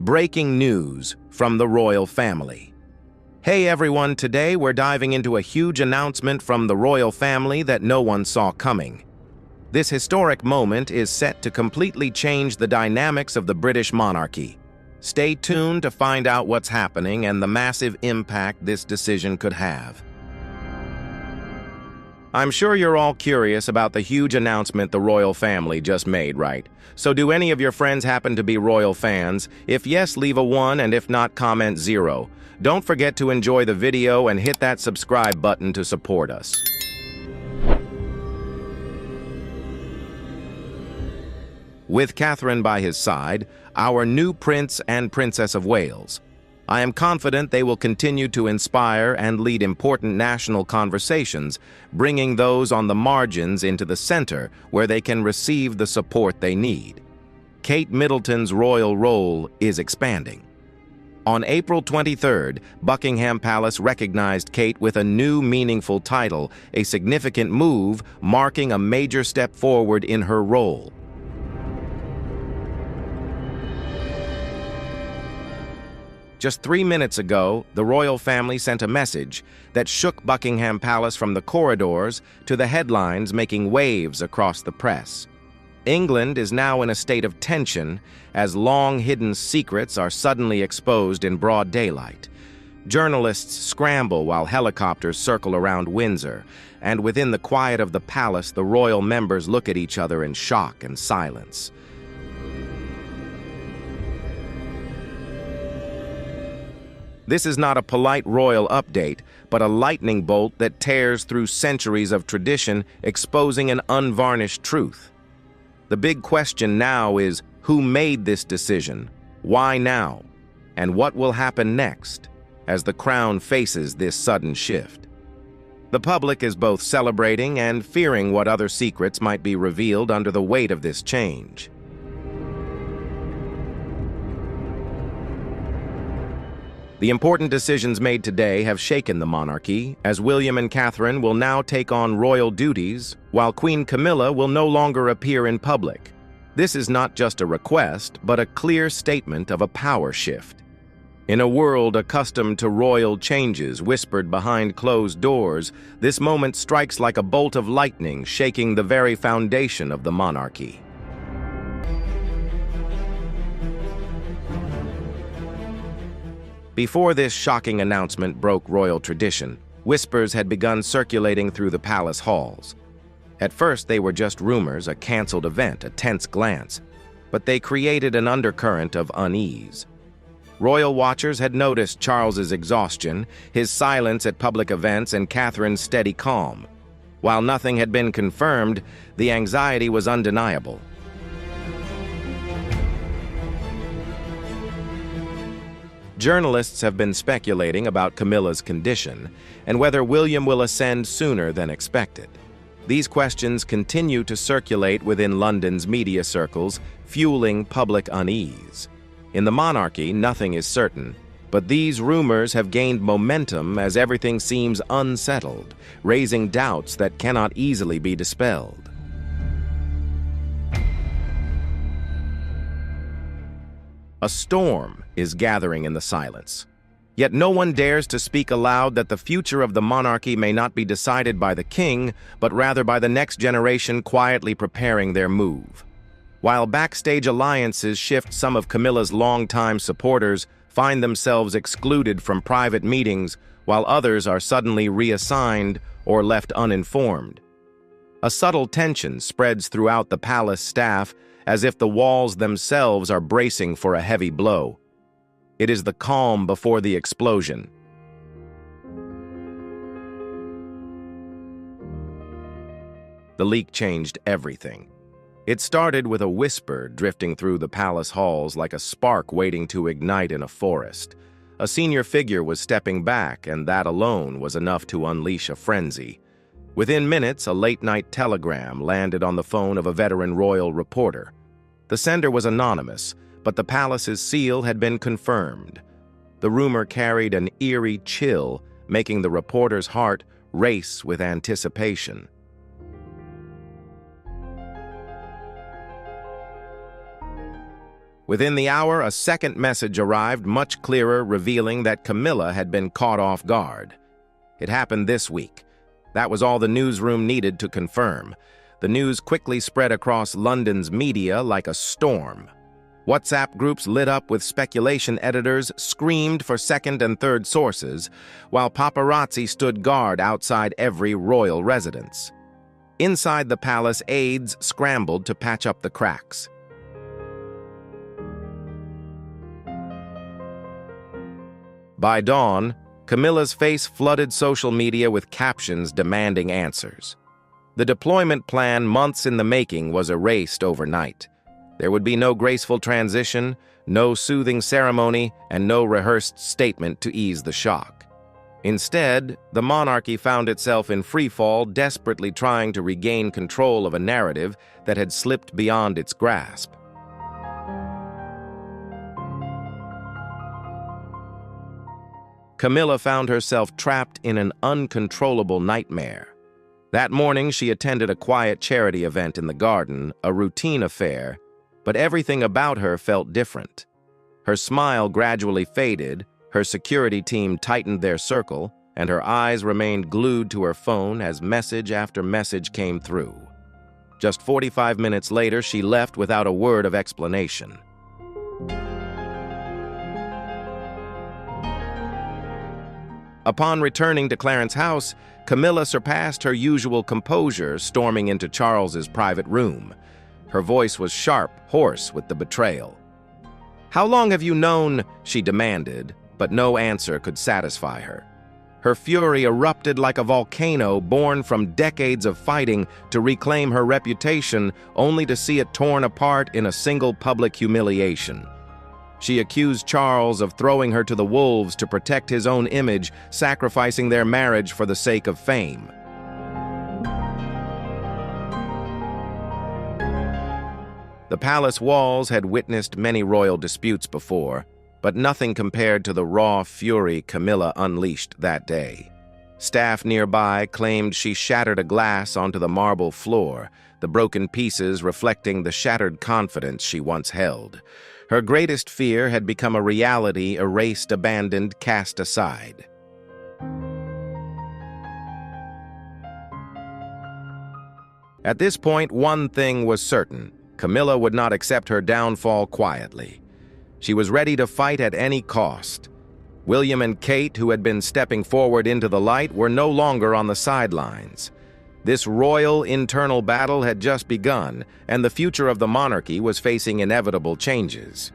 Breaking news from the royal family. Hey everyone, today we're diving into a huge announcement from the royal family that no one saw coming. This historic moment is set to completely change the dynamics of the British monarchy. Stay tuned to find out what's happening and the massive impact this decision could have. I'm sure you're all curious about the huge announcement the royal family just made, right? So do any of your friends happen to be royal fans? If yes, leave a 1, and if not, comment 0. Don't forget to enjoy the video and hit that subscribe button to support us. With Catherine by his side, our new Prince and Princess of Wales, I am confident they will continue to inspire and lead important national conversations, bringing those on the margins into the center where they can receive the support they need. Kate Middleton's royal role is expanding. On April 23rd, Buckingham Palace recognized Kate with a new meaningful title, a significant move marking a major step forward in her role. Just 3 minutes ago, the royal family sent a message that shook Buckingham Palace from the corridors to the headlines, making waves across the press. England is now in a state of tension as long-hidden secrets are suddenly exposed in broad daylight. Journalists scramble while helicopters circle around Windsor, and within the quiet of the palace, the royal members look at each other in shock and silence. This is not a polite royal update, but a lightning bolt that tears through centuries of tradition, exposing an unvarnished truth. The big question now is, who made this decision? Why now? And what will happen next as the crown faces this sudden shift? The public is both celebrating and fearing what other secrets might be revealed under the weight of this change. The important decisions made today have shaken the monarchy, as William and Catherine will now take on royal duties, while Queen Camilla will no longer appear in public. This is not just a request, but a clear statement of a power shift. In a world accustomed to royal changes whispered behind closed doors, this moment strikes like a bolt of lightning, shaking the very foundation of the monarchy. Before this shocking announcement broke royal tradition, whispers had begun circulating through the palace halls. At first, they were just rumors, a canceled event, a tense glance, but they created an undercurrent of unease. Royal watchers had noticed Charles's exhaustion, his silence at public events, and Catherine's steady calm. While nothing had been confirmed, the anxiety was undeniable. Journalists have been speculating about Camilla's condition and whether William will ascend sooner than expected. These questions continue to circulate within London's media circles, fueling public unease. In the monarchy, nothing is certain, but these rumors have gained momentum as everything seems unsettled, raising doubts that cannot easily be dispelled. A storm is gathering in the silence. Yet no one dares to speak aloud that the future of the monarchy may not be decided by the king, but rather by the next generation quietly preparing their move. While backstage alliances shift, some of Camilla's longtime supporters find themselves excluded from private meetings, while others are suddenly reassigned or left uninformed. A subtle tension spreads throughout the palace staff, as if the walls themselves are bracing for a heavy blow. It is the calm before the explosion. The leak changed everything. It started with a whisper drifting through the palace halls like a spark waiting to ignite in a forest. A senior figure was stepping back, and that alone was enough to unleash a frenzy. Within minutes, a late-night telegram landed on the phone of a veteran royal reporter. The sender was anonymous, but the palace's seal had been confirmed. The rumor carried an eerie chill, making the reporter's heart race with anticipation. Within the hour, a second message arrived, much clearer, revealing that Camila had been caught off guard. It happened this week. That was all the newsroom needed to confirm. The news quickly spread across London's media like a storm. WhatsApp groups lit up with speculation, editors screamed for second and third sources, while paparazzi stood guard outside every royal residence. Inside the palace, aides scrambled to patch up the cracks. By dawn, Camilla's face flooded social media with captions demanding answers. The deployment plan, months in the making, was erased overnight. There would be no graceful transition, no soothing ceremony, and no rehearsed statement to ease the shock. Instead, the monarchy found itself in freefall, desperately trying to regain control of a narrative that had slipped beyond its grasp. Camila found herself trapped in an uncontrollable nightmare. That morning, she attended a quiet charity event in the garden, a routine affair, but everything about her felt different. Her smile gradually faded, her security team tightened their circle, and her eyes remained glued to her phone as message after message came through. Just 45 minutes later, she left without a word of explanation. Upon returning to Clarence's house, Camila surpassed her usual composure, storming into Charles's private room. Her voice was sharp, hoarse with the betrayal. "How long have you known?" she demanded, but no answer could satisfy her. Her fury erupted like a volcano born from decades of fighting to reclaim her reputation, only to see it torn apart in a single public humiliation. She accused Charles of throwing her to the wolves to protect his own image, sacrificing their marriage for the sake of fame. The palace walls had witnessed many royal disputes before, but nothing compared to the raw fury Camila unleashed that day. Staff nearby claimed she shattered a glass onto the marble floor, the broken pieces reflecting the shattered confidence she once held. Her greatest fear had become a reality, erased, abandoned, cast aside. At this point, one thing was certain. Camila would not accept her downfall quietly. She was ready to fight at any cost. William and Kate, who had been stepping forward into the light, were no longer on the sidelines. This royal internal battle had just begun, and the future of the monarchy was facing inevitable changes.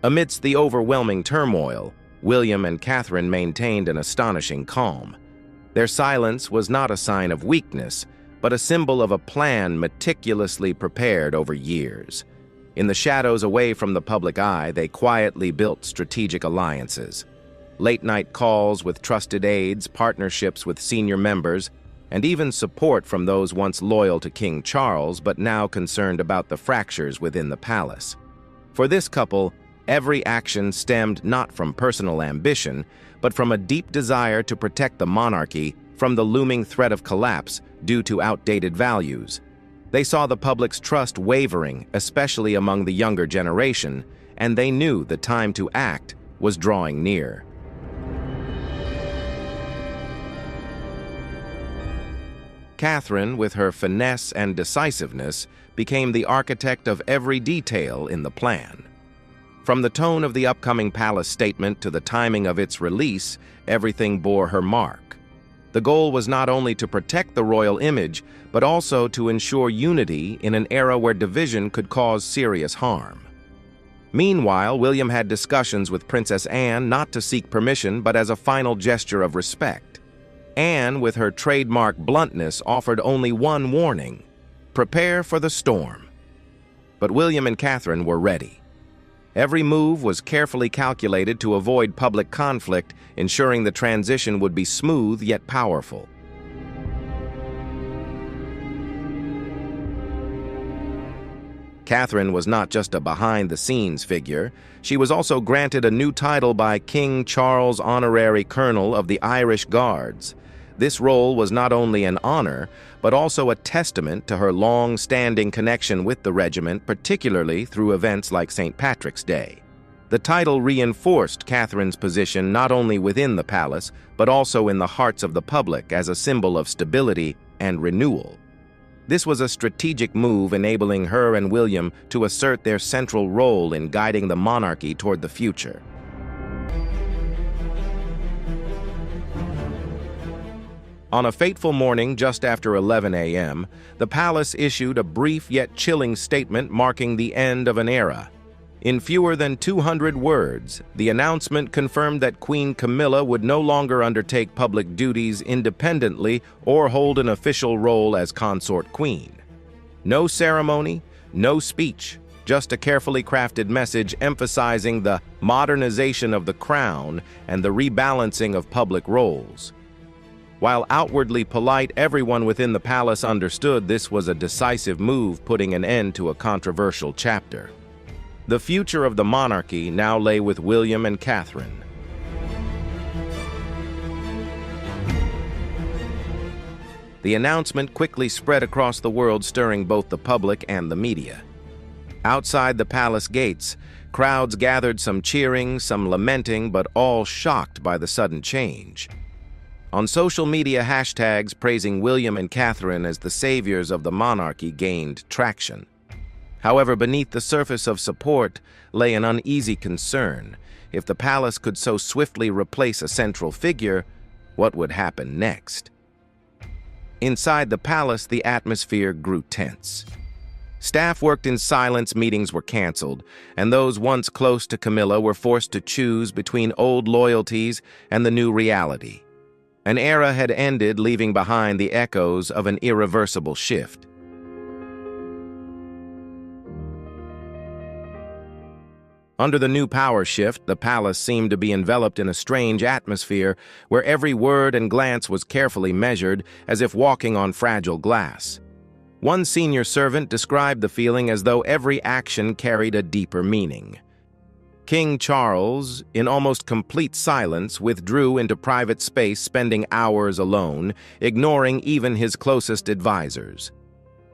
Amidst the overwhelming turmoil, William and Catherine maintained an astonishing calm. Their silence was not a sign of weakness, but a symbol of a plan meticulously prepared over years. In the shadows away from the public eye, they quietly built strategic alliances. Late-night calls with trusted aides, partnerships with senior members, and even support from those once loyal to King Charles but now concerned about the fractures within the palace. For this couple, every action stemmed not from personal ambition, but from a deep desire to protect the monarchy from the looming threat of collapse due to outdated values. They saw the public's trust wavering, especially among the younger generation, and they knew the time to act was drawing near. Catherine, with her finesse and decisiveness, became the architect of every detail in the plan. From the tone of the upcoming palace statement to the timing of its release, everything bore her mark. The goal was not only to protect the royal image, but also to ensure unity in an era where division could cause serious harm. Meanwhile, William had discussions with Princess Anne not to seek permission, but as a final gesture of respect. Anne, with her trademark bluntness, offered only one warning: prepare for the storm. But William and Catherine were ready. Every move was carefully calculated to avoid public conflict, ensuring the transition would be smooth yet powerful. Catherine was not just a behind-the-scenes figure. She was also granted a new title by King Charles, Honorary Colonel of the Irish Guards. This role was not only an honor, but also a testament to her long-standing connection with the regiment, particularly through events like St. Patrick's Day. The title reinforced Catherine's position not only within the palace, but also in the hearts of the public as a symbol of stability and renewal. This was a strategic move enabling her and William to assert their central role in guiding the monarchy toward the future. On a fateful morning just after 11 a.m., the palace issued a brief yet chilling statement marking the end of an era. In fewer than 200 words, the announcement confirmed that Queen Camilla would no longer undertake public duties independently or hold an official role as consort queen. No ceremony, no speech, just a carefully crafted message emphasizing the modernization of the crown and the rebalancing of public roles. While outwardly polite, everyone within the palace understood this was a decisive move putting an end to a controversial chapter. The future of the monarchy now lay with William and Catherine. The announcement quickly spread across the world, stirring both the public and the media. Outside the palace gates, crowds gathered, some cheering, some lamenting, but all shocked by the sudden change. On social media, hashtags praising William and Catherine as the saviors of the monarchy gained traction. However, beneath the surface of support lay an uneasy concern. If the palace could so swiftly replace a central figure, what would happen next? Inside the palace, the atmosphere grew tense. Staff worked in silence, meetings were canceled, and those once close to Camilla were forced to choose between old loyalties and the new reality. An era had ended, leaving behind the echoes of an irreversible shift. Under the new power shift, the palace seemed to be enveloped in a strange atmosphere where every word and glance was carefully measured, as if walking on fragile glass. One senior servant described the feeling as though every action carried a deeper meaning. King Charles, in almost complete silence, withdrew into private space, spending hours alone, ignoring even his closest advisors.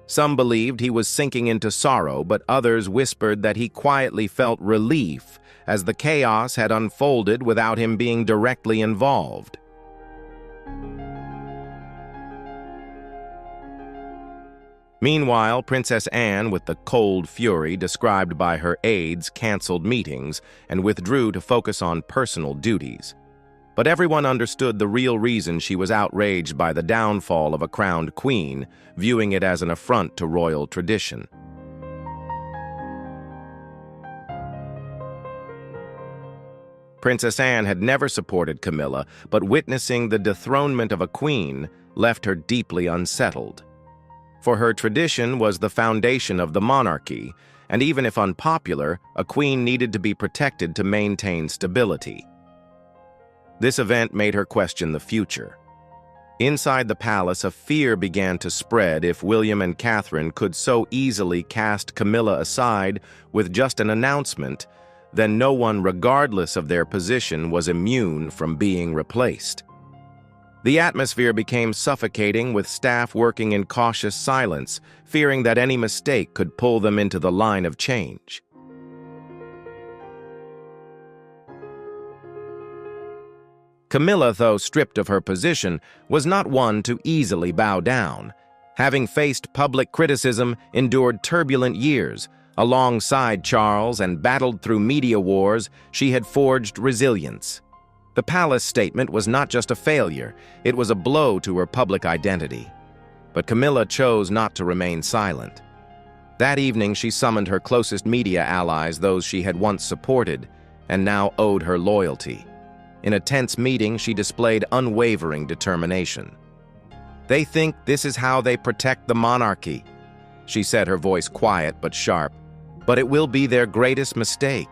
Some believed he was sinking into sorrow, but others whispered that he quietly felt relief as the chaos had unfolded without him being directly involved. Meanwhile, Princess Anne, with the cold fury described by her aides, canceled meetings and withdrew to focus on personal duties. But everyone understood the real reason she was outraged by the downfall of a crowned queen, viewing it as an affront to royal tradition. Princess Anne had never supported Camilla, but witnessing the dethronement of a queen left her deeply unsettled. For her, tradition was the foundation of the monarchy, and even if unpopular, a queen needed to be protected to maintain stability. This event made her question the future. Inside the palace, a fear began to spread. If William and Catherine could so easily cast Camilla aside with just an announcement, then no one, regardless of their position, was immune from being replaced. The atmosphere became suffocating, with staff working in cautious silence, fearing that any mistake could pull them into the line of change. Camilla, though stripped of her position, was not one to easily bow down. Having faced public criticism, endured turbulent years, alongside Charles, and battled through media wars, she had forged resilience. The palace statement was not just a failure, it was a blow to her public identity. But Camilla chose not to remain silent. That evening, she summoned her closest media allies, those she had once supported, and now owed her loyalty. In a tense meeting, she displayed unwavering determination. "They think this is how they protect the monarchy," she said, her voice quiet but sharp, "but it will be their greatest mistake."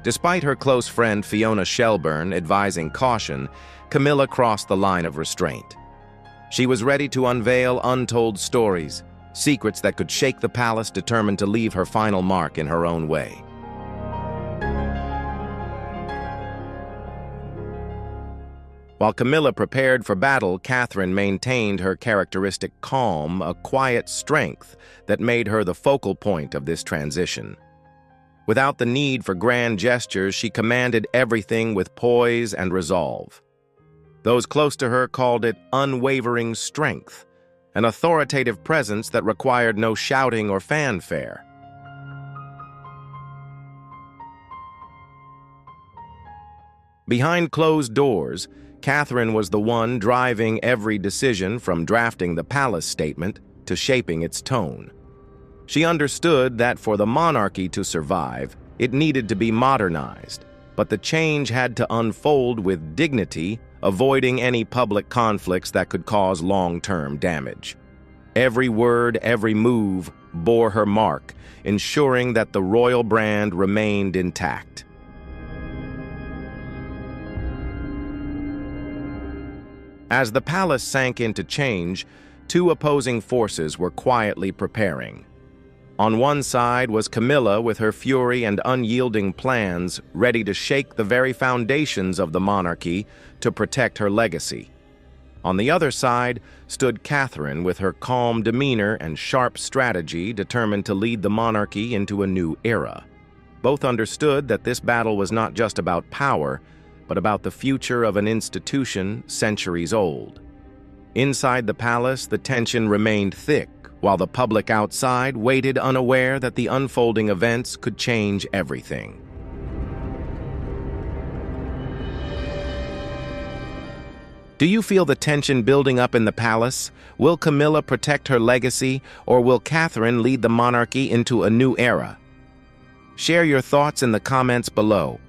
Despite her close friend Fiona Shelburne advising caution, Camilla crossed the line of restraint. She was ready to unveil untold stories, secrets that could shake the palace, determined to leave her final mark in her own way. While Camilla prepared for battle, Catherine maintained her characteristic calm, a quiet strength that made her the focal point of this transition. Without the need for grand gestures, she commanded everything with poise and resolve. Those close to her called it unwavering strength, an authoritative presence that required no shouting or fanfare. Behind closed doors, Catherine was the one driving every decision, from drafting the palace statement to shaping its tone. She understood that for the monarchy to survive, it needed to be modernized, but the change had to unfold with dignity, avoiding any public conflicts that could cause long-term damage. Every word, every move bore her mark, ensuring that the royal brand remained intact. As the palace sank into change, two opposing forces were quietly preparing. On one side was Camilla with her fury and unyielding plans, ready to shake the very foundations of the monarchy to protect her legacy. On the other side stood Catherine with her calm demeanor and sharp strategy, determined to lead the monarchy into a new era. Both understood that this battle was not just about power, but about the future of an institution centuries old. Inside the palace, the tension remained thick, while the public outside waited, unaware that the unfolding events could change everything. Do you feel the tension building up in the palace? Will Camilla protect her legacy, or will Catherine lead the monarchy into a new era? Share your thoughts in the comments below.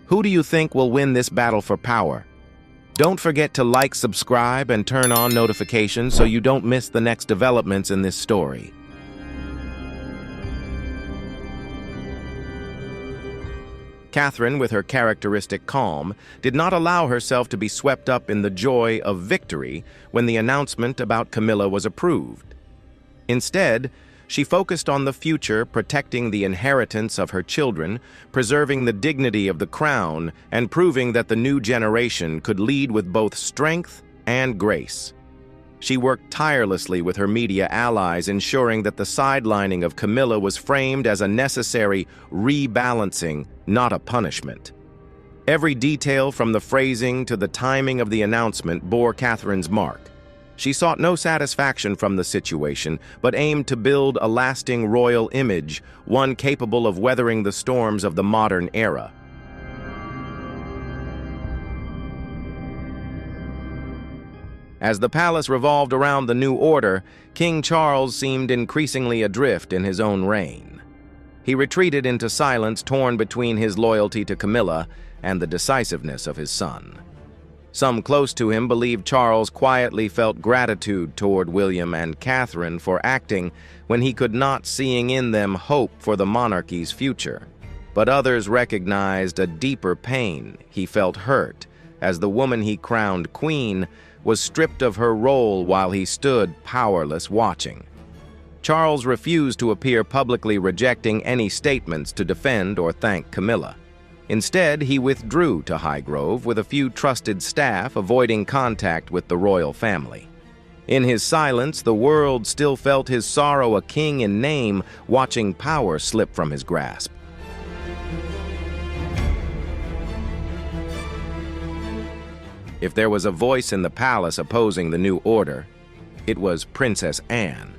Who do you think will win this battle for power? Don't forget to like, subscribe, and turn on notifications so you don't miss the next developments in this story. Catherine, with her characteristic calm, did not allow herself to be swept up in the joy of victory when the announcement about Camilla was approved. Instead, she focused on the future, protecting the inheritance of her children, preserving the dignity of the crown, and proving that the new generation could lead with both strength and grace. She worked tirelessly with her media allies, ensuring that the sidelining of Camilla was framed as a necessary rebalancing, not a punishment. Every detail, from the phrasing to the timing of the announcement, bore Catherine's mark. She sought no satisfaction from the situation, but aimed to build a lasting royal image, one capable of weathering the storms of the modern era. As the palace revolved around the new order, King Charles seemed increasingly adrift in his own reign. He retreated into silence, torn between his loyalty to Camilla and the decisiveness of his son. Some close to him believed Charles quietly felt gratitude toward William and Catherine for acting when he could not, seeing in them hope for the monarchy's future. But others recognized a deeper pain. He felt hurt, as the woman he crowned queen was stripped of her role while he stood powerless watching. Charles refused to appear publicly, rejecting any statements to defend or thank Camilla. Instead, he withdrew to Highgrove with a few trusted staff, avoiding contact with the royal family. In his silence, the world still felt his sorrow, a king in name, watching power slip from his grasp. If there was a voice in the palace opposing the new order, it was Princess Anne.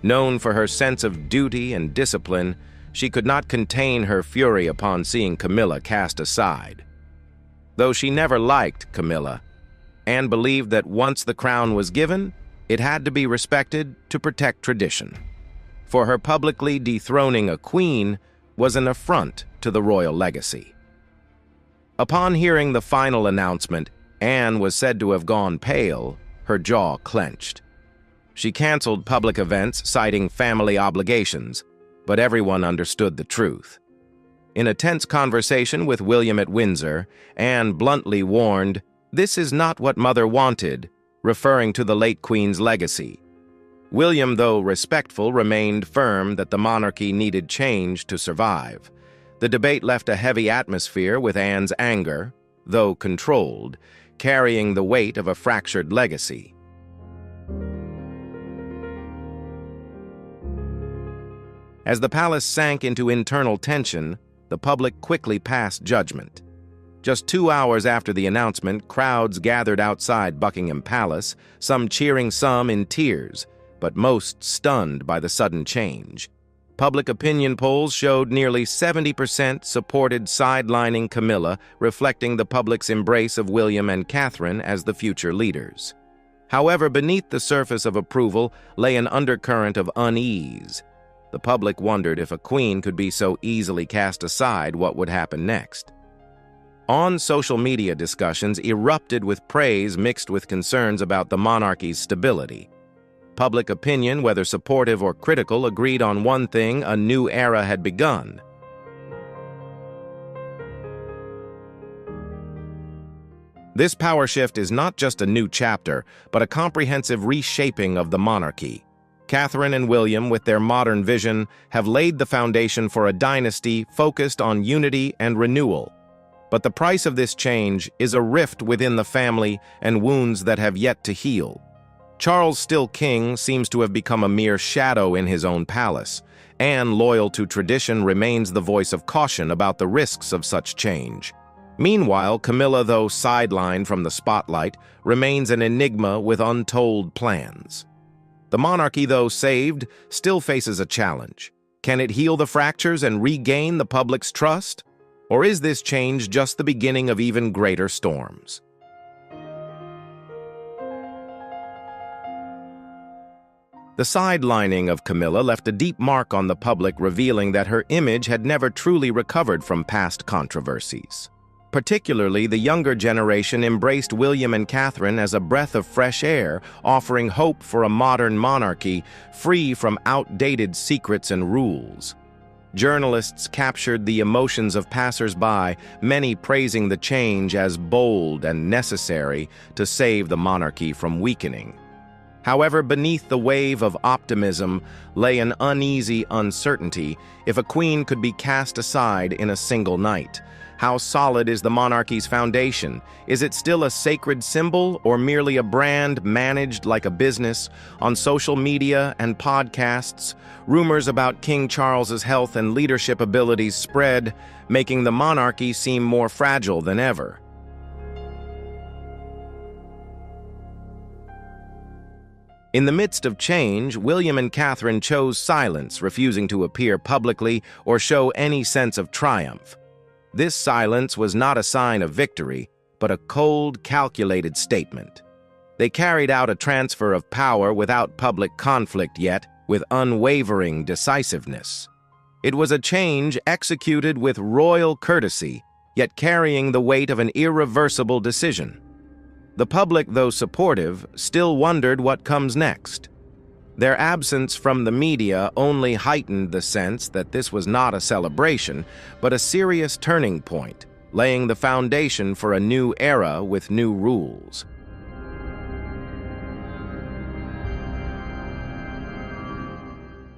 Known for her sense of duty and discipline, she could not contain her fury upon seeing Camilla cast aside. Though she never liked Camilla, Anne believed that once the crown was given, it had to be respected to protect tradition. For her, publicly dethroning a queen was an affront to the royal legacy. Upon hearing the final announcement, Anne was said to have gone pale, her jaw clenched. She canceled public events, citing family obligations, but everyone understood the truth. In a tense conversation with William at Windsor, Anne bluntly warned, "This is not what Mother wanted," referring to the late Queen's legacy. William, though respectful, remained firm that the monarchy needed change to survive. The debate left a heavy atmosphere, with Anne's anger, though controlled, carrying the weight of a fractured legacy. As the palace sank into internal tension, the public quickly passed judgment. Just 2 hours after the announcement, crowds gathered outside Buckingham Palace, some cheering, some in tears, but most stunned by the sudden change. Public opinion polls showed nearly 70% supported sidelining Camilla, reflecting the public's embrace of William and Catherine as the future leaders. However, beneath the surface of approval lay an undercurrent of unease. The public wondered if a queen could be so easily cast aside, what would happen next. On social media, discussions erupted with praise mixed with concerns about the monarchy's stability. Public opinion, whether supportive or critical, agreed on one thing: a new era had begun. This power shift is not just a new chapter, but a comprehensive reshaping of the monarchy. Catherine and William, with their modern vision, have laid the foundation for a dynasty focused on unity and renewal. But the price of this change is a rift within the family and wounds that have yet to heal. Charles, still king, seems to have become a mere shadow in his own palace. Anne, loyal to tradition, remains the voice of caution about the risks of such change. Meanwhile, Camilla, though sidelined from the spotlight, remains an enigma with untold plans. The monarchy, though saved, still faces a challenge. Can it heal the fractures and regain the public's trust? Or is this change just the beginning of even greater storms? The sidelining of Camilla left a deep mark on the public, revealing that her image had never truly recovered from past controversies. Particularly, the younger generation embraced William and Catherine as a breath of fresh air, offering hope for a modern monarchy free from outdated secrets and rules. Journalists captured the emotions of passers-by, many praising the change as bold and necessary to save the monarchy from weakening. However, beneath the wave of optimism lay an uneasy uncertainty. If a queen could be cast aside in a single night, how solid is the monarchy's foundation? Is it still a sacred symbol or merely a brand managed like a business? On social media and podcasts, rumors about King Charles's health and leadership abilities spread, making the monarchy seem more fragile than ever. In the midst of change, William and Catherine chose silence, refusing to appear publicly or show any sense of triumph. This silence was not a sign of victory, but a cold, calculated statement. They carried out a transfer of power without public conflict, yet with unwavering decisiveness. It was a change executed with royal courtesy, yet carrying the weight of an irreversible decision. The public, though supportive, still wondered what comes next. Their absence from the media only heightened the sense that this was not a celebration, but a serious turning point, laying the foundation for a new era with new rules.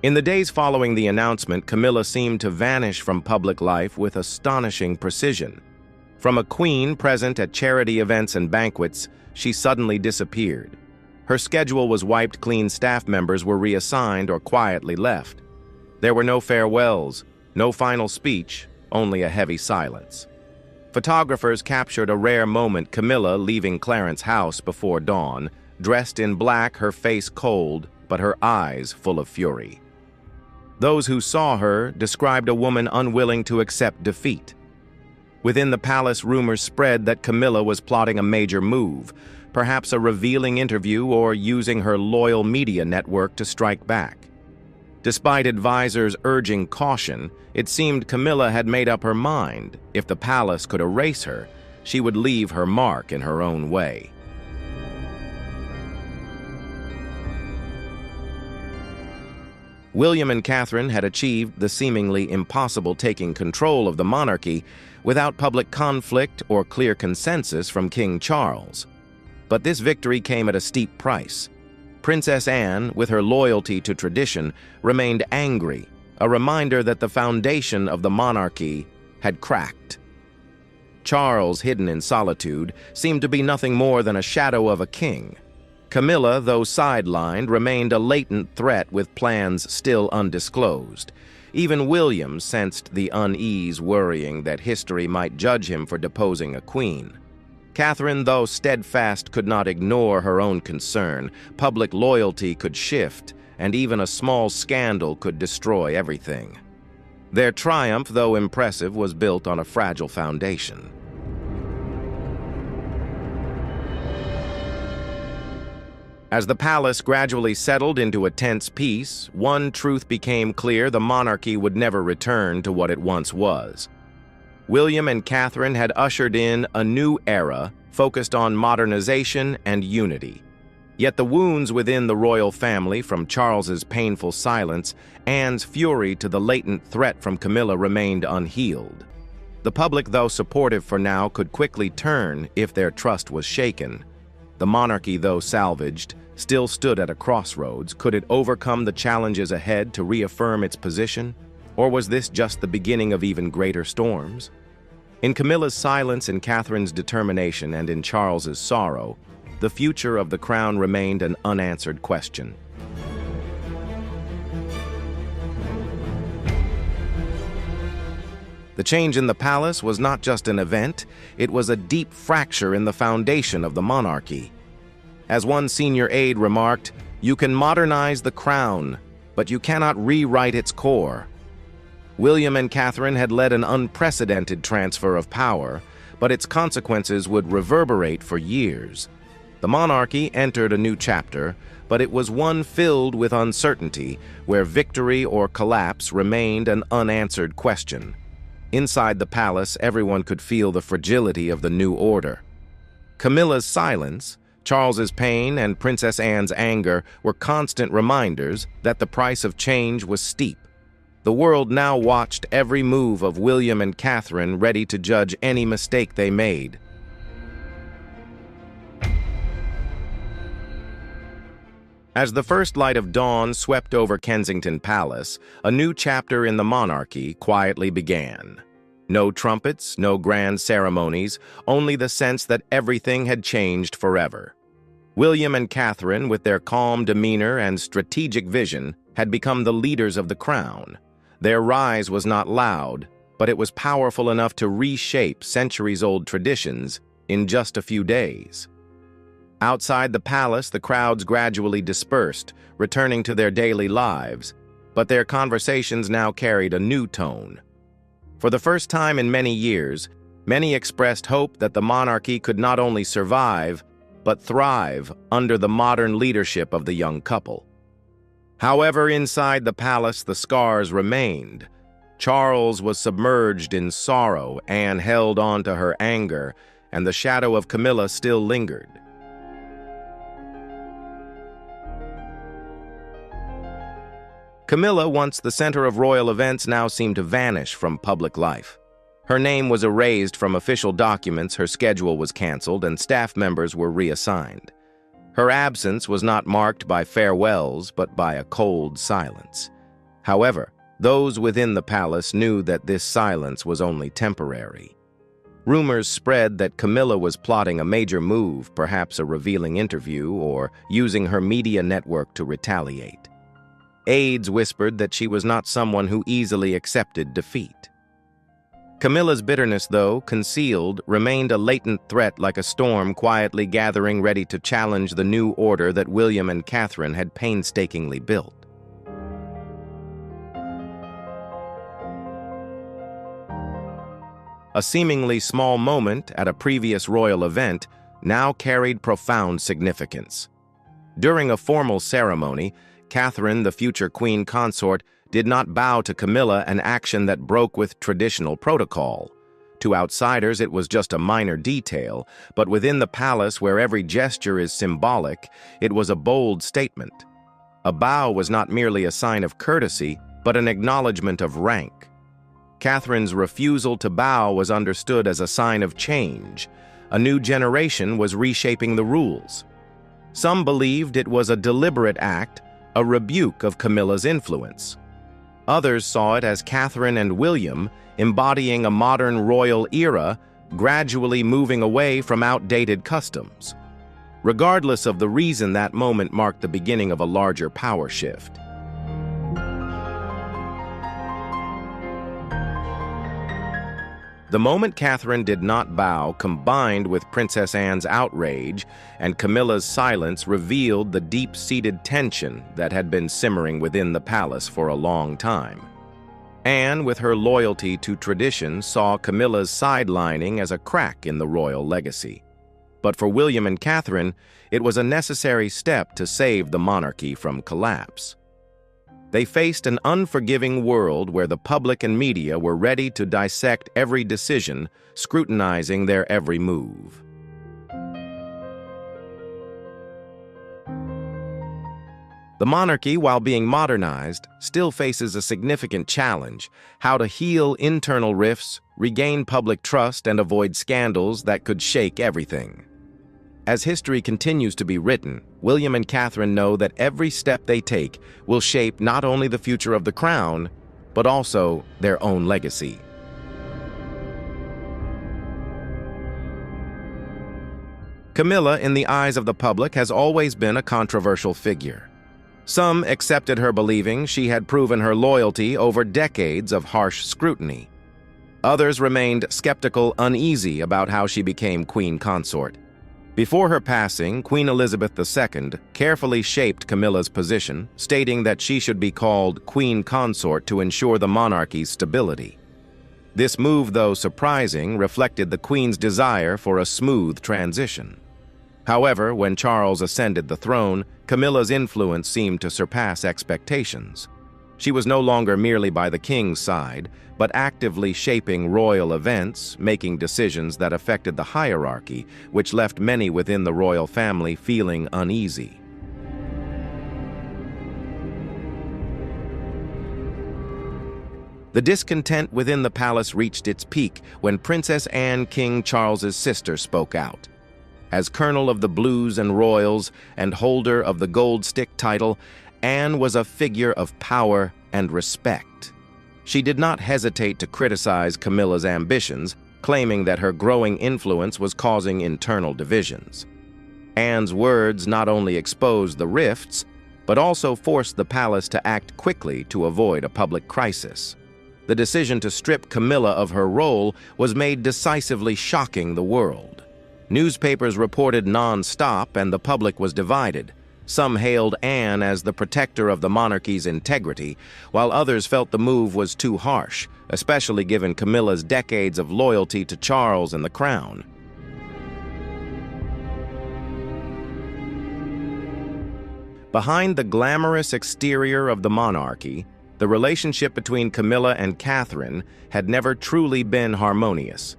In the days following the announcement, Camilla seemed to vanish from public life with astonishing precision. From a queen present at charity events and banquets, she suddenly disappeared. Her schedule was wiped clean, staff members were reassigned or quietly left. There were no farewells, no final speech, only a heavy silence. Photographers captured a rare moment: Camilla leaving Clarence's house before dawn, dressed in black, her face cold, but her eyes full of fury. Those who saw her described a woman unwilling to accept defeat. Within the palace, rumors spread that Camilla was plotting a major move, perhaps a revealing interview or using her loyal media network to strike back. Despite advisors urging caution, it seemed Camilla had made up her mind. If the palace could erase her, she would leave her mark in her own way. William and Catherine had achieved the seemingly impossible, taking control of the monarchy without public conflict or clear consensus from King Charles. But this victory came at a steep price. Princess Anne, with her loyalty to tradition, remained angry, a reminder that the foundation of the monarchy had cracked. Charles, hidden in solitude, seemed to be nothing more than a shadow of a king. Camila, though sidelined, remained a latent threat with plans still undisclosed. Even William sensed the unease, worrying that history might judge him for deposing a queen. Catherine, though steadfast, could not ignore her own concern. Public loyalty could shift, and even a small scandal could destroy everything. Their triumph, though impressive, was built on a fragile foundation. As the palace gradually settled into a tense peace, one truth became clear: the monarchy would never return to what it once was. William and Catherine had ushered in a new era focused on modernization and unity. Yet the wounds within the royal family, from Charles's painful silence, Anne's fury to the latent threat from Camilla, remained unhealed. The public, though supportive for now, could quickly turn if their trust was shaken. The monarchy, though salvaged, still stood at a crossroads. Could it overcome the challenges ahead to reaffirm its position? Or was this just the beginning of even greater storms? In Camilla's silence, in Catherine's determination, and in Charles's sorrow, the future of the crown remained an unanswered question. The change in the palace was not just an event, it was a deep fracture in the foundation of the monarchy. As one senior aide remarked, "You can modernize the crown, but you cannot rewrite its core." William and Catherine had led an unprecedented transfer of power, but its consequences would reverberate for years. The monarchy entered a new chapter, but it was one filled with uncertainty, where victory or collapse remained an unanswered question. Inside the palace, everyone could feel the fragility of the new order. Camilla's silence, Charles's pain, and Princess Anne's anger were constant reminders that the price of change was steep. The world now watched every move of William and Catherine, ready to judge any mistake they made. As the first light of dawn swept over Kensington Palace, a new chapter in the monarchy quietly began. No trumpets, no grand ceremonies, only the sense that everything had changed forever. William and Catherine, with their calm demeanor and strategic vision, had become the leaders of the crown. Their rise was not loud, but it was powerful enough to reshape centuries-old traditions in just a few days. Outside the palace, the crowds gradually dispersed, returning to their daily lives, but their conversations now carried a new tone. For the first time in many years, many expressed hope that the monarchy could not only survive, but thrive under the modern leadership of the young couple. However, inside the palace, the scars remained. Charles was submerged in sorrow, Anne held on to her anger, and the shadow of Camilla still lingered. Camilla, once the center of royal events, now seemed to vanish from public life. Her name was erased from official documents, her schedule was canceled, and staff members were reassigned. Her absence was not marked by farewells, but by a cold silence. However, those within the palace knew that this silence was only temporary. Rumors spread that Camilla was plotting a major move, perhaps a revealing interview, or using her media network to retaliate. Aides whispered that she was not someone who easily accepted defeat. Camilla's bitterness, though concealed, remained a latent threat, like a storm quietly gathering, ready to challenge the new order that William and Catherine had painstakingly built. A seemingly small moment at a previous royal event now carried profound significance. During a formal ceremony, Catherine, the future queen consort, did not bow to Camilla, an action that broke with traditional protocol. To outsiders, it was just a minor detail, but within the palace, where every gesture is symbolic, it was a bold statement. A bow was not merely a sign of courtesy, but an acknowledgement of rank. Catherine's refusal to bow was understood as a sign of change. A new generation was reshaping the rules. Some believed it was a deliberate act, a rebuke of Camilla's influence. Others saw it as Catherine and William embodying a modern royal era, gradually moving away from outdated customs. Regardless of the reason, that moment marked the beginning of a larger power shift. The moment Catherine did not bow, combined with Princess Anne's outrage and Camilla's silence, revealed the deep-seated tension that had been simmering within the palace for a long time. Anne, with her loyalty to tradition, saw Camilla's sidelining as a crack in the royal legacy. But for William and Catherine, it was a necessary step to save the monarchy from collapse. They faced an unforgiving world where the public and media were ready to dissect every decision, scrutinizing their every move. The monarchy, while being modernized, still faces a significant challenge: how to heal internal rifts, regain public trust, and avoid scandals that could shake everything. As history continues to be written, William and Catherine know that every step they take will shape not only the future of the crown, but also their own legacy. Camilla, in the eyes of the public, has always been a controversial figure. Some accepted her, believing she had proven her loyalty over decades of harsh scrutiny. Others remained skeptical, uneasy about how she became queen consort. Before her passing, Queen Elizabeth II carefully shaped Camilla's position, stating that she should be called queen consort to ensure the monarchy's stability. This move, though surprising, reflected the queen's desire for a smooth transition. However, when Charles ascended the throne, Camilla's influence seemed to surpass expectations. She was no longer merely by the king's side, but actively shaping royal events, making decisions that affected the hierarchy, which left many within the royal family feeling uneasy. The discontent within the palace reached its peak when Princess Anne, King Charles's sister, spoke out. As Colonel of the Blues and Royals and holder of the Gold Stick title, Anne was a figure of power and respect. She did not hesitate to criticize Camilla's ambitions, claiming that her growing influence was causing internal divisions. Anne's words not only exposed the rifts, but also forced the palace to act quickly to avoid a public crisis. The decision to strip Camilla of her role was made decisively, shocking the world. Newspapers reported non-stop, and the public was divided. Some hailed Anne as the protector of the monarchy's integrity, while others felt the move was too harsh, especially given Camilla's decades of loyalty to Charles and the crown. Behind the glamorous exterior of the monarchy, the relationship between Camilla and Catherine had never truly been harmonious.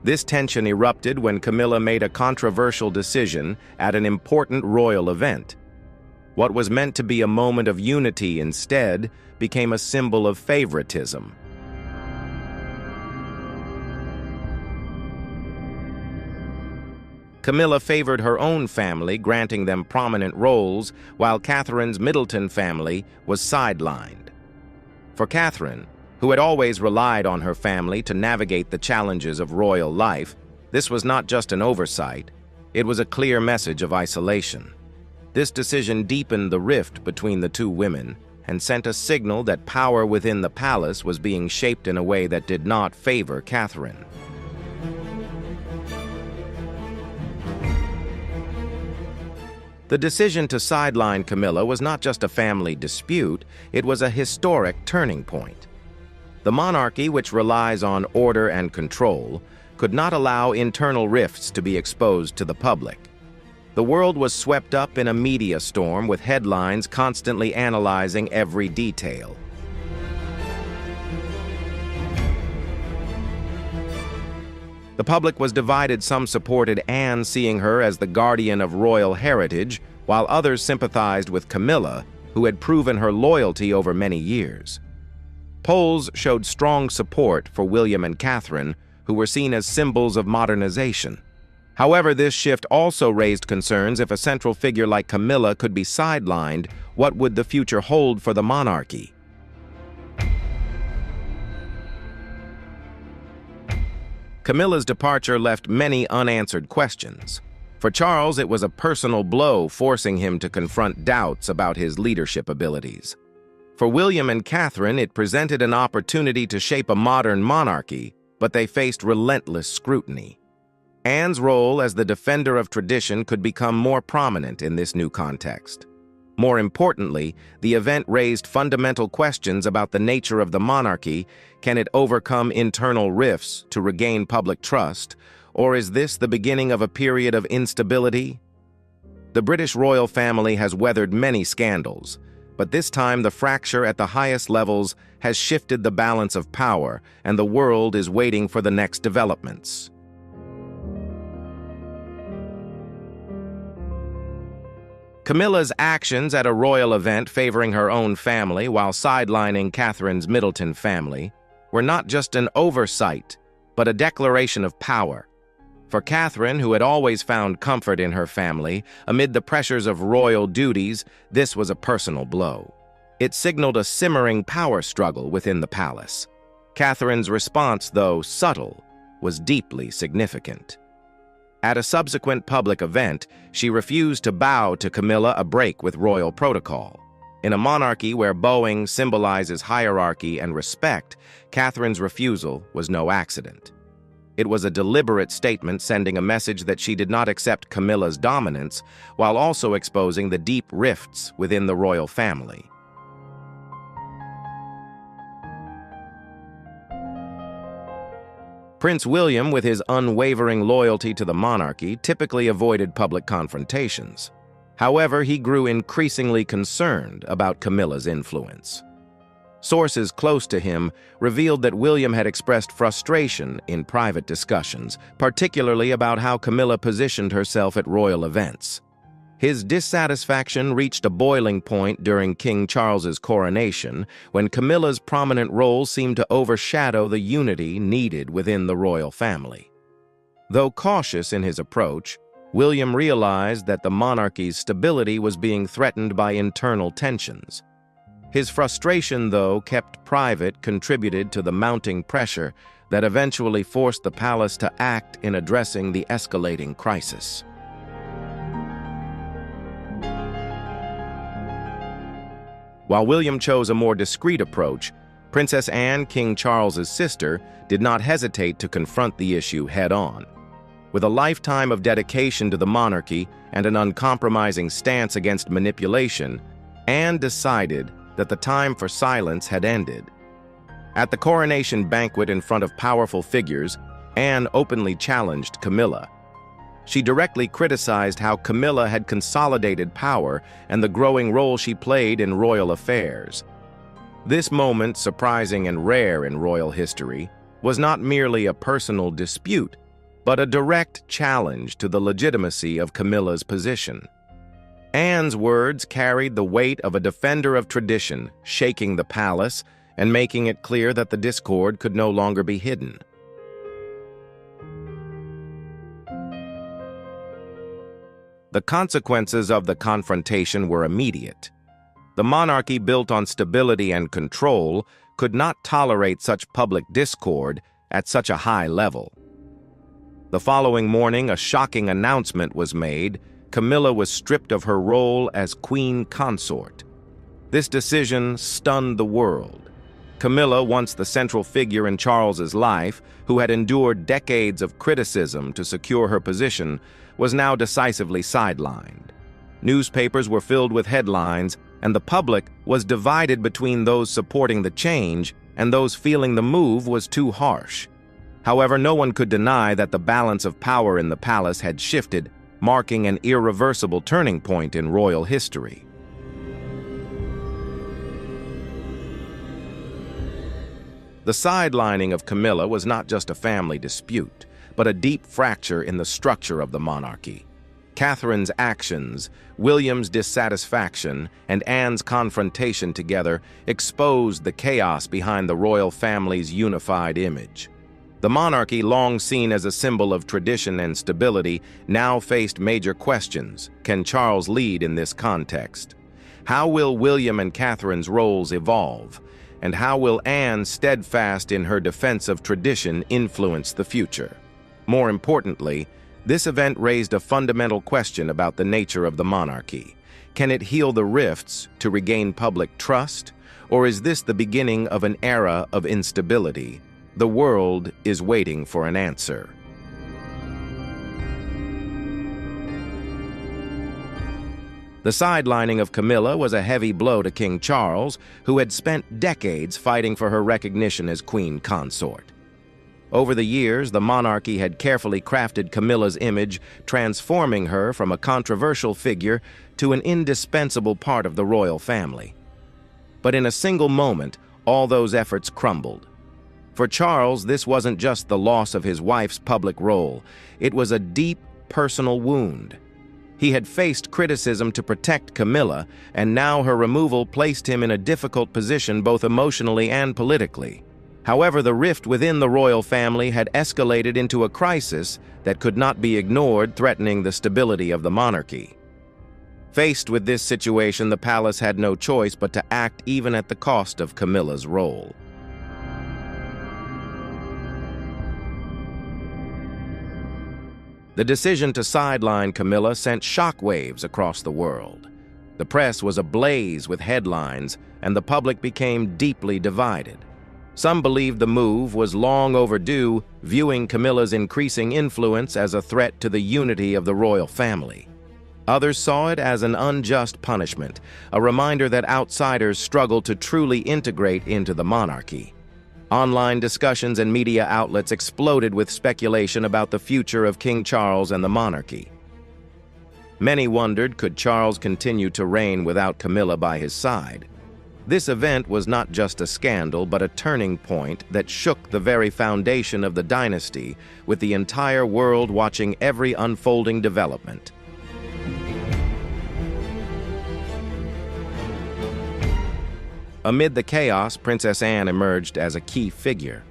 This tension erupted when Camilla made a controversial decision at an important royal event. What was meant to be a moment of unity instead became a symbol of favoritism. Camilla favored her own family, granting them prominent roles, while Catherine's Middleton family was sidelined. For Catherine, who had always relied on her family to navigate the challenges of royal life, this was not just an oversight, it was a clear message of isolation. This decision deepened the rift between the two women and sent a signal that power within the palace was being shaped in a way that did not favor Catherine. The decision to sideline Camilla was not just a family dispute, it was a historic turning point. The monarchy, which relies on order and control, could not allow internal rifts to be exposed to the public. The world was swept up in a media storm, with headlines constantly analyzing every detail. The public was divided. Some supported Anne, seeing her as the guardian of royal heritage, while others sympathized with Camilla, who had proven her loyalty over many years. Polls showed strong support for William and Catherine, who were seen as symbols of modernization. However, this shift also raised concerns. If a central figure like Camilla could be sidelined, what would the future hold for the monarchy? Camilla's departure left many unanswered questions. For Charles, it was a personal blow, forcing him to confront doubts about his leadership abilities. For William and Catherine, it presented an opportunity to shape a modern monarchy, but they faced relentless scrutiny. Anne's role as the defender of tradition could become more prominent in this new context. More importantly, the event raised fundamental questions about the nature of the monarchy. Can it overcome internal rifts to regain public trust, or is this the beginning of a period of instability? The British royal family has weathered many scandals, but this time the fracture at the highest levels has shifted the balance of power, and the world is waiting for the next developments. Camilla's actions at a royal event favoring her own family while sidelining Catherine's Middleton family were not just an oversight, but a declaration of power. For Catherine, who had always found comfort in her family, amid the pressures of royal duties, this was a personal blow. It signaled a simmering power struggle within the palace. Catherine's response, though subtle, was deeply significant. At a subsequent public event, she refused to bow to Camilla, a break with royal protocol. In a monarchy where bowing symbolizes hierarchy and respect, Catherine's refusal was no accident. It was a deliberate statement sending a message that she did not accept Camilla's dominance, while also exposing the deep rifts within the royal family. Prince William, with his unwavering loyalty to the monarchy, typically avoided public confrontations. However, he grew increasingly concerned about Camilla's influence. Sources close to him revealed that William had expressed frustration in private discussions, particularly about how Camilla positioned herself at royal events. His dissatisfaction reached a boiling point during King Charles's coronation, when Camilla's prominent role seemed to overshadow the unity needed within the royal family. Though cautious in his approach, William realized that the monarchy's stability was being threatened by internal tensions. His frustration, though kept private, contributed to the mounting pressure that eventually forced the palace to act in addressing the escalating crisis. While William chose a more discreet approach, Princess Anne, King Charles's sister, did not hesitate to confront the issue head-on. With a lifetime of dedication to the monarchy and an uncompromising stance against manipulation, Anne decided that the time for silence had ended. At the coronation banquet in front of powerful figures, Anne openly challenged Camilla. She directly criticized how Camilla had consolidated power and the growing role she played in royal affairs. This moment, surprising and rare in royal history, was not merely a personal dispute, but a direct challenge to the legitimacy of Camilla's position. Anne's words carried the weight of a defender of tradition, shaking the palace and making it clear that the discord could no longer be hidden. The consequences of the confrontation were immediate. The monarchy, built on stability and control, could not tolerate such public discord at such a high level. The following morning, a shocking announcement was made. Camilla was stripped of her role as queen consort. This decision stunned the world. Camilla, once the central figure in Charles's life, who had endured decades of criticism to secure her position, was now decisively sidelined. Newspapers were filled with headlines, and the public was divided between those supporting the change and those feeling the move was too harsh. However, no one could deny that the balance of power in the palace had shifted, marking an irreversible turning point in royal history. The sidelining of Camilla was not just a family dispute, but a deep fracture in the structure of the monarchy. Catherine's actions, William's dissatisfaction, and Anne's confrontation together exposed the chaos behind the royal family's unified image. The monarchy, long seen as a symbol of tradition and stability, now faced major questions. Can Charles lead in this context? How will William and Catherine's roles evolve? And how will Anne, steadfast in her defense of tradition, influence the future? More importantly, this event raised a fundamental question about the nature of the monarchy. Can it heal the rifts to regain public trust? Or is this the beginning of an era of instability? The world is waiting for an answer. The sidelining of Camilla was a heavy blow to King Charles, who had spent decades fighting for her recognition as queen consort. Over the years, the monarchy had carefully crafted Camilla's image, transforming her from a controversial figure to an indispensable part of the royal family. But in a single moment, all those efforts crumbled. For Charles, this wasn't just the loss of his wife's public role. It was a deep personal wound. He had faced criticism to protect Camilla, and now her removal placed him in a difficult position both emotionally and politically. However, the rift within the royal family had escalated into a crisis that could not be ignored, threatening the stability of the monarchy. Faced with this situation, the palace had no choice but to act even at the cost of Camilla's role. The decision to sideline Camilla sent shockwaves across the world. The press was ablaze with headlines, and the public became deeply divided. Some believed the move was long overdue, viewing Camilla's increasing influence as a threat to the unity of the royal family. Others saw it as an unjust punishment, a reminder that outsiders struggle to truly integrate into the monarchy. Online discussions and media outlets exploded with speculation about the future of King Charles and the monarchy. Many wondered, could Charles continue to reign without Camilla by his side? This event was not just a scandal, but a turning point that shook the very foundation of the dynasty, with the entire world watching every unfolding development. Amid the chaos, Princess Anne emerged as a key figure.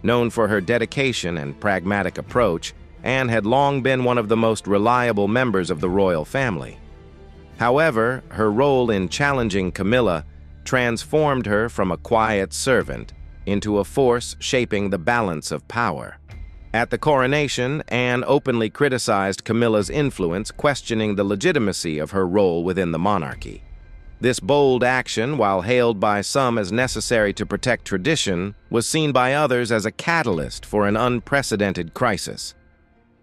Known for her dedication and pragmatic approach, Anne had long been one of the most reliable members of the royal family. However, her role in challenging Camilla transformed her from a quiet servant into a force shaping the balance of power. At the coronation, Anne openly criticized Camilla's influence, questioning the legitimacy of her role within the monarchy. This bold action, while hailed by some as necessary to protect tradition, was seen by others as a catalyst for an unprecedented crisis.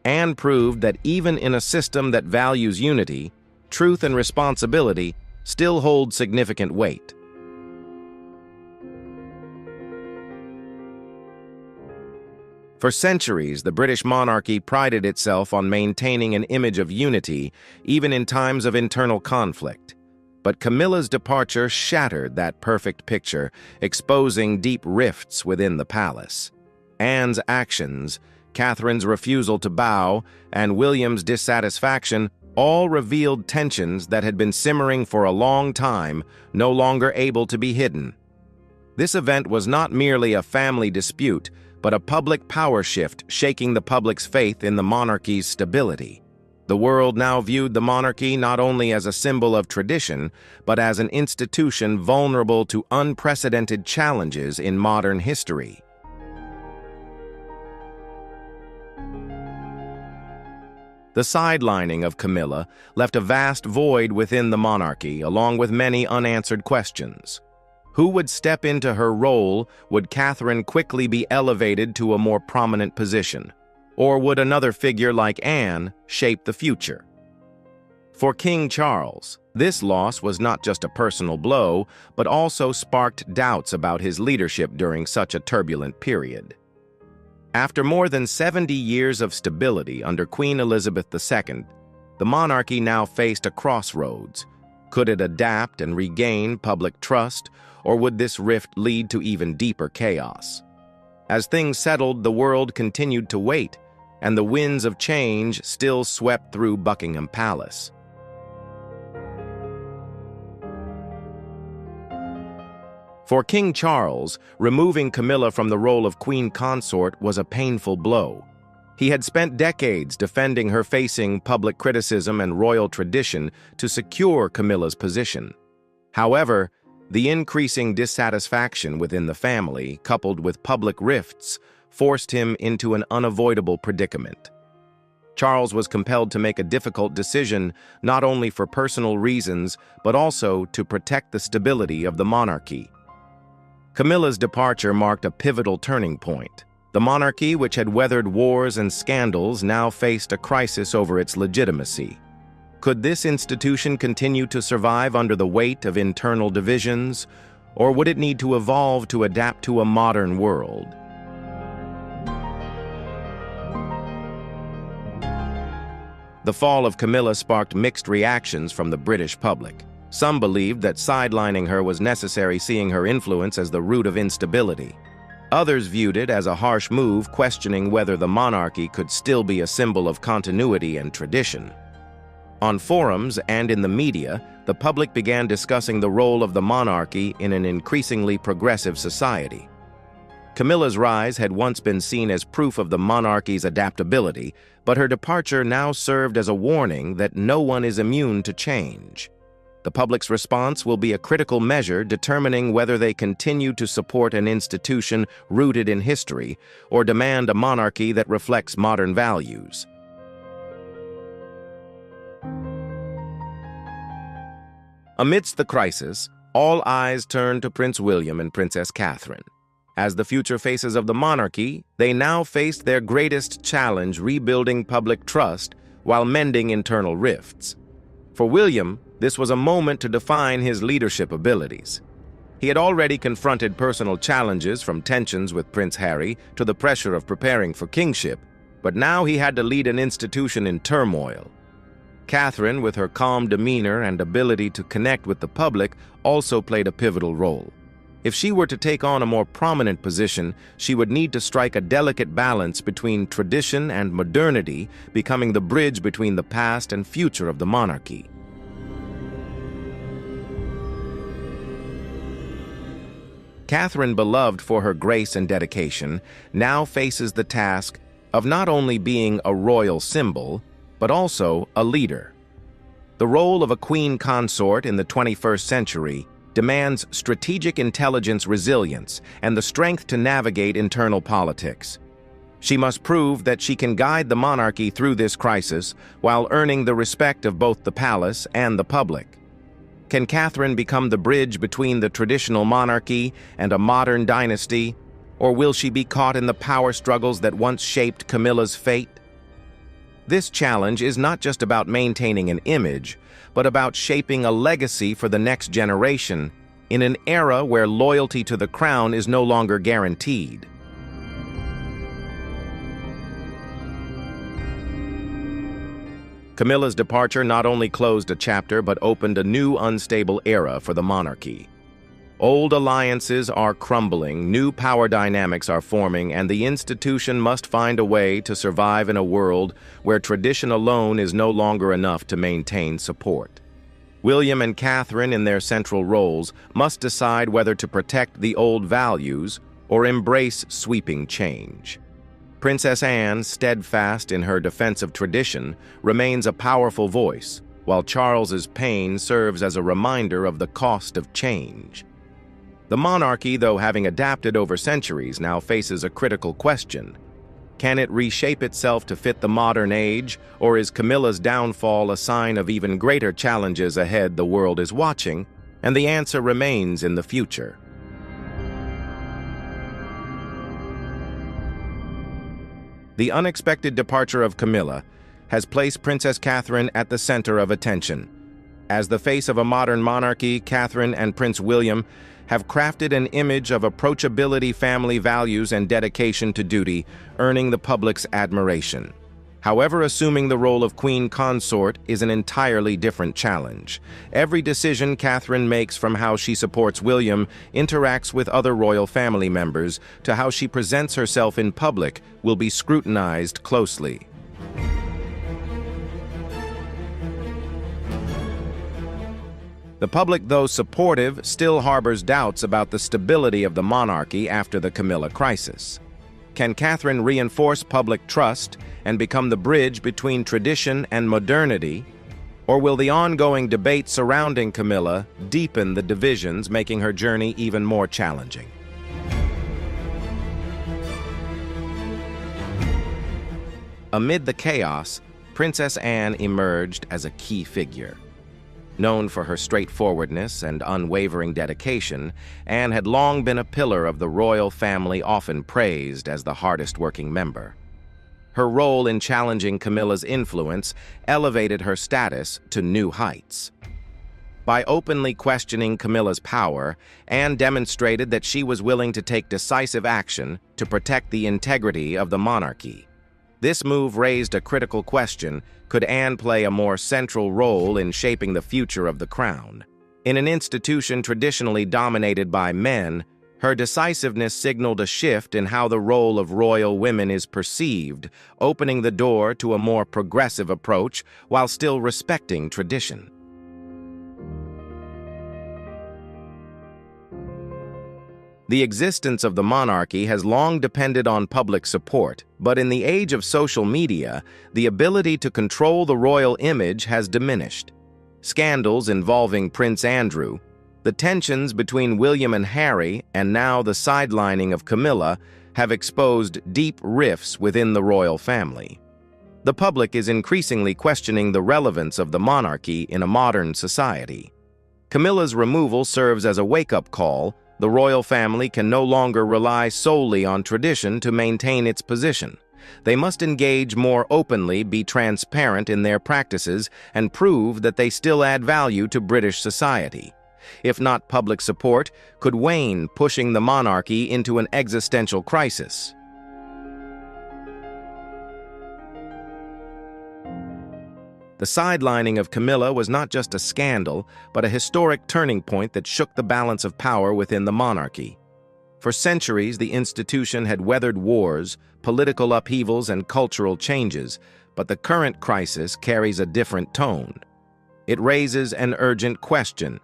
Anne proved that even in a system that values unity, truth and responsibility still hold significant weight. For centuries, the British monarchy prided itself on maintaining an image of unity, even in times of internal conflict. But Camilla's departure shattered that perfect picture, exposing deep rifts within the palace. Anne's actions, Catherine's refusal to bow, and William's dissatisfaction all revealed tensions that had been simmering for a long time, no longer able to be hidden. This event was not merely a family dispute, but a public power shift shaking the public's faith in the monarchy's stability. The world now viewed the monarchy not only as a symbol of tradition, but as an institution vulnerable to unprecedented challenges in modern history. The sidelining of Camilla left a vast void within the monarchy, along with many unanswered questions. Who would step into her role? Would Catherine quickly be elevated to a more prominent position? Or would another figure like Anne shape the future? For King Charles, this loss was not just a personal blow, but also sparked doubts about his leadership during such a turbulent period. After more than 70 years of stability under Queen Elizabeth II, the monarchy now faced a crossroads. Could it adapt and regain public trust, or would this rift lead to even deeper chaos? As things settled, the world continued to wait, and the winds of change still swept through Buckingham Palace. For King Charles, removing Camilla from the role of queen consort was a painful blow. He had spent decades defending her, facing public criticism and royal tradition to secure Camilla's position. However, The increasing dissatisfaction within the family, coupled with public rifts, forced him into an unavoidable predicament. Charles was compelled to make a difficult decision not only for personal reasons, but also to protect the stability of the monarchy. Camilla's departure marked a pivotal turning point. The monarchy, which had weathered wars and scandals, now faced a crisis over its legitimacy. Could this institution continue to survive under the weight of internal divisions, or would it need to evolve to adapt to a modern world? The fall of Camilla sparked mixed reactions from the British public. Some believed that sidelining her was necessary, seeing her influence as the root of instability. Others viewed it as a harsh move, questioning whether the monarchy could still be a symbol of continuity and tradition. On forums and in the media, the public began discussing the role of the monarchy in an increasingly progressive society. Camilla's rise had once been seen as proof of the monarchy's adaptability, but her departure now served as a warning that no one is immune to change. The public's response will be a critical measure determining whether they continue to support an institution rooted in history or demand a monarchy that reflects modern values. Amidst the crisis, all eyes turned to Prince William and Princess Catherine. As the future faces of the monarchy, they now faced their greatest challenge, rebuilding public trust while mending internal rifts. For William, this was a moment to define his leadership abilities. He had already confronted personal challenges, from tensions with Prince Harry to the pressure of preparing for kingship, but now he had to lead an institution in turmoil. Catherine, with her calm demeanor and ability to connect with the public, also played a pivotal role. If she were to take on a more prominent position, she would need to strike a delicate balance between tradition and modernity, becoming the bridge between the past and future of the monarchy. Catherine, beloved for her grace and dedication, now faces the task of not only being a royal symbol, but also a leader. The role of a queen consort in the 21st century demands strategic intelligence, resilience, and the strength to navigate internal politics. She must prove that she can guide the monarchy through this crisis while earning the respect of both the palace and the public. Can Catherine become the bridge between the traditional monarchy and a modern dynasty, or will she be caught in the power struggles that once shaped Camilla's fate? This challenge is not just about maintaining an image, but about shaping a legacy for the next generation in an era where loyalty to the crown is no longer guaranteed. Camilla's departure not only closed a chapter but opened a new unstable era for the monarchy. Old alliances are crumbling, new power dynamics are forming, and the institution must find a way to survive in a world where tradition alone is no longer enough to maintain support. William and Catherine, in their central roles, must decide whether to protect the old values or embrace sweeping change. Princess Anne, steadfast in her defense of tradition, remains a powerful voice, while Charles's pain serves as a reminder of the cost of change. The monarchy, though having adapted over centuries, now faces a critical question. Can it reshape itself to fit the modern age, or is Camilla's downfall a sign of even greater challenges ahead the world is watching? And the answer remains in the future. The unexpected departure of Camilla has placed Princess Catherine at the center of attention. As the face of a modern monarchy, Catherine and Prince William have crafted an image of approachability, family values, and dedication to duty, earning the public's admiration. However, assuming the role of queen consort is an entirely different challenge. Every decision Catherine makes, from how she supports William, interacts with other royal family members, to how she presents herself in public, will be scrutinized closely. The public, though supportive, still harbors doubts about the stability of the monarchy after the Camilla crisis. Can Catherine reinforce public trust and become the bridge between tradition and modernity, Or will the ongoing debate surrounding Camila deepen the divisions, making her journey even more challenging? Amid the chaos, Princess Anne emerged as a key figure. Known for her straightforwardness and unwavering dedication, Anne had long been a pillar of the royal family, often praised as the hardest-working member. Her role in challenging Camilla's influence elevated her status to new heights. By openly questioning Camilla's power, Anne demonstrated that she was willing to take decisive action to protect the integrity of the monarchy. This move raised a critical question: could Anne play a more central role in shaping the future of the crown? In an institution traditionally dominated by men, her decisiveness signaled a shift in how the role of royal women is perceived, opening the door to a more progressive approach while still respecting tradition. The existence of the monarchy has long depended on public support, but in the age of social media, the ability to control the royal image has diminished. Scandals involving Prince Andrew, the tensions between William and Harry, and now the sidelining of Camilla have exposed deep rifts within the royal family. The public is increasingly questioning the relevance of the monarchy in a modern society. Camilla's removal serves as a wake-up call. The royal family can no longer rely solely on tradition to maintain its position. They must engage more openly, be transparent in their practices, and prove that they still add value to British society. If not, public support could wane, pushing the monarchy into an existential crisis. The sidelining of Camilla was not just a scandal, but a historic turning point that shook the balance of power within the monarchy. For centuries, the institution had weathered wars, political upheavals, and cultural changes, but the current crisis carries a different tone. It raises an urgent question: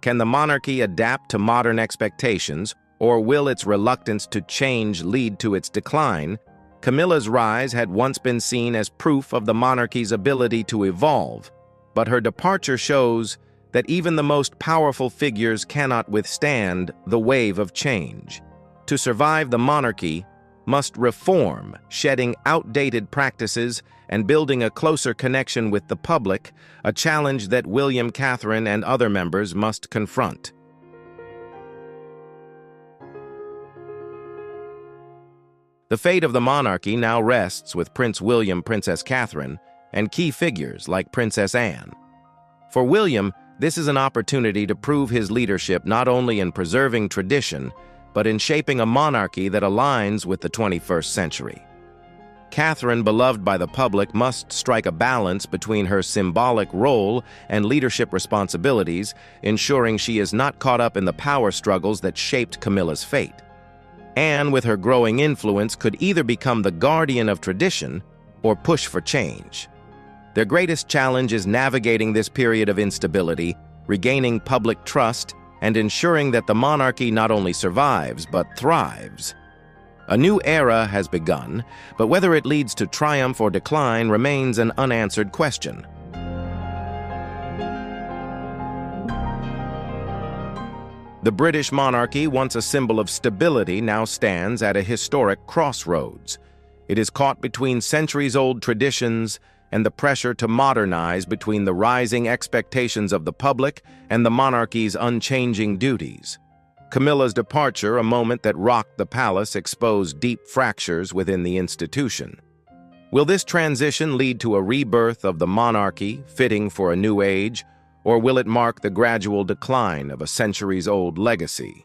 can the monarchy adapt to modern expectations, or will its reluctance to change lead to its decline? Camilla's rise had once been seen as proof of the monarchy's ability to evolve, but her departure shows that even the most powerful figures cannot withstand the wave of change. To survive, the monarchy must reform, shedding outdated practices and building a closer connection with the public, a challenge that William, Catherine, and other members must confront. The fate of the monarchy now rests with Prince William, Princess Catherine, and key figures like Princess Anne. For William, this is an opportunity to prove his leadership not only in preserving tradition, but in shaping a monarchy that aligns with the 21st century. Catherine, beloved by the public, must strike a balance between her symbolic role and leadership responsibilities, ensuring she is not caught up in the power struggles that shaped Camilla's fate. Anne, with her growing influence, could either become the guardian of tradition or push for change. Their greatest challenge is navigating this period of instability, regaining public trust, and ensuring that the monarchy not only survives, but thrives. A new era has begun, but whether it leads to triumph or decline remains an unanswered question. The British monarchy, once a symbol of stability, now stands at a historic crossroads. It is caught between centuries-old traditions and the pressure to modernize, between the rising expectations of the public and the monarchy's unchanging duties. Camilla's departure, a moment that rocked the palace, exposed deep fractures within the institution. Will this transition lead to a rebirth of the monarchy, fitting for a new age, or will it mark the gradual decline of a centuries-old legacy?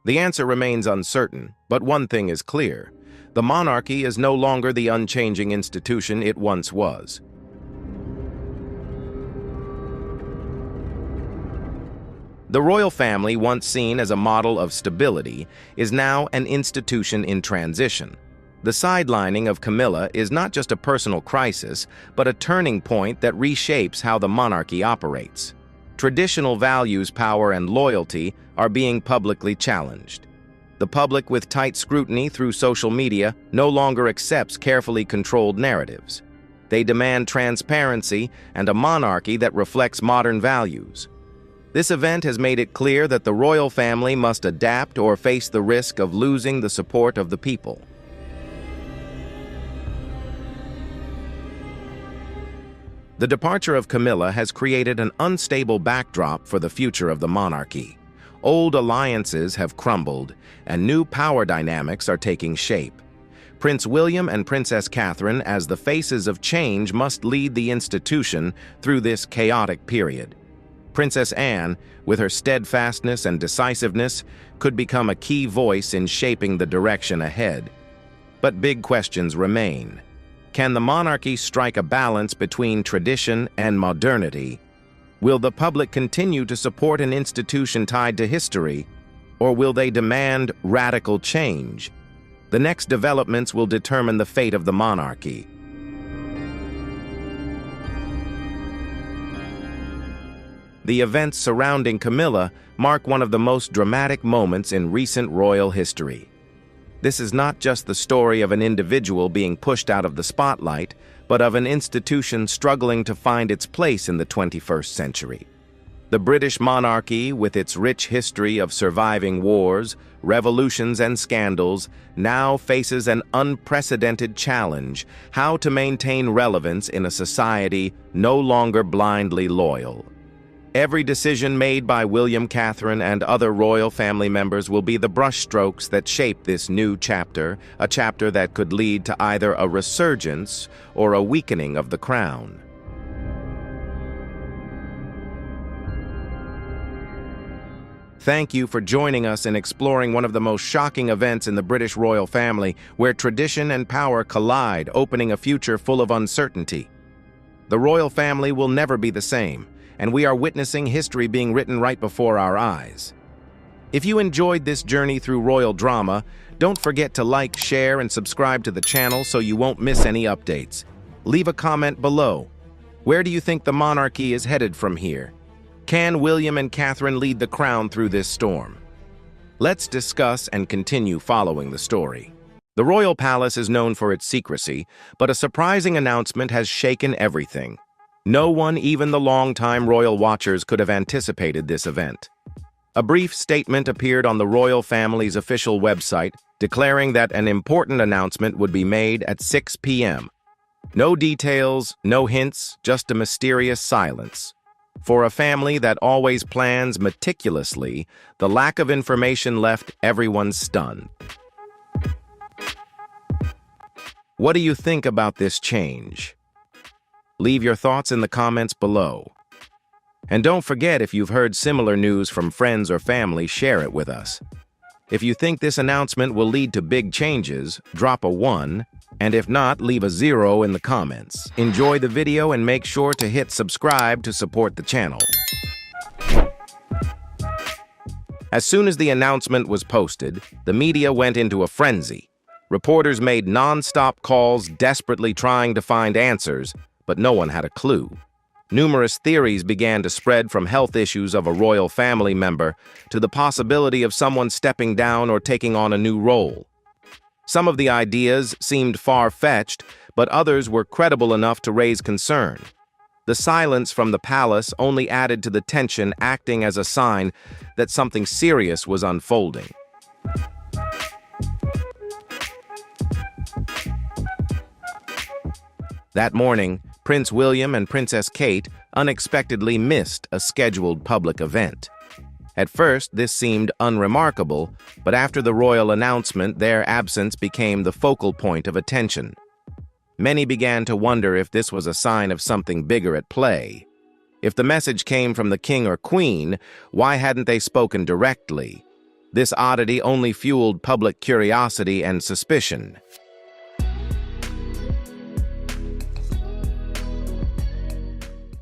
The answer remains uncertain, but one thing is clear: the monarchy is no longer the unchanging institution it once was. The royal family, once seen as a model of stability, is now an institution in transition. The sidelining of Camilla is not just a personal crisis, but a turning point that reshapes how the monarchy operates. Traditional values, power, and loyalty are being publicly challenged. The public, with tight scrutiny through social media, no longer accepts carefully controlled narratives. They demand transparency and a monarchy that reflects modern values. This event has made it clear that the royal family must adapt or face the risk of losing the support of the people. The departure of Camila has created an unstable backdrop for the future of the monarchy. Old alliances have crumbled, and new power dynamics are taking shape. Prince William and Princess Catherine, as the faces of change, must lead the institution through this chaotic period. Princess Anne, with her steadfastness and decisiveness, could become a key voice in shaping the direction ahead. But big questions remain. Can the monarchy strike a balance between tradition and modernity? Will the public continue to support an institution tied to history, or will they demand radical change? The next developments will determine the fate of the monarchy. The events surrounding Camila mark one of the most dramatic moments in recent royal history. This is not just the story of an individual being pushed out of the spotlight, but of an institution struggling to find its place in the 21st century. The British monarchy, with its rich history of surviving wars, revolutions, and scandals, now faces an unprecedented challenge: how to maintain relevance in a society no longer blindly loyal. Every decision made by William, Catherine, and other royal family members will be the brushstrokes that shape this new chapter, a chapter that could lead to either a resurgence or a weakening of the crown. Thank you for joining us in exploring one of the most shocking events in the British royal family, where tradition and power collide, opening a future full of uncertainty. The royal family will never be the same, and we are witnessing history being written right before our eyes. If you enjoyed this journey through royal drama, don't forget to like, share, and subscribe to the channel so you won't miss any updates. Leave a comment below. Where do you think the monarchy is headed from here? Can William and Catherine lead the crown through this storm? Let's discuss and continue following the story. The royal palace is known for its secrecy, but a surprising announcement has shaken everything. No one, even the longtime royal watchers, could have anticipated this event. A brief statement appeared on the royal family's official website, declaring that an important announcement would be made at 6 p.m. No details, no hints, just a mysterious silence. For a family that always plans meticulously, the lack of information left everyone stunned. What do you think about this change? Leave your thoughts in the comments below. And don't forget, if you've heard similar news from friends or family, share it with us. If you think this announcement will lead to big changes, drop a 1, and if not, leave a 0 in the comments. Enjoy the video and make sure to hit subscribe to support the channel. As soon as the announcement was posted, the media went into a frenzy. Reporters made non-stop calls, desperately trying to find answers, but no one had a clue. Numerous theories began to spread, from health issues of a royal family member to the possibility of someone stepping down or taking on a new role. Some of the ideas seemed far-fetched, but others were credible enough to raise concern. The silence from the palace only added to the tension, acting as a sign that something serious was unfolding. That morning, Prince William and Princess Kate unexpectedly missed a scheduled public event. At first, this seemed unremarkable, but after the royal announcement, their absence became the focal point of attention. Many began to wonder if this was a sign of something bigger at play. If the message came from the king or queen, why hadn't they spoken directly? This oddity only fueled public curiosity and suspicion.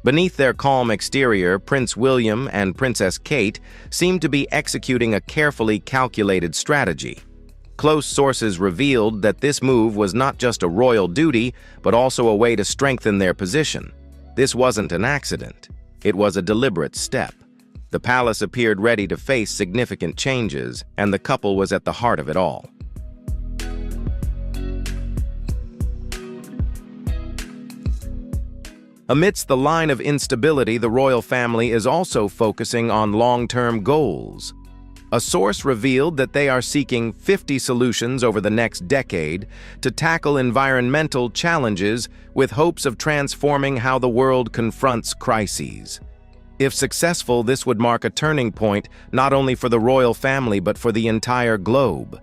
Beneath their calm exterior, Prince William and Princess Kate seemed to be executing a carefully calculated strategy. Close sources revealed that this move was not just a royal duty, but also a way to strengthen their position. This wasn't an accident. It was a deliberate step. The palace appeared ready to face significant changes, and the couple was at the heart of it all. Amidst the line of instability, the royal family is also focusing on long-term goals. A source revealed that they are seeking 50 solutions over the next decade to tackle environmental challenges with hopes of transforming how the world confronts crises. If successful, this would mark a turning point not only for the royal family but for the entire globe.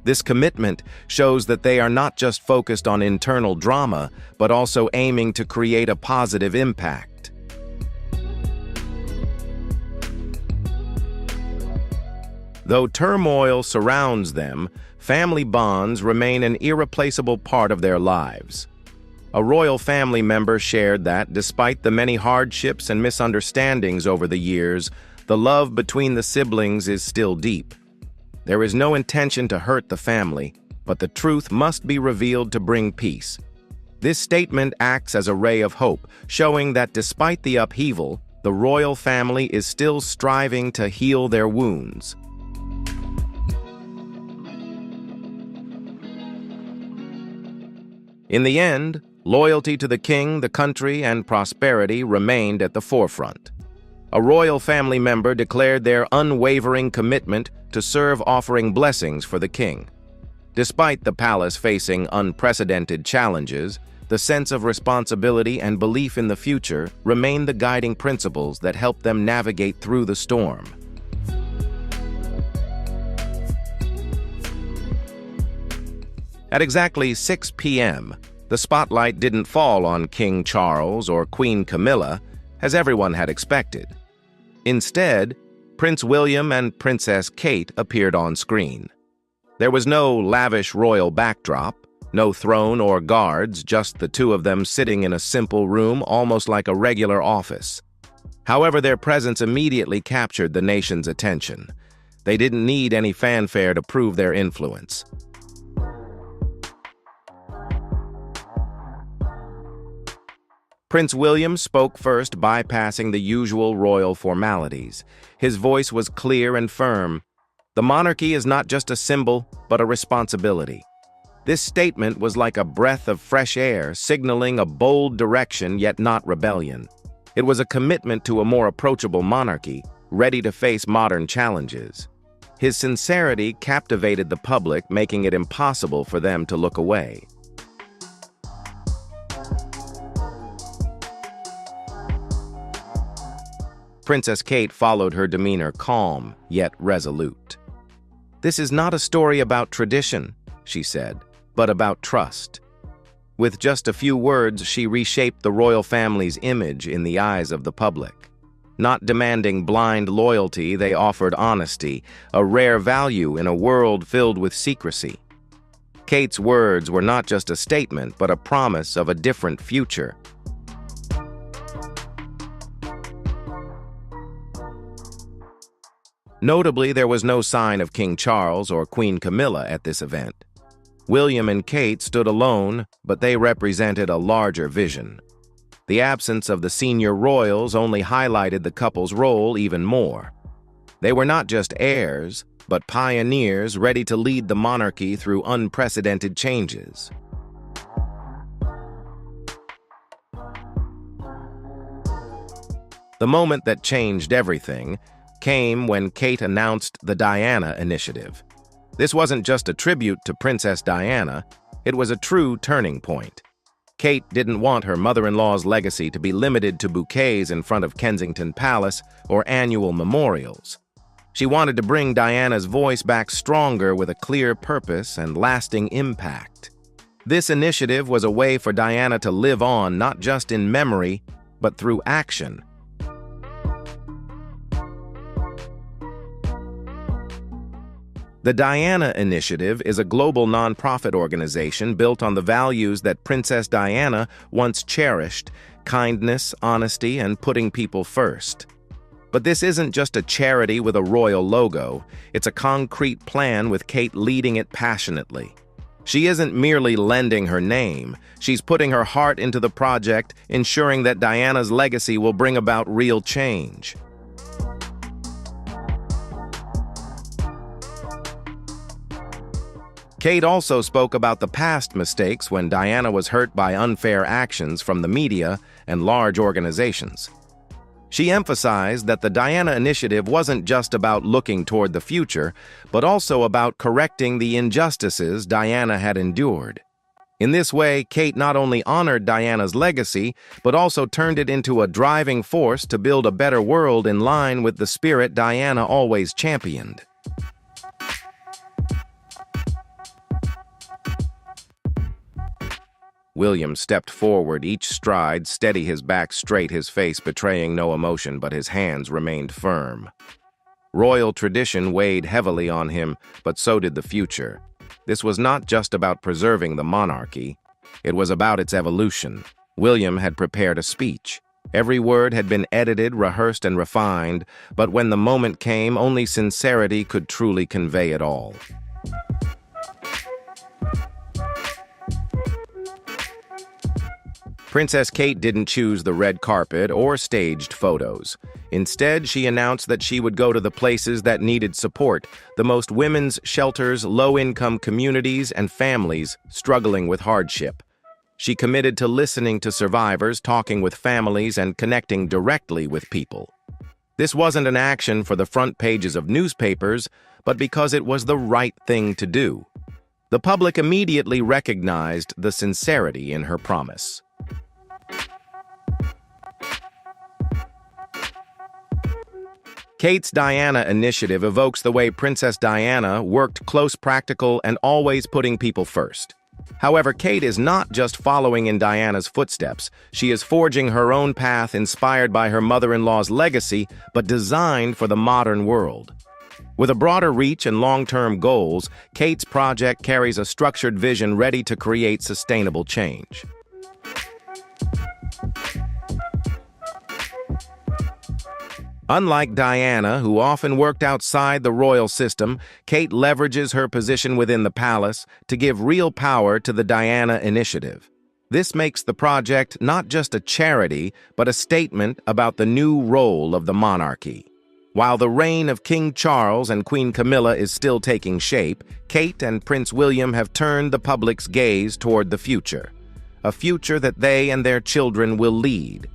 This commitment shows that they are not just focused on internal drama, but also aiming to create a positive impact. Though turmoil surrounds them, family bonds remain an irreplaceable part of their lives. A royal family member shared that, despite the many hardships and misunderstandings over the years, the love between the siblings is still deep. There is no intention to hurt the family, but the truth must be revealed to bring peace. This statement acts as a ray of hope, showing that despite the upheaval, the royal family is still striving to heal their wounds. In the end, loyalty to the king, the country, and prosperity remained at the forefront. A royal family member declared their unwavering commitment to serve, offering blessings for the king. Despite the palace facing unprecedented challenges, the sense of responsibility and belief in the future remain the guiding principles that help them navigate through the storm. At exactly 6 p.m., the spotlight didn't fall on King Charles or Queen Camilla, as everyone had expected. Instead, Prince William and Princess Kate appeared on screen. There was no lavish royal backdrop, no throne or guards, just the two of them sitting in a simple room almost like a regular office. However, their presence immediately captured the nation's attention. They didn't need any fanfare to prove their influence. Prince William spoke first, bypassing the usual royal formalities. His voice was clear and firm. The monarchy is not just a symbol, but a responsibility. This statement was like a breath of fresh air, signaling a bold direction yet not rebellion. It was a commitment to a more approachable monarchy, ready to face modern challenges. His sincerity captivated the public, making it impossible for them to look away. Princess Kate followed, her demeanor calm, yet resolute. "This is not a story about tradition," she said, "but about trust." With just a few words, she reshaped the royal family's image in the eyes of the public. Not demanding blind loyalty, they offered honesty, a rare value in a world filled with secrecy. Kate's words were not just a statement, but a promise of a different future. Notably, there was no sign of King Charles or Queen Camilla at this event. William and Kate stood alone, but they represented a larger vision. The absence of the senior royals only highlighted the couple's role even more. They were not just heirs, but pioneers ready to lead the monarchy through unprecedented changes. The moment that changed everything came when Kate announced the Diana Initiative. This wasn't just a tribute to Princess Diana, it was a true turning point. Kate didn't want her mother-in-law's legacy to be limited to bouquets in front of Kensington Palace or annual memorials. She wanted to bring Diana's voice back stronger with a clear purpose and lasting impact. This initiative was a way for Diana to live on not just in memory, but through action. The Diana Initiative is a global nonprofit organization built on the values that Princess Diana once cherished: kindness, honesty, and putting people first. But this isn't just a charity with a royal logo, it's a concrete plan with Kate leading it passionately. She isn't merely lending her name, she's putting her heart into the project, ensuring that Diana's legacy will bring about real change. Kate also spoke about the past mistakes when Diana was hurt by unfair actions from the media and large organizations. She emphasized that the Diana Initiative wasn't just about looking toward the future, but also about correcting the injustices Diana had endured. In this way, Kate not only honored Diana's legacy, but also turned it into a driving force to build a better world in line with the spirit Diana always championed. William stepped forward each stride, steady, his back straight, his face betraying no emotion, but his hands remained firm. Royal tradition weighed heavily on him, but so did the future. This was not just about preserving the monarchy. It was about its evolution. William had prepared a speech. Every word had been edited, rehearsed, and refined, but when the moment came, only sincerity could truly convey it all. Princess Kate didn't choose the red carpet or staged photos. Instead, she announced that she would go to the places that needed support, the most women's shelters, low-income communities, and families struggling with hardship. She committed to listening to survivors, talking with families, and connecting directly with people. This wasn't an action for the front pages of newspapers, but because it was the right thing to do. The public immediately recognized the sincerity in her promise. Kate's Diana Initiative evokes the way Princess Diana worked close, practical, and always putting people first. However, Kate is not just following in Diana's footsteps. She is forging her own path inspired by her mother-in-law's legacy, but designed for the modern world. With a broader reach and long-term goals, Kate's project carries a structured vision ready to create sustainable change. Unlike Diana, who often worked outside the royal system, Kate leverages her position within the palace to give real power to the Diana Initiative. This makes the project not just a charity, but a statement about the new role of the monarchy. While the reign of King Charles and Queen Camilla is still taking shape, Kate and Prince William have turned the public's gaze toward the future, a future that they and their children will lead.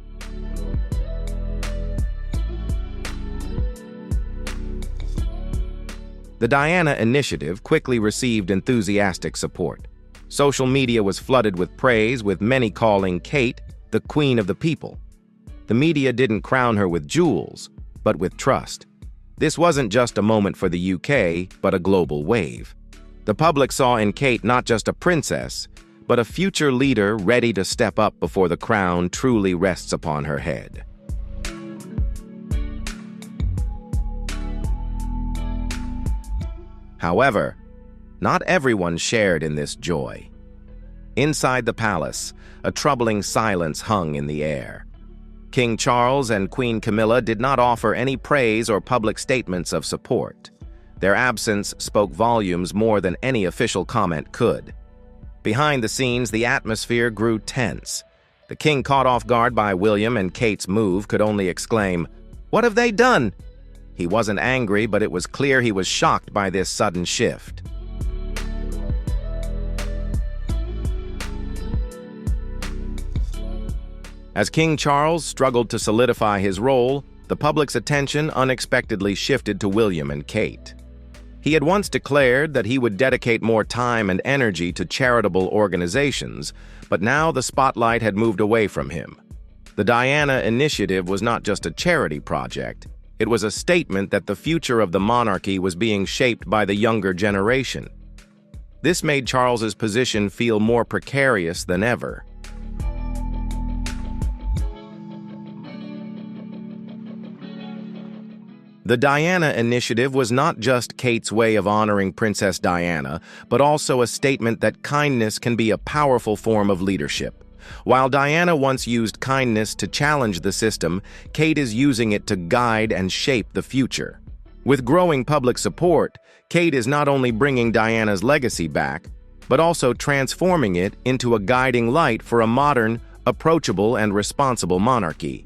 The Diana Initiative quickly received enthusiastic support. Social media was flooded with praise, with many calling Kate the Queen of the People. The media didn't crown her with jewels, but with trust. This wasn't just a moment for the UK, but a global wave. The public saw in Kate not just a princess, but a future leader ready to step up before the crown truly rests upon her head. However, not everyone shared in this joy. Inside the palace, a troubling silence hung in the air. King Charles and Queen Camilla did not offer any praise or public statements of support. Their absence spoke volumes more than any official comment could. Behind the scenes, the atmosphere grew tense. The king, caught off guard by William and Kate's move, could only exclaim, "What have they done?" He wasn't angry, but it was clear he was shocked by this sudden shift. As King Charles struggled to solidify his role, the public's attention unexpectedly shifted to William and Kate. He had once declared that he would dedicate more time and energy to charitable organizations, but now the spotlight had moved away from him. The Diana Initiative was not just a charity project. It was a statement that the future of the monarchy was being shaped by the younger generation. This made Charles's position feel more precarious than ever. The Diana Initiative was not just Kate's way of honoring Princess Diana, but also a statement that kindness can be a powerful form of leadership. While Diana once used kindness to challenge the system, Kate is using it to guide and shape the future. With growing public support, Kate is not only bringing Diana's legacy back, but also transforming it into a guiding light for a modern, approachable, and responsible monarchy.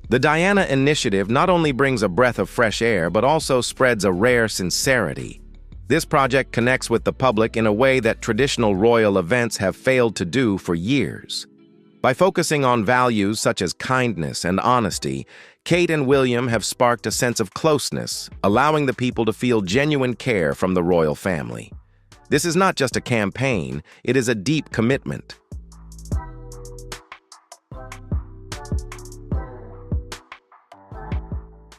The Diana Initiative not only brings a breath of fresh air, but also spreads a rare sincerity. This project connects with the public in a way that traditional royal events have failed to do for years. By focusing on values such as kindness and honesty, Kate and William have sparked a sense of closeness, allowing the people to feel genuine care from the royal family. This is not just a campaign, it is a deep commitment.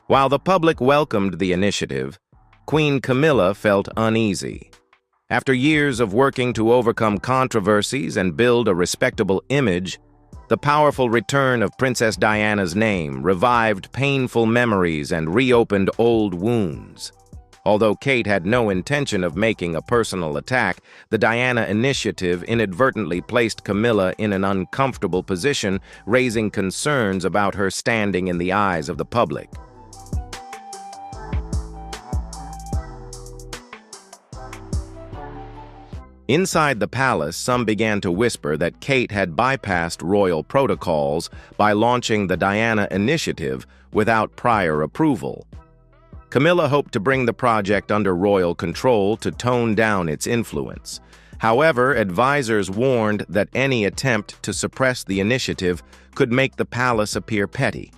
While the public welcomed the initiative, Queen Camila felt uneasy. After years of working to overcome controversies and build a respectable image, the powerful return of Princess Diana's name revived painful memories and reopened old wounds. Although Kate had no intention of making a personal attack, the Diana Initiative inadvertently placed Camila in an uncomfortable position, raising concerns about her standing in the eyes of the public. Inside the palace, some began to whisper that Kate had bypassed royal protocols by launching the Diana Initiative without prior approval. Camila hoped to bring the project under royal control to tone down its influence. However, advisors warned that any attempt to suppress the initiative could make the palace appear petty.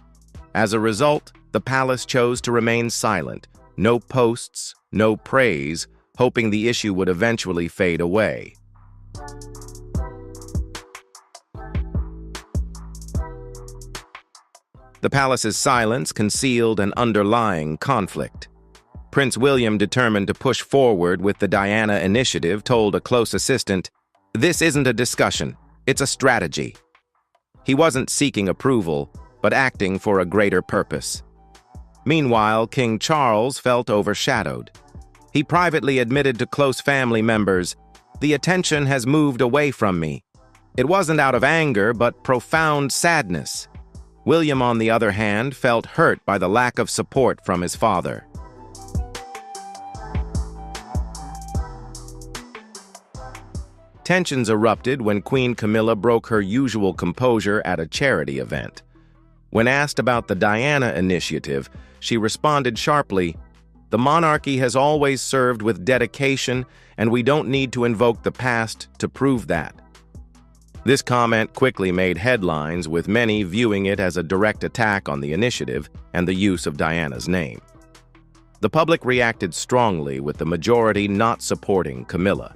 As a result, the palace chose to remain silent. No posts, no praise, hoping the issue would eventually fade away. The palace's silence concealed an underlying conflict. Prince William, determined to push forward with the Diana Initiative, told a close assistant, "This isn't a discussion, it's a strategy." He wasn't seeking approval, but acting for a greater purpose. Meanwhile, King Charles felt overshadowed. He privately admitted to close family members, "The attention has moved away from me." It wasn't out of anger, but profound sadness. William, on the other hand, felt hurt by the lack of support from his father. Tensions erupted when Queen Camila broke her usual composure at a charity event. When asked about the Diana Initiative, she responded sharply, "The monarchy has always served with dedication, and we don't need to invoke the past to prove that." This comment quickly made headlines, with many viewing it as a direct attack on the initiative and the use of Diana's name. The public reacted strongly, with the majority not supporting Camila.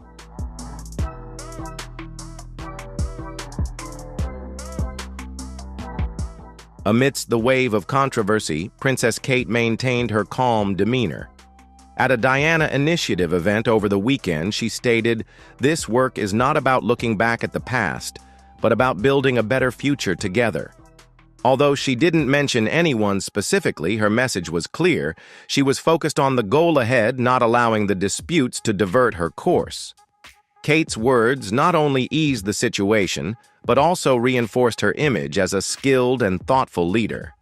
Amidst the wave of controversy, Princess Kate maintained her calm demeanor. At a Diana Initiative event over the weekend, she stated, "This work is not about looking back at the past, but about building a better future together." Although she didn't mention anyone specifically, her message was clear. She was focused on the goal ahead, not allowing the disputes to divert her course. Kate's words not only eased the situation, but also reinforced her image as a skilled and thoughtful leader.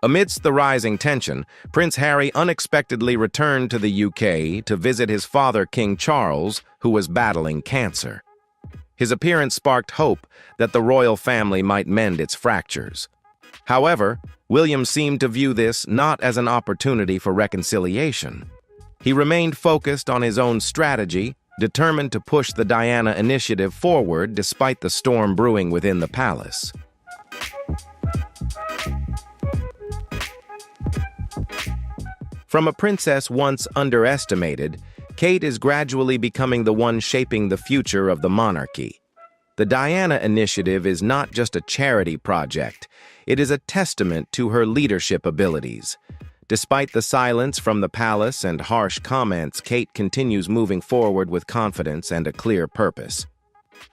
Amidst the rising tension, Prince Harry unexpectedly returned to the UK to visit his father, King Charles, who was battling cancer. His appearance sparked hope that the royal family might mend its fractures. However, William seemed to view this not as an opportunity for reconciliation. He remained focused on his own strategy, determined to push the Diana Initiative forward despite the storm brewing within the palace. From a princess once underestimated, Kate is gradually becoming the one shaping the future of the monarchy. The Diana Initiative is not just a charity project, it is a testament to her leadership abilities. Despite the silence from the palace and harsh comments, Kate continues moving forward with confidence and a clear purpose.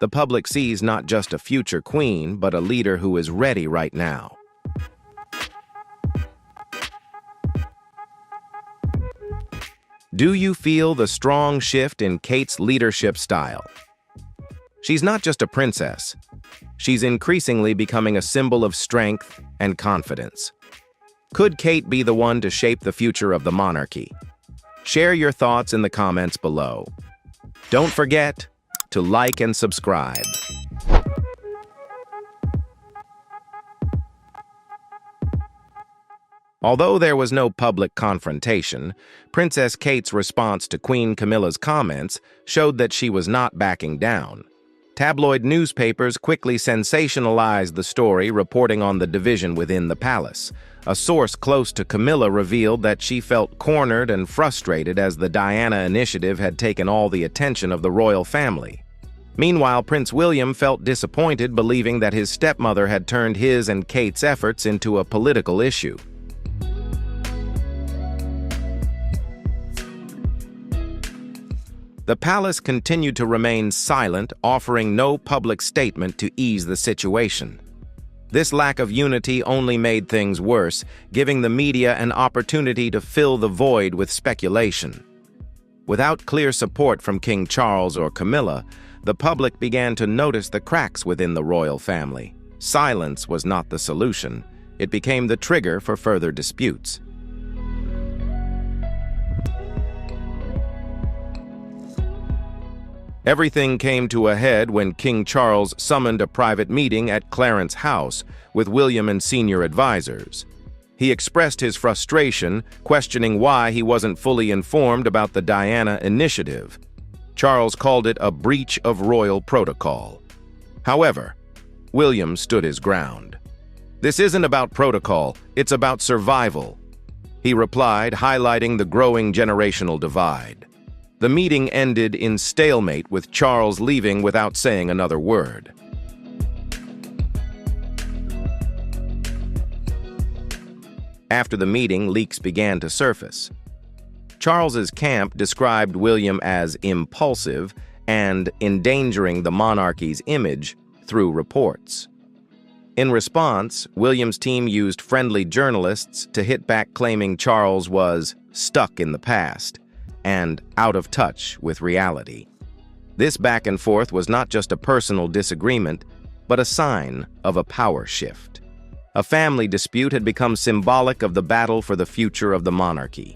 The public sees not just a future queen, but a leader who is ready right now. Do you feel the strong shift in Kate's leadership style? She's not just a princess. She's increasingly becoming a symbol of strength and confidence. Could Kate be the one to shape the future of the monarchy? Share your thoughts in the comments below. Don't forget, to like and subscribe. Although there was no public confrontation, Princess Kate's response to Queen Camilla's comments showed that she was not backing down. Tabloid newspapers quickly sensationalized the story, reporting on the division within the palace. A source close to Camilla revealed that she felt cornered and frustrated as the Diana initiative had taken all the attention of the royal family. Meanwhile, Prince William felt disappointed, believing that his stepmother had turned his and Kate's efforts into a political issue. The palace continued to remain silent, offering no public statement to ease the situation. This lack of unity only made things worse, giving the media an opportunity to fill the void with speculation. Without clear support from King Charles or Camilla, the public began to notice the cracks within the royal family. Silence was not the solution. It became the trigger for further disputes. Everything came to a head when King Charles summoned a private meeting at Clarence House with William and senior advisors. He expressed his frustration, questioning why he wasn't fully informed about the Diana initiative. Charles called it a breach of royal protocol. However, William stood his ground. "This isn't about protocol, it's about survival," he replied, highlighting the growing generational divide. The meeting ended in stalemate, with Charles leaving without saying another word. After the meeting, leaks began to surface. Charles's camp described William as impulsive and endangering the monarchy's image through reports. In response, William's team used friendly journalists to hit back, claiming Charles was stuck in the past and out of touch with reality. This back and forth was not just a personal disagreement, but a sign of a power shift. A family dispute had become symbolic of the battle for the future of the monarchy.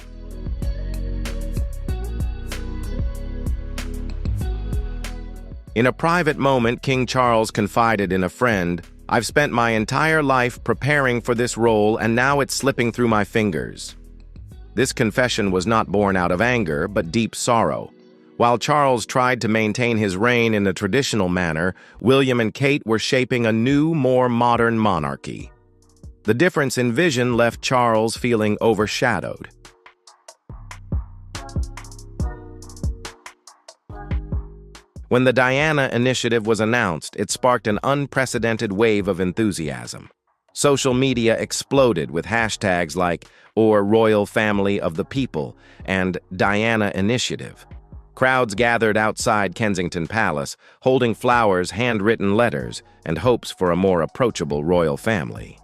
In a private moment, King Charles confided in a friend, "I've spent my entire life preparing for this role, and now it's slipping through my fingers." This confession was not born out of anger, but deep sorrow. While Charles tried to maintain his reign in a traditional manner, William and Kate were shaping a new, more modern monarchy. The difference in vision left Charles feeling overshadowed. When the Diana initiative was announced, it sparked an unprecedented wave of enthusiasm. Social media exploded with hashtags like "or Royal Family of the People" and "Diana Initiative." Crowds gathered outside Kensington Palace, holding flowers, handwritten letters, and hopes for a more approachable royal family.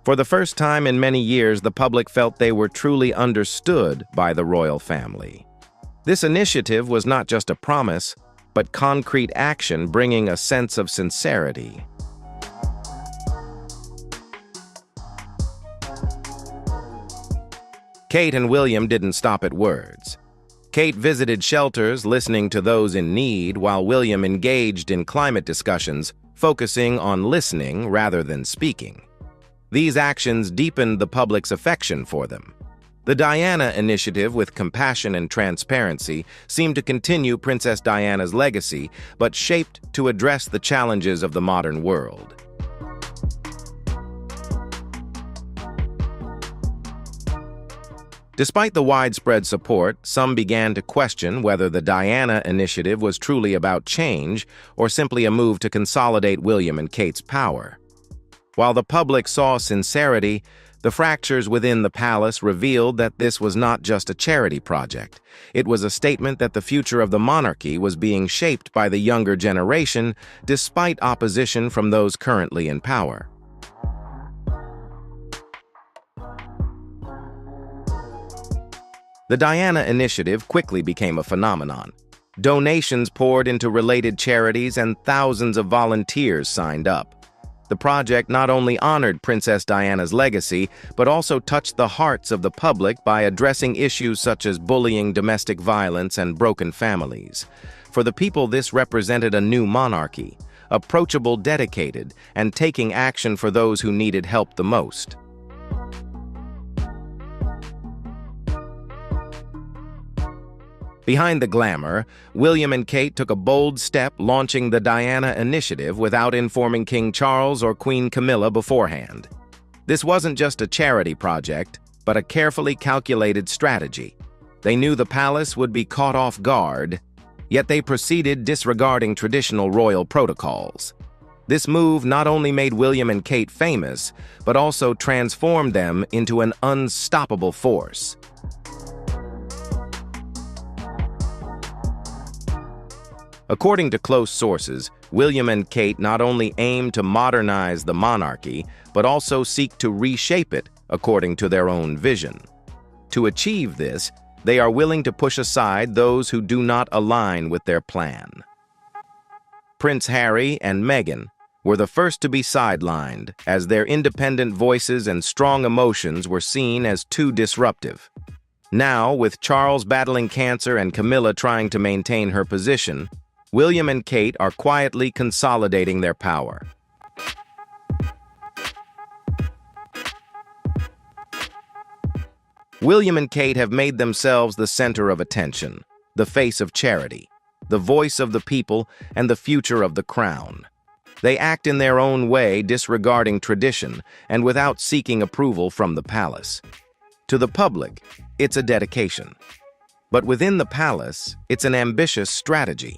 For the first time in many years, the public felt they were truly understood by the royal family. This initiative was not just a promise, but concrete action, bringing a sense of sincerity. Kate and William didn't stop at words. Kate visited shelters, listening to those in need, while William engaged in climate discussions, focusing on listening rather than speaking. These actions deepened the public's affection for them. The Diana initiative, with compassion and transparency, seemed to continue Princess Diana's legacy, but shaped to address the challenges of the modern world. Despite the widespread support, some began to question whether the Diana initiative was truly about change or simply a move to consolidate William and Kate's power. While the public saw sincerity, the fractures within the palace revealed that this was not just a charity project. It was a statement that the future of the monarchy was being shaped by the younger generation, despite opposition from those currently in power. The Diana initiative quickly became a phenomenon. Donations poured into related charities and thousands of volunteers signed up. The project not only honored Princess Diana's legacy, but also touched the hearts of the public by addressing issues such as bullying, domestic violence, and broken families. For the people, this represented a new monarchy, approachable, dedicated, and taking action for those who needed help the most. Behind the glamour, William and Kate took a bold step, launching the Diana Initiative without informing King Charles or Queen Camilla beforehand. This wasn't just a charity project, but a carefully calculated strategy. They knew the palace would be caught off guard, yet they proceeded disregarding traditional royal protocols. This move not only made William and Kate famous, but also transformed them into an unstoppable force. According to close sources, William and Kate not only aim to modernize the monarchy, but also seek to reshape it according to their own vision. To achieve this, they are willing to push aside those who do not align with their plan. Prince Harry and Meghan were the first to be sidelined, as their independent voices and strong emotions were seen as too disruptive. Now, with Charles battling cancer and Camilla trying to maintain her position, William and Kate are quietly consolidating their power. William and Kate have made themselves the center of attention, the face of charity, the voice of the people, and the future of the crown. They act in their own way, disregarding tradition and without seeking approval from the palace. To the public, it's a dedication. But within the palace, it's an ambitious strategy.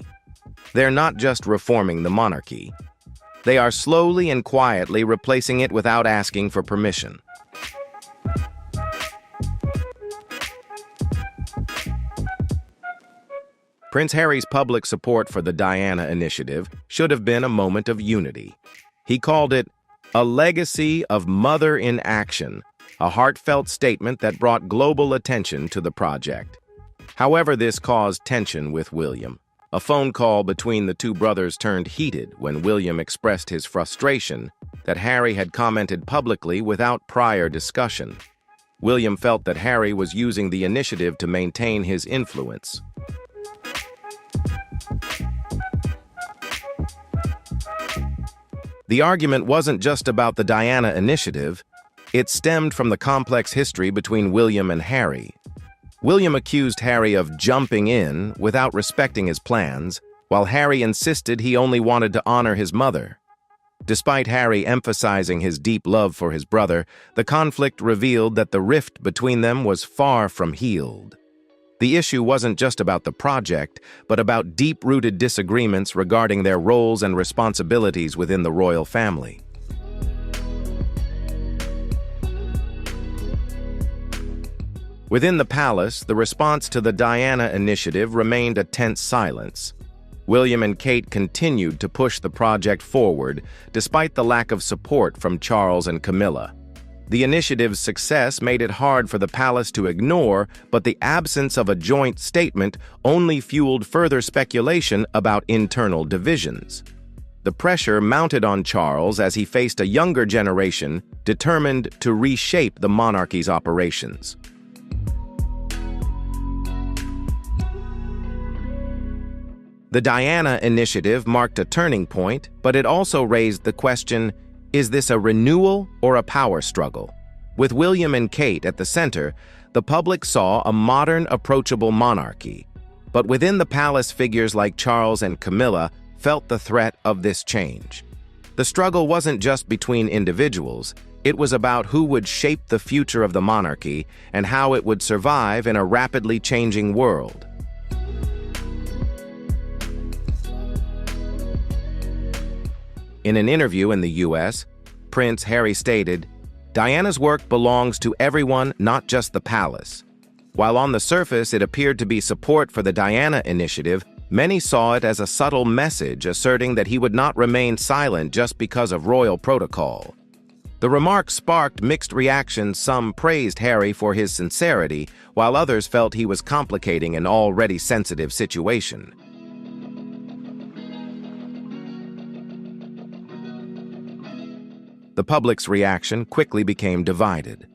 They're not just reforming the monarchy. They are slowly and quietly replacing it without asking for permission. Prince Harry's public support for the Diana Initiative should have been a moment of unity. He called it a legacy of mother in action, a heartfelt statement that brought global attention to the project. However, this caused tension with William. A phone call between the two brothers turned heated when William expressed his frustration that Harry had commented publicly without prior discussion. William felt that Harry was using the initiative to maintain his influence. The argument wasn't just about the Diana Initiative. It stemmed from the complex history between William and Harry. William accused Harry of jumping in without respecting his plans, while Harry insisted he only wanted to honor his mother. Despite Harry emphasizing his deep love for his brother, the conflict revealed that the rift between them was far from healed. The issue wasn't just about the project, but about deep-rooted disagreements regarding their roles and responsibilities within the royal family. Within the palace, the response to the Diana Initiative remained a tense silence. William and Kate continued to push the project forward, despite the lack of support from Charles and Camilla. The initiative's success made it hard for the palace to ignore, but the absence of a joint statement only fueled further speculation about internal divisions. The pressure mounted on Charles as he faced a younger generation determined to reshape the monarchy's operations. The Diana Initiative marked a turning point, but it also raised the question, is this a renewal or a power struggle? With William and Kate at the center, the public saw a modern, approachable monarchy. But within the palace, figures like Charles and Camilla felt the threat of this change. The struggle wasn't just between individuals, it was about who would shape the future of the monarchy and how it would survive in a rapidly changing world. In an interview in the U.S., Prince Harry stated, "Diana's work belongs to everyone, not just the palace." While on the surface it appeared to be support for the Diana Initiative, many saw it as a subtle message asserting that he would not remain silent just because of royal protocol. The remark sparked mixed reactions. Some praised Harry for his sincerity, while others felt he was complicating an already sensitive situation. The public's reaction quickly became divided.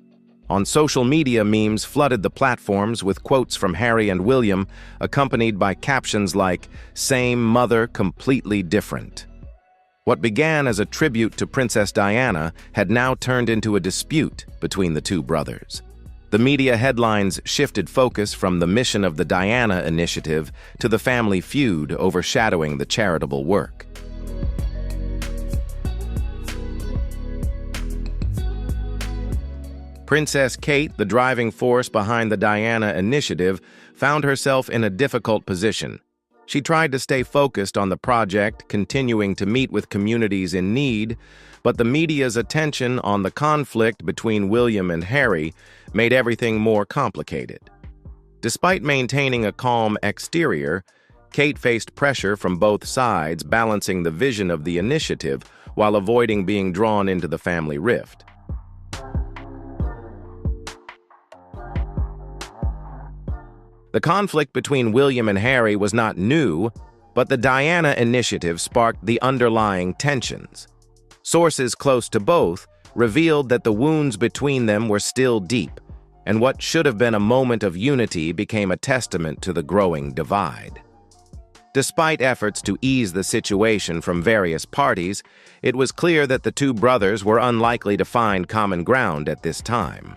On social media, memes flooded the platforms with quotes from Harry and William, accompanied by captions like, "Same mother, completely different." What began as a tribute to Princess Diana had now turned into a dispute between the two brothers. The media headlines shifted focus from the mission of the Diana Initiative to the family feud overshadowing the charitable work. Princess Kate, the driving force behind the Diana Initiative, found herself in a difficult position. She tried to stay focused on the project, continuing to meet with communities in need, but the media's attention on the conflict between William and Harry made everything more complicated. Despite maintaining a calm exterior, Kate faced pressure from both sides, balancing the vision of the initiative while avoiding being drawn into the family rift. The conflict between William and Harry was not new, but the Diana Initiative sparked the underlying tensions. Sources close to both revealed that the wounds between them were still deep, and what should have been a moment of unity became a testament to the growing divide. Despite efforts to ease the situation from various parties, it was clear that the two brothers were unlikely to find common ground at this time.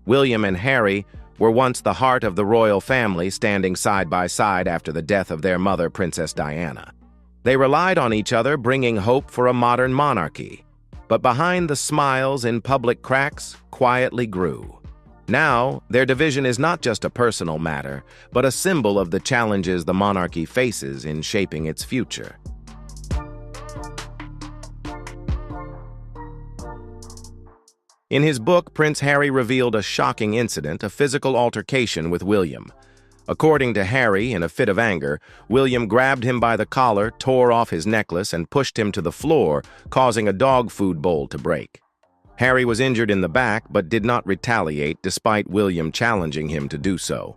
William and Harry were once the heart of the royal family, standing side by side after the death of their mother, Princess Diana. They relied on each other, bringing hope for a modern monarchy. But behind the smiles in public cracks quietly grew. Now, their division is not just a personal matter, but a symbol of the challenges the monarchy faces in shaping its future. In his book, Prince Harry revealed a shocking incident, a physical altercation with William. According to Harry, in a fit of anger, William grabbed him by the collar, tore off his necklace, and pushed him to the floor, causing a dog food bowl to break. Harry was injured in the back, but did not retaliate despite William challenging him to do so.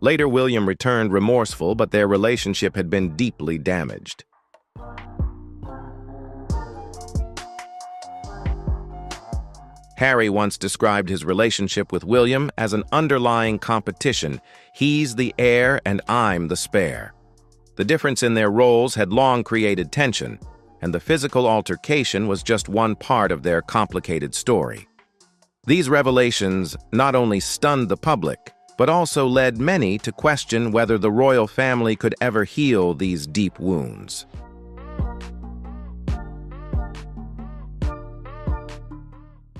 Later, William returned remorseful, but their relationship had been deeply damaged. Harry once described his relationship with William as an underlying competition. He's the heir and I'm the spare. The difference in their roles had long created tension, and the physical altercation was just one part of their complicated story. These revelations not only stunned the public, but also led many to question whether the royal family could ever heal these deep wounds.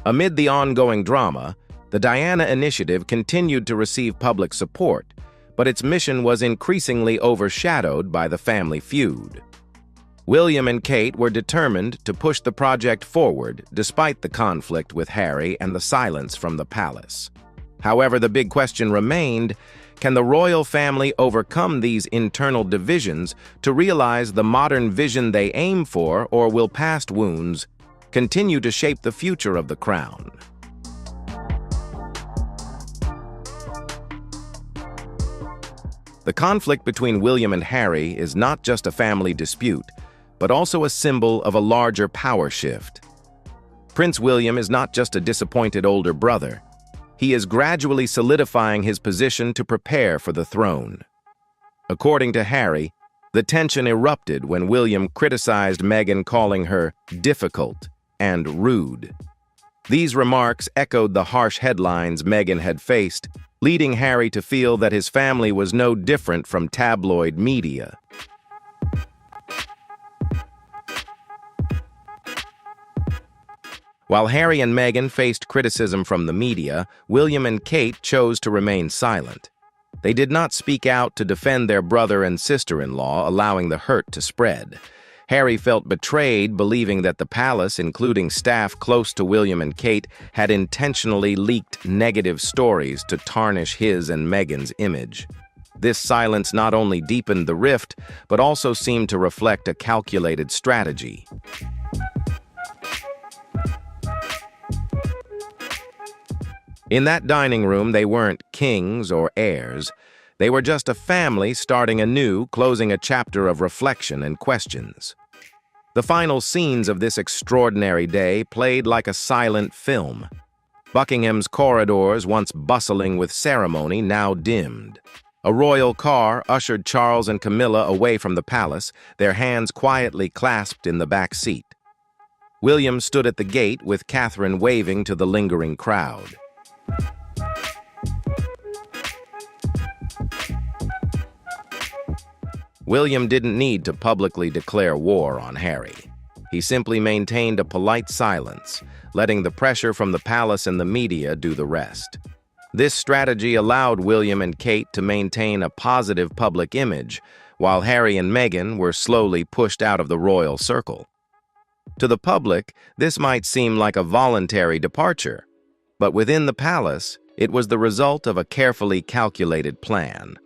Amid the ongoing drama, the Diana Initiative continued to receive public support, but its mission was increasingly overshadowed by the family feud. William and Kate were determined to push the project forward despite the conflict with Harry and the silence from the palace. However, the big question remained, can the royal family overcome these internal divisions to realize the modern vision they aim for, or will past wounds continue to shape the future of the crown? The conflict between William and Harry is not just a family dispute, but also a symbol of a larger power shift. Prince William is not just a disappointed older brother. He is gradually solidifying his position to prepare for the throne. According to Harry, the tension erupted when William criticized Meghan, calling her difficult and rude. These remarks echoed the harsh headlines Meghan had faced, leading Harry to feel that his family was no different from tabloid media. While Harry and Meghan faced criticism from the media, William and Kate chose to remain silent. They did not speak out to defend their brother and sister-in-law, allowing the hurt to spread. Harry felt betrayed, believing that the palace, including staff close to William and Kate, had intentionally leaked negative stories to tarnish his and Meghan's image. This silence not only deepened the rift, but also seemed to reflect a calculated strategy. In that dining room, they weren't kings or heirs. They were just a family starting anew, closing a chapter of reflection and questions. The final scenes of this extraordinary day played like a silent film. Buckingham's corridors, once bustling with ceremony, now dimmed. A royal car ushered Charles and Camilla away from the palace, their hands quietly clasped in the back seat. William stood at the gate with Catherine waving to the lingering crowd. William didn't need to publicly declare war on Harry. He simply maintained a polite silence, letting the pressure from the palace and the media do the rest. This strategy allowed William and Kate to maintain a positive public image, while Harry and Meghan were slowly pushed out of the royal circle. To the public, this might seem like a voluntary departure, but within the palace, it was the result of a carefully calculated plan.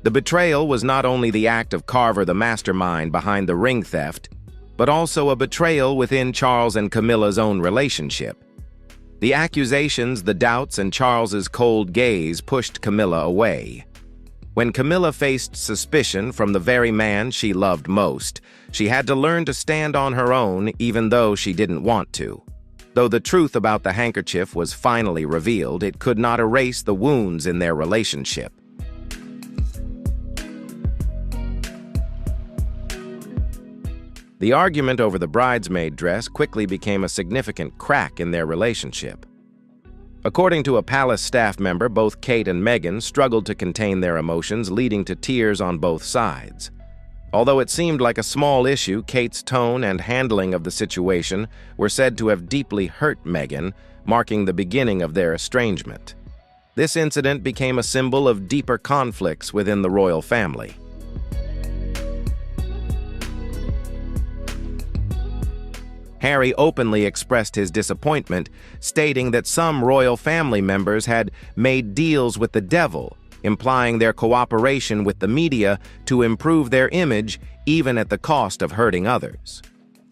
The betrayal was not only the act of Carver, the mastermind behind the ring theft, but also a betrayal within Charles and Camilla's own relationship. The accusations, the doubts, and Charles's cold gaze pushed Camilla away. When Camilla faced suspicion from the very man she loved most, she had to learn to stand on her own even though she didn't want to. Though the truth about the handkerchief was finally revealed, it could not erase the wounds in their relationship. The argument over the bridesmaid dress quickly became a significant crack in their relationship. According to a palace staff member, both Kate and Meghan struggled to contain their emotions, leading to tears on both sides. Although it seemed like a small issue, Kate's tone and handling of the situation were said to have deeply hurt Meghan, marking the beginning of their estrangement. This incident became a symbol of deeper conflicts within the royal family. Harry openly expressed his disappointment, stating that some royal family members had made deals with the devil, implying their cooperation with the media to improve their image even at the cost of hurting others.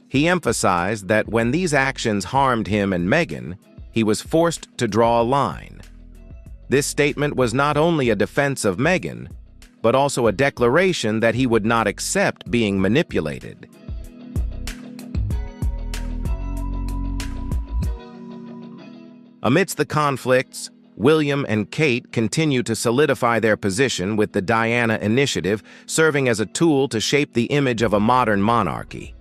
He emphasized that when these actions harmed him and Meghan, he was forced to draw a line. This statement was not only a defense of Meghan, but also a declaration that he would not accept being manipulated. Amidst the conflicts, William and Kate continue to solidify their position, with the Diana Initiative serving as a tool to shape the image of a modern monarchy.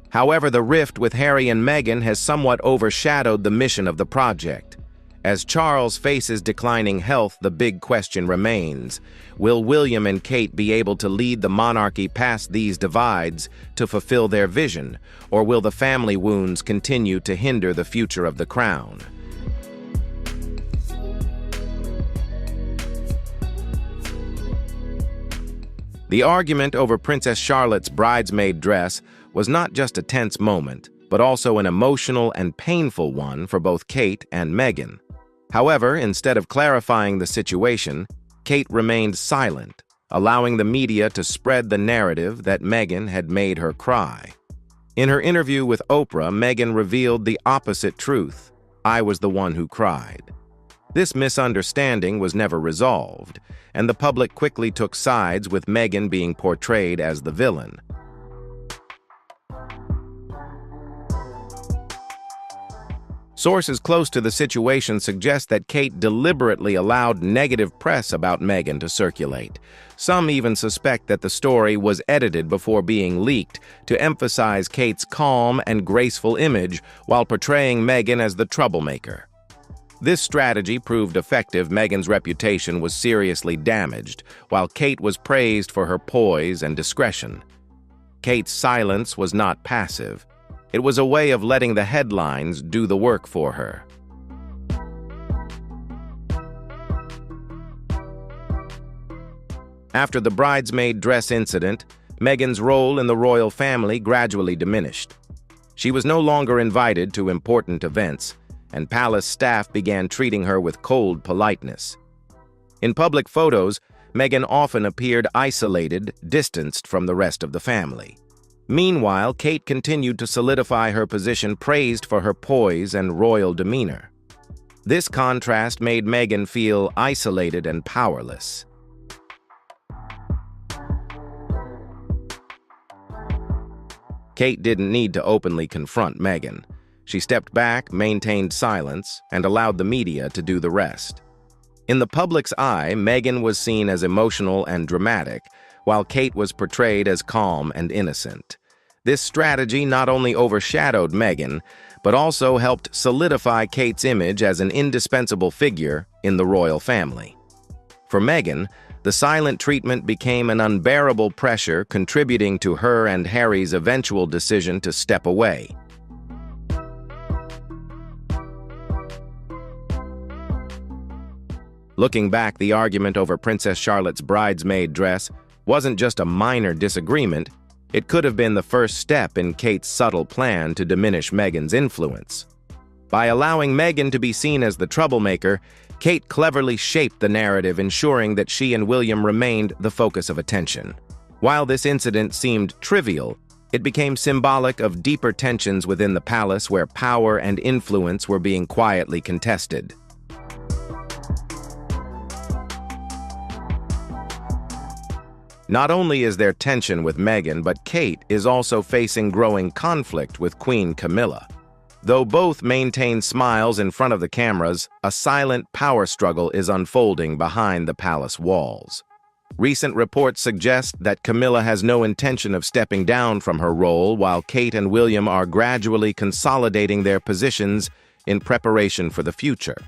However, the rift with Harry and Meghan has somewhat overshadowed the mission of the project. As Charles faces declining health, the big question remains: will William and Kate be able to lead the monarchy past these divides to fulfill their vision, or will the family wounds continue to hinder the future of the crown? The argument over Princess Charlotte's bridesmaid dress was not just a tense moment, but also an emotional and painful one for both Kate and Meghan. However, instead of clarifying the situation, Kate remained silent, allowing the media to spread the narrative that Meghan had made her cry. In her interview with Oprah, Meghan revealed the opposite truth: "I was the one who cried." This misunderstanding was never resolved, and the public quickly took sides, with Meghan being portrayed as the villain. Sources close to the situation suggest that Kate deliberately allowed negative press about Meghan to circulate. Some even suspect that the story was edited before being leaked to emphasize Kate's calm and graceful image while portraying Meghan as the troublemaker. This strategy proved effective. Meghan's reputation was seriously damaged, while Kate was praised for her poise and discretion. Kate's silence was not passive. It was a way of letting the headlines do the work for her. After the bridesmaid dress incident, Meghan's role in the royal family gradually diminished. She was no longer invited to important events, and palace staff began treating her with cold politeness. In public photos, Meghan often appeared isolated, distanced from the rest of the family. Meanwhile, Kate continued to solidify her position, praised for her poise and royal demeanor. This contrast made Meghan feel isolated and powerless. Kate didn't need to openly confront Meghan. She stepped back, maintained silence, and allowed the media to do the rest. In the public's eye, Meghan was seen as emotional and dramatic, while Kate was portrayed as calm and innocent. This strategy not only overshadowed Meghan, but also helped solidify Kate's image as an indispensable figure in the royal family. For Meghan, the silent treatment became an unbearable pressure, contributing to her and Harry's eventual decision to step away. Looking back, the argument over Princess Charlotte's bridesmaid dress wasn't just a minor disagreement. It could have been the first step in Kate's subtle plan to diminish Meghan's influence. By allowing Meghan to be seen as the troublemaker, Kate cleverly shaped the narrative, ensuring that she and William remained the focus of attention. While this incident seemed trivial, it became symbolic of deeper tensions within the palace, where power and influence were being quietly contested. Not only is there tension with Meghan, but Kate is also facing growing conflict with Queen Camilla. Though both maintain smiles in front of the cameras, a silent power struggle is unfolding behind the palace walls. Recent reports suggest that Camilla has no intention of stepping down from her role, while Kate and William are gradually consolidating their positions in preparation for the future.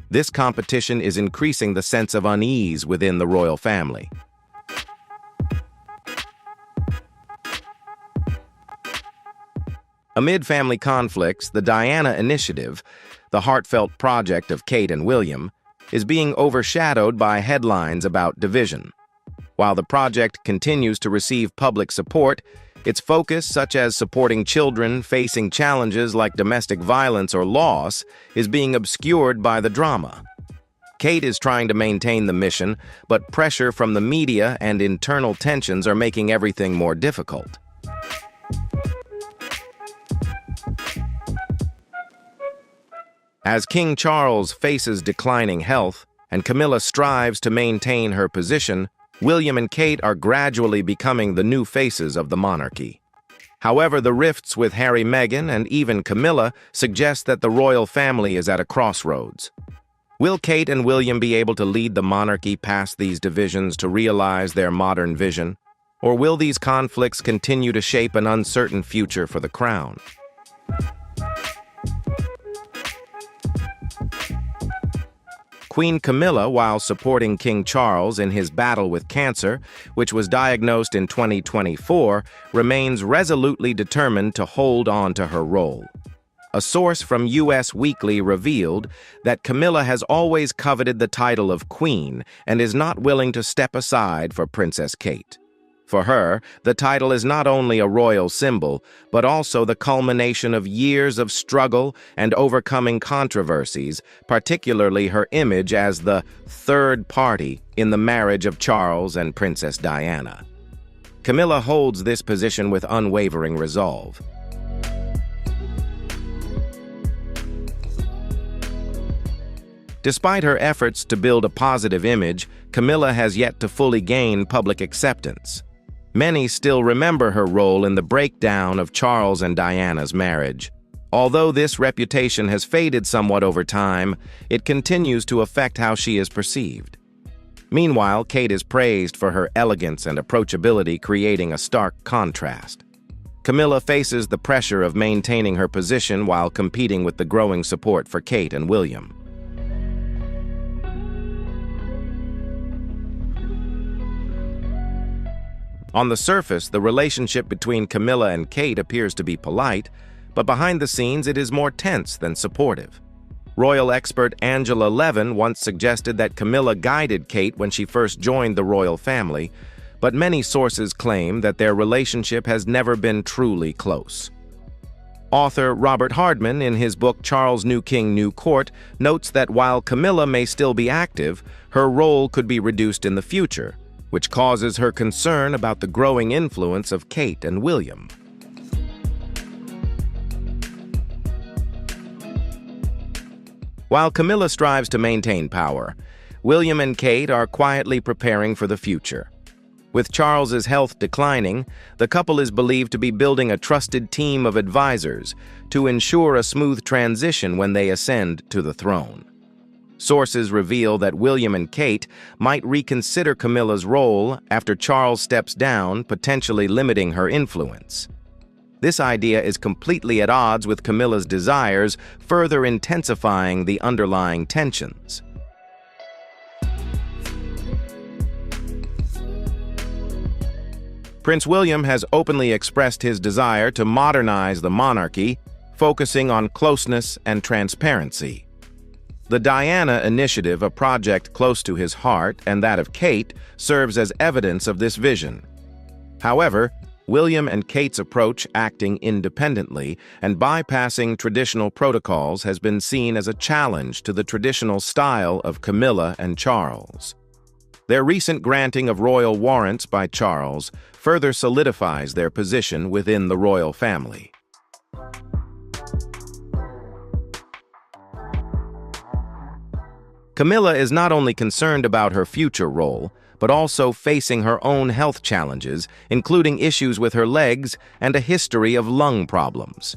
This competition is increasing the sense of unease within the royal family. Amid family conflicts, the Diana Initiative, the heartfelt project of Kate and William, is being overshadowed by headlines about division. While the project continues to receive public support, its focus, such as supporting children facing challenges like domestic violence or loss, is being obscured by the drama. Kate is trying to maintain the mission, but pressure from the media and internal tensions are making everything more difficult. As King Charles faces declining health and Camilla strives to maintain her position, William and Kate are gradually becoming the new faces of the monarchy. However, the rifts with Harry, Meghan, and even Camilla suggest that the royal family is at a crossroads. Will Kate and William be able to lead the monarchy past these divisions to realize their modern vision? Or will these conflicts continue to shape an uncertain future for the crown? Queen Camilla, while supporting King Charles in his battle with cancer, which was diagnosed in 2024, remains resolutely determined to hold on to her role. A source from US Weekly revealed that Camilla has always coveted the title of Queen and is not willing to step aside for Princess Kate. For her, the title is not only a royal symbol, but also the culmination of years of struggle and overcoming controversies, particularly her image as the third party in the marriage of Charles and Princess Diana. Camilla holds this position with unwavering resolve. Despite her efforts to build a positive image, Camilla has yet to fully gain public acceptance. Many still remember her role in the breakdown of Charles and Diana's marriage. Although this reputation has faded somewhat over time, it continues to affect how she is perceived. Meanwhile, Kate is praised for her elegance and approachability, creating a stark contrast. Camilla faces the pressure of maintaining her position while competing with the growing support for Kate and William. On the surface, the relationship between Camilla and Kate appears to be polite, but behind the scenes it is more tense than supportive. Royal expert Angela Levin once suggested that Camilla guided Kate when she first joined the royal family, but many sources claim that their relationship has never been truly close. Author Robert Hardman, in his book Charles, New King, New Court, notes that while Camilla may still be active, her role could be reduced in the future, which causes her concern about the growing influence of Kate and William. While Camila strives to maintain power, William and Kate are quietly preparing for the future. With Charles's health declining, the couple is believed to be building a trusted team of advisors to ensure a smooth transition when they ascend to the throne. Sources reveal that William and Kate might reconsider Camilla's role after Charles steps down, potentially limiting her influence. This idea is completely at odds with Camilla's desires, further intensifying the underlying tensions. Prince William has openly expressed his desire to modernize the monarchy, focusing on closeness and transparency. The Diana Initiative, a project close to his heart, and that of Kate, serves as evidence of this vision. However, William and Kate's approach, acting independently and bypassing traditional protocols, has been seen as a challenge to the traditional style of Camilla and Charles. Their recent granting of royal warrants by Charles further solidifies their position within the royal family. Camilla is not only concerned about her future role, but also facing her own health challenges, including issues with her legs and a history of lung problems.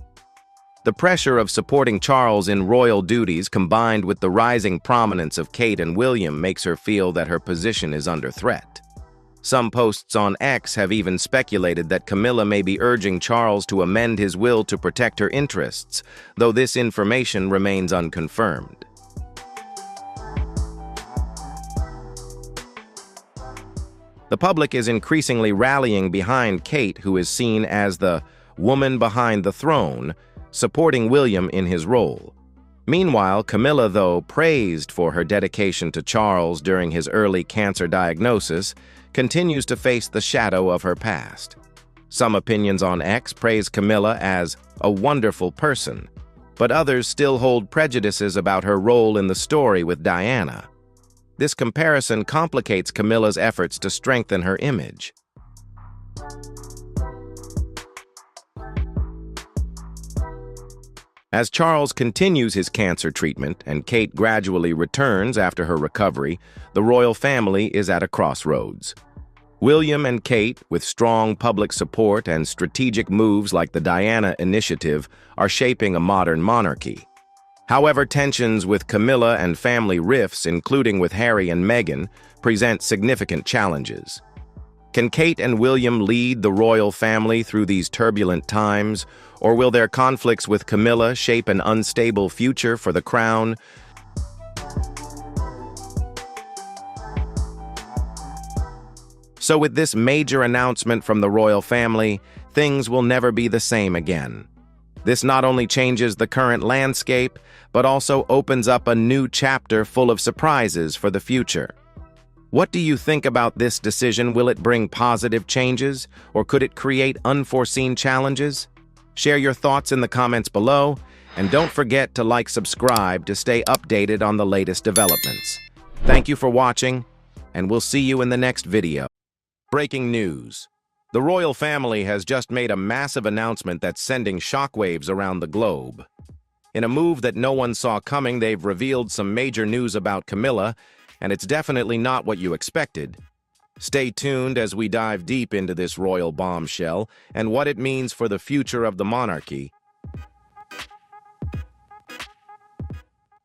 The pressure of supporting Charles in royal duties, combined with the rising prominence of Kate and William, makes her feel that her position is under threat. Some posts on X have even speculated that Camilla may be urging Charles to amend his will to protect her interests, though this information remains unconfirmed. The public is increasingly rallying behind Kate, who is seen as the woman behind the throne, supporting William in his role. Meanwhile, Camilla, though praised for her dedication to Charles during his early cancer diagnosis, continues to face the shadow of her past. Some opinions on X praise Camilla as a wonderful person, but others still hold prejudices about her role in the story with Diana. This comparison complicates Camilla's efforts to strengthen her image. As Charles continues his cancer treatment and Kate gradually returns after her recovery, the royal family is at a crossroads. William and Kate, with strong public support and strategic moves like the Diana Initiative, are shaping a modern monarchy. However, tensions with Camilla and family rifts, including with Harry and Meghan, present significant challenges. Can Kate and William lead the royal family through these turbulent times, or will their conflicts with Camilla shape an unstable future for the crown? So with this major announcement from the royal family, things will never be the same again. This not only changes the current landscape, but also opens up a new chapter full of surprises for the future. What do you think about this decision? Will it bring positive changes, or could it create unforeseen challenges? Share your thoughts in the comments below, and don't forget to subscribe to stay updated on the latest developments. Thank you for watching, and we'll see you in the next video. Breaking news. The royal family has just made a massive announcement that's sending shockwaves around the globe. In a move that no one saw coming, they've revealed some major news about Camilla, and it's definitely not what you expected. Stay tuned as we dive deep into this royal bombshell and what it means for the future of the monarchy.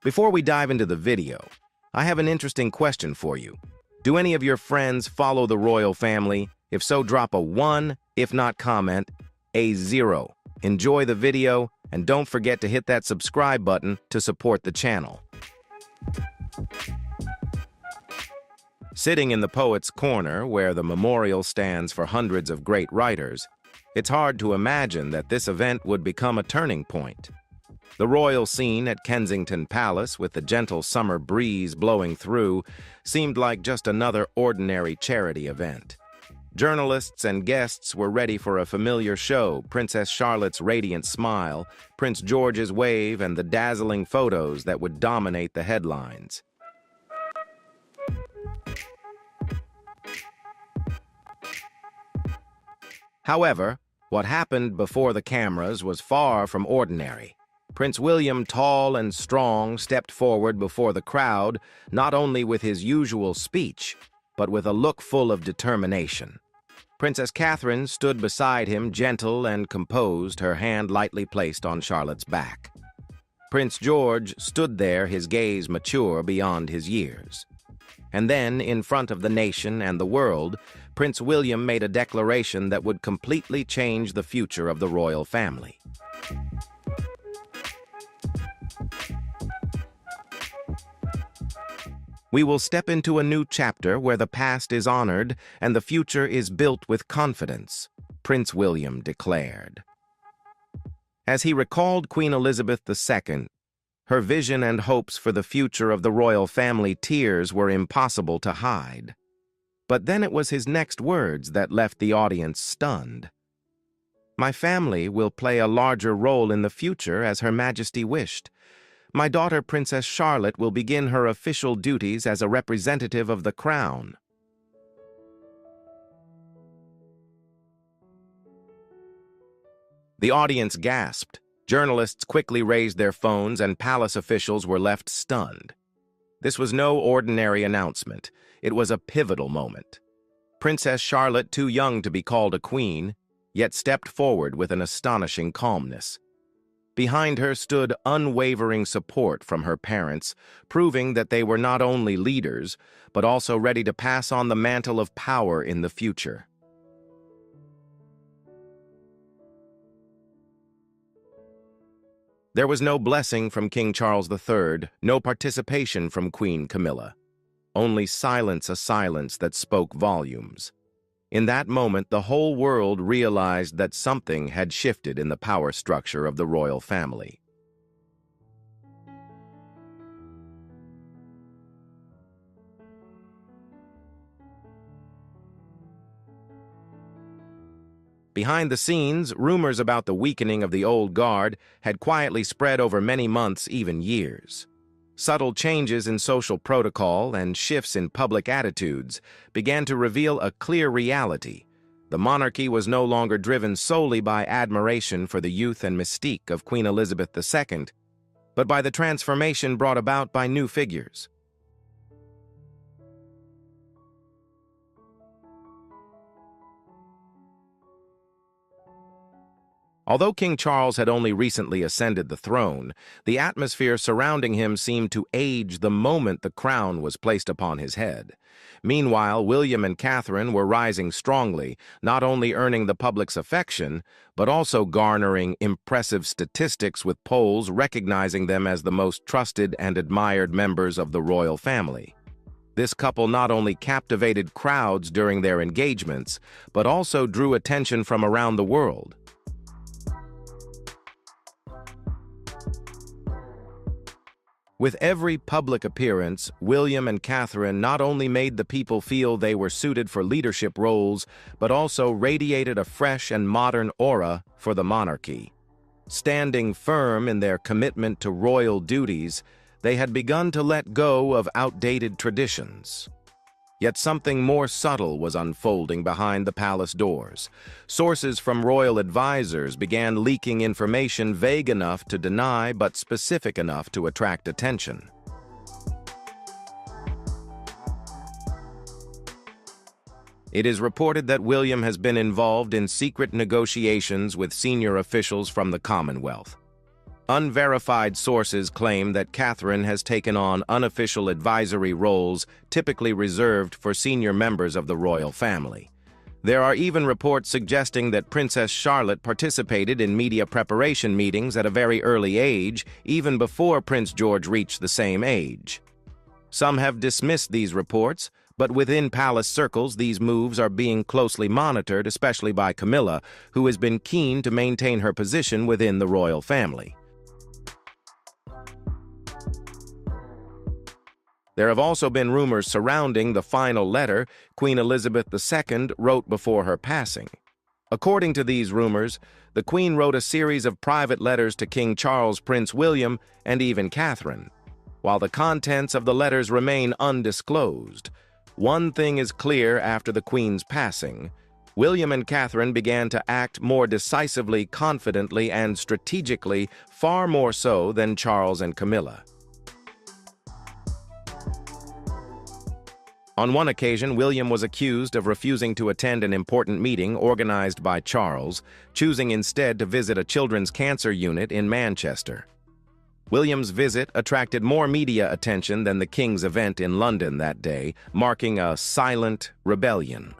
Before we dive into the video, I have an interesting question for you. Do any of your friends follow the royal family? If so, drop a 1, if not, comment a 0. Enjoy the video, and don't forget to hit that subscribe button to support the channel. Sitting in the Poets' Corner, where the memorial stands for hundreds of great writers, it's hard to imagine that this event would become a turning point. The royal scene at Kensington Palace, with the gentle summer breeze blowing through, seemed like just another ordinary charity event. Journalists and guests were ready for a familiar show: Princess Charlotte's radiant smile, Prince George's wave, and the dazzling photos that would dominate the headlines. However, what happened before the cameras was far from ordinary. Prince William, tall and strong, stepped forward before the crowd, not only with his usual speech, but with a look full of determination. Princess Catherine stood beside him, gentle and composed, her hand lightly placed on Charlotte's back. Prince George stood there, his gaze mature beyond his years. And then, in front of the nation and the world, Prince William made a declaration that would completely change the future of the royal family. We will step into a new chapter where the past is honored and the future is built with confidence, Prince William declared. As he recalled Queen Elizabeth II, her vision and hopes for the future of the royal family, tears were impossible to hide. But then it was his next words that left the audience stunned. "My family will play a larger role in the future as Her Majesty wished. My daughter, Princess Charlotte, will begin her official duties as a representative of the crown." The audience gasped. Journalists quickly raised their phones, and palace officials were left stunned. This was no ordinary announcement. It was a pivotal moment. Princess Charlotte, too young to be called a queen, yet stepped forward with an astonishing calmness. Behind her stood unwavering support from her parents, proving that they were not only leaders, but also ready to pass on the mantle of power in the future. There was no blessing from King Charles III, no participation from Queen Camila. Only silence, a silence that spoke volumes. In that moment, the whole world realized that something had shifted in the power structure of the royal family. Behind the scenes, rumors about the weakening of the old guard had quietly spread over many months, even years. Subtle changes in social protocol and shifts in public attitudes began to reveal a clear reality. The monarchy was no longer driven solely by admiration for the youth and mystique of Queen Elizabeth II, but by the transformation brought about by new figures. Although King Charles had only recently ascended the throne, the atmosphere surrounding him seemed to age the moment the crown was placed upon his head. Meanwhile, William and Catherine were rising strongly, not only earning the public's affection, but also garnering impressive statistics, with polls recognizing them as the most trusted and admired members of the royal family. This couple not only captivated crowds during their engagements, but also drew attention from around the world. With every public appearance, William and Catherine not only made the people feel they were suited for leadership roles, but also radiated a fresh and modern aura for the monarchy. Standing firm in their commitment to royal duties, they had begun to let go of outdated traditions. Yet something more subtle was unfolding behind the palace doors. Sources from royal advisors began leaking information vague enough to deny but specific enough to attract attention. It is reported that William has been involved in secret negotiations with senior officials from the Commonwealth. Unverified sources claim that Catherine has taken on unofficial advisory roles typically reserved for senior members of the royal family. There are even reports suggesting that Princess Charlotte participated in media preparation meetings at a very early age, even before Prince George reached the same age. Some have dismissed these reports, but within palace circles, these moves are being closely monitored, especially by Camilla, who has been keen to maintain her position within the royal family. There have also been rumors surrounding the final letter Queen Elizabeth II wrote before her passing. According to these rumors, the Queen wrote a series of private letters to King Charles, Prince William, and even Catherine. While the contents of the letters remain undisclosed, one thing is clear after the Queen's passing: William and Catherine began to act more decisively, confidently, and strategically, far more so than Charles and Camilla. On one occasion, William was accused of refusing to attend an important meeting organized by Charles, choosing instead to visit a children's cancer unit in Manchester. William's visit attracted more media attention than the King's event in London that day, marking a silent rebellion.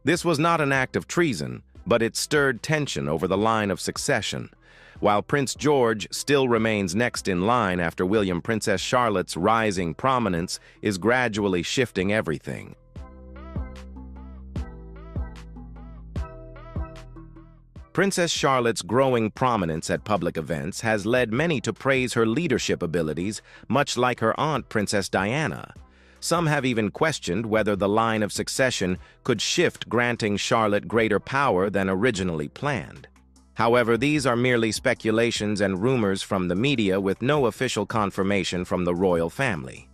This was not an act of treason, but it stirred tension over the line of succession. While Prince George still remains next in line after William, Princess Charlotte's rising prominence is gradually shifting everything. Princess Charlotte's growing prominence at public events has led many to praise her leadership abilities, much like her aunt, Princess Diana. Some have even questioned whether the line of succession could shift, granting Charlotte greater power than originally planned. However, these are merely speculations and rumors from the media with no official confirmation from the royal family.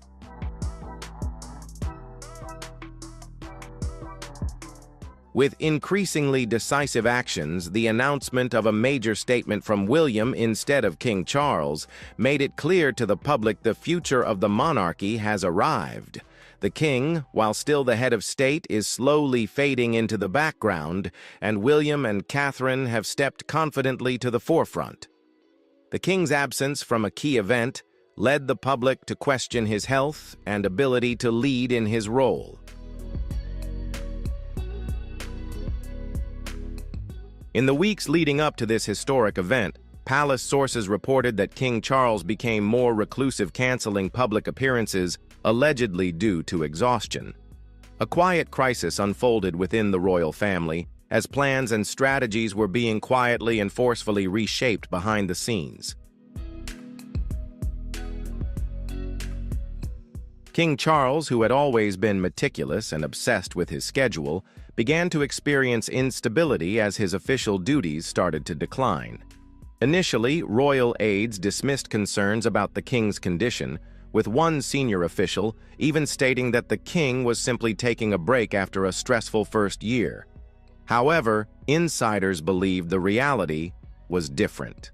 With increasingly decisive actions, the announcement of a major statement from William instead of King Charles made it clear to the public the future of the monarchy has arrived. The king, while still the head of state, is slowly fading into the background, and William and Catherine have stepped confidently to the forefront. The king's absence from a key event led the public to question his health and ability to lead in his role. In the weeks leading up to this historic event, palace sources reported that King Charles became more reclusive, canceling public appearances, allegedly due to exhaustion. A quiet crisis unfolded within the royal family as plans and strategies were being quietly and forcefully reshaped behind the scenes. King Charles, who had always been meticulous and obsessed with his schedule, began to experience instability as his official duties started to decline. Initially, royal aides dismissed concerns about the king's condition, with one senior official even stating that the king was simply taking a break after a stressful first year. However, insiders believed the reality was different.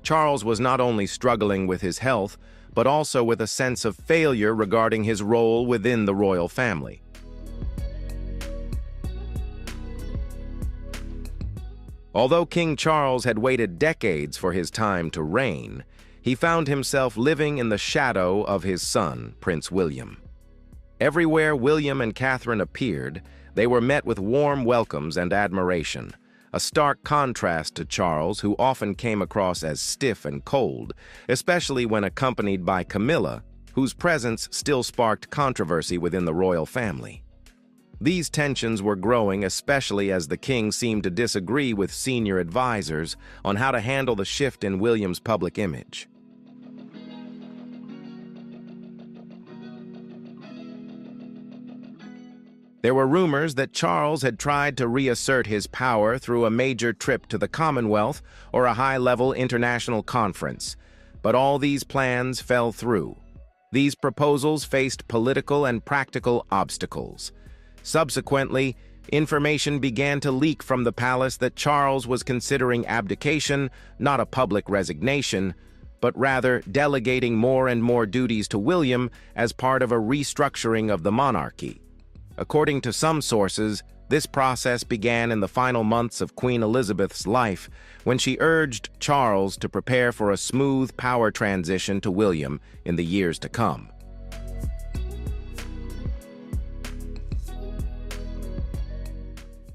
Charles was not only struggling with his health, but also with a sense of failure regarding his role within the royal family. Although King Charles had waited decades for his time to reign, he found himself living in the shadow of his son, Prince William. Everywhere William and Catherine appeared, they were met with warm welcomes and admiration, a stark contrast to Charles, who often came across as stiff and cold, especially when accompanied by Camilla, whose presence still sparked controversy within the royal family. These tensions were growing, especially as the king seemed to disagree with senior advisors on how to handle the shift in William's public image. There were rumors that Charles had tried to reassert his power through a major trip to the Commonwealth or a high-level international conference, but all these plans fell through. These proposals faced political and practical obstacles. Subsequently, information began to leak from the palace that Charles was considering abdication, not a public resignation, but rather delegating more and more duties to William as part of a restructuring of the monarchy. According to some sources, this process began in the final months of Queen Elizabeth's life, when she urged Charles to prepare for a smooth power transition to William in the years to come.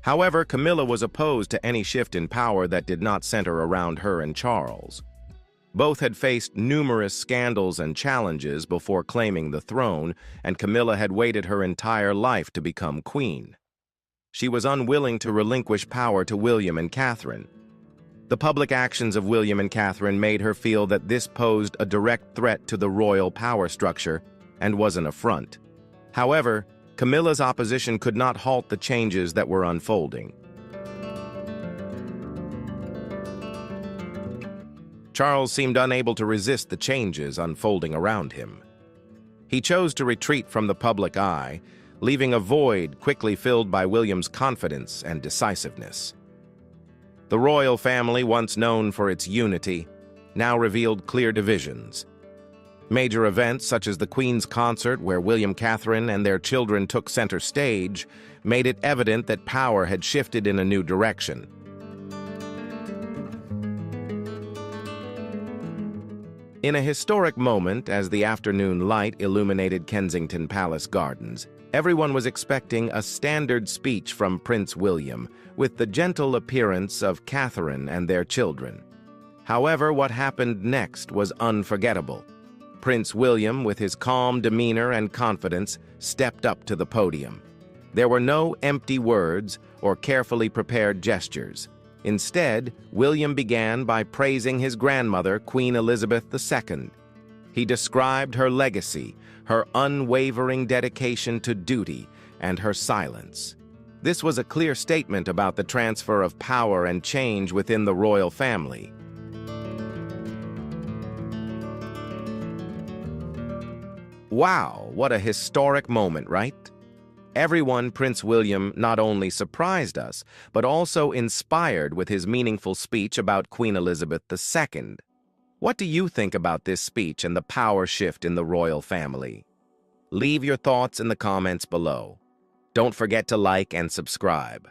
However, Camilla was opposed to any shift in power that did not center around her and Charles. Both had faced numerous scandals and challenges before claiming the throne, and Camilla had waited her entire life to become queen. She was unwilling to relinquish power to William and Catherine. The public actions of William and Catherine made her feel that this posed a direct threat to the royal power structure and was an affront. However, Camilla's opposition could not halt the changes that were unfolding. Charles seemed unable to resist the changes unfolding around him. He chose to retreat from the public eye, leaving a void quickly filled by William's confidence and decisiveness. The royal family, once known for its unity, now revealed clear divisions. Major events such as the Queen's concert, where William, Catherine, and their children took center stage, made it evident that power had shifted in a new direction. In a historic moment, as the afternoon light illuminated Kensington Palace gardens, everyone was expecting a standard speech from Prince William, with the gentle appearance of Catherine and their children. However, what happened next was unforgettable. Prince William, with his calm demeanor and confidence, stepped up to the podium. There were no empty words or carefully prepared gestures. Instead, William began by praising his grandmother, Queen Elizabeth II. He described her legacy, her unwavering dedication to duty, and her silence. This was a clear statement about the transfer of power and change within the royal family. Wow, what a historic moment, right? Everyone, Prince William not only surprised us, but also inspired with his meaningful speech about Queen Elizabeth II. What do you think about this speech and the power shift in the royal family? Leave your thoughts in the comments below. Don't forget to like and subscribe.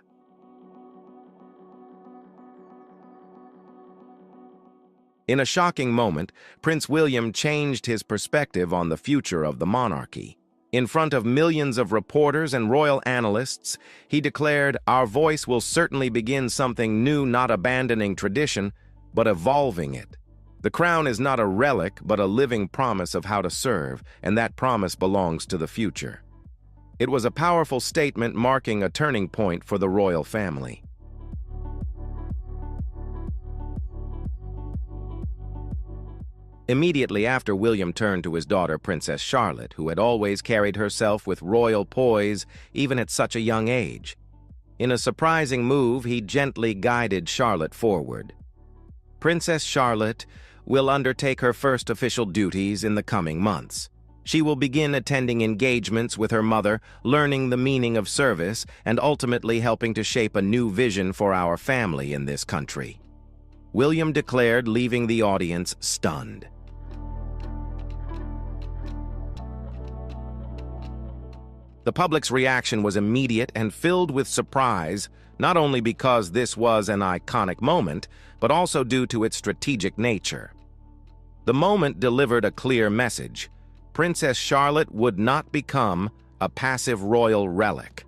In a shocking moment, Prince William changed his perspective on the future of the monarchy. In front of millions of reporters and royal analysts, he declared, "Our voice will certainly begin something new, not abandoning tradition, but evolving it. The crown is not a relic, but a living promise of how to serve, and that promise belongs to the future." It was a powerful statement marking a turning point for the royal family. Immediately after, William turned to his daughter, Princess Charlotte, who had always carried herself with royal poise, even at such a young age. In a surprising move, he gently guided Charlotte forward. Princess Charlotte will undertake her first official duties in the coming months. She will begin attending engagements with her mother, learning the meaning of service, and ultimately helping to shape a new vision for our family in this country. William declared, leaving the audience stunned. The public's reaction was immediate and filled with surprise, not only because this was an iconic moment, but also due to its strategic nature. The moment delivered a clear message. Princess Charlotte would not become a passive royal relic.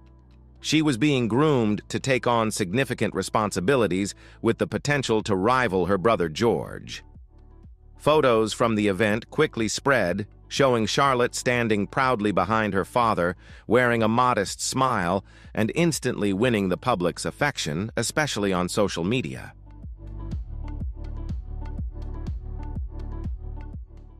She was being groomed to take on significant responsibilities with the potential to rival her brother George. Photos from the event quickly spread, showing Charlotte standing proudly behind her father, wearing a modest smile, and instantly winning the public's affection, especially on social media.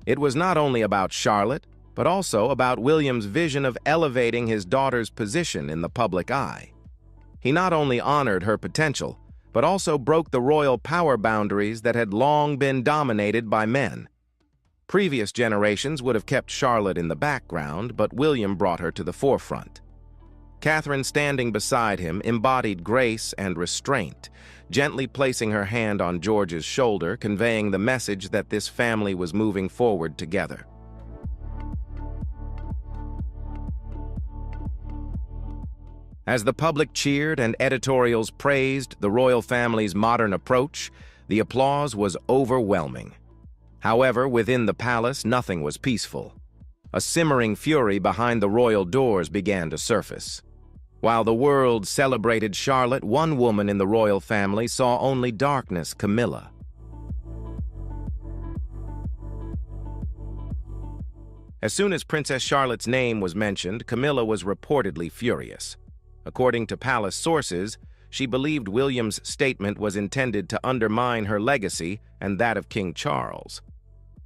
It was not only about Charlotte, but also about William's vision of elevating his daughter's position in the public eye. He not only honored her potential, but also broke the royal power boundaries that had long been dominated by men. Previous generations would have kept Charlotte in the background, but William brought her to the forefront. Catherine, standing beside him, embodied grace and restraint, gently placing her hand on George's shoulder, conveying the message that this family was moving forward together. As the public cheered and editorials praised the royal family's modern approach, the applause was overwhelming. However, within the palace, nothing was peaceful. A simmering fury behind the royal doors began to surface. While the world celebrated Charlotte, one woman in the royal family saw only darkness: Camilla. As soon as Princess Charlotte's name was mentioned, Camilla was reportedly furious. According to palace sources, she believed William's statement was intended to undermine her legacy and that of King Charles.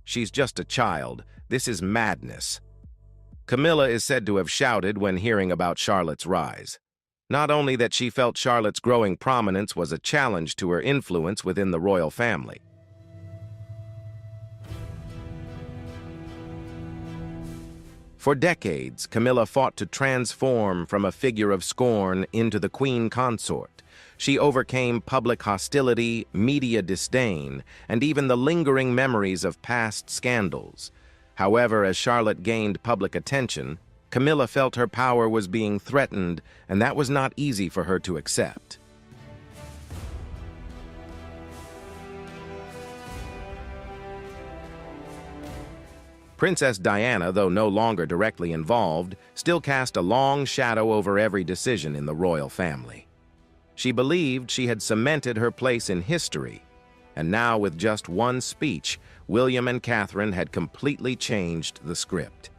"She's just a child. This is madness." Camilla is said to have shouted when hearing about Charlotte's rise. Not only that she felt Charlotte's growing prominence was a challenge to her influence within the royal family. For decades, Camilla fought to transform from a figure of scorn into the queen consort. She overcame public hostility, media disdain, and even the lingering memories of past scandals. However, as Charlotte gained public attention, Camilla felt her power was being threatened, and that was not easy for her to accept. Princess Diana, though no longer directly involved, still cast a long shadow over every decision in the royal family. She believed she had cemented her place in history, and now with just one speech, William and Catherine had completely changed the script.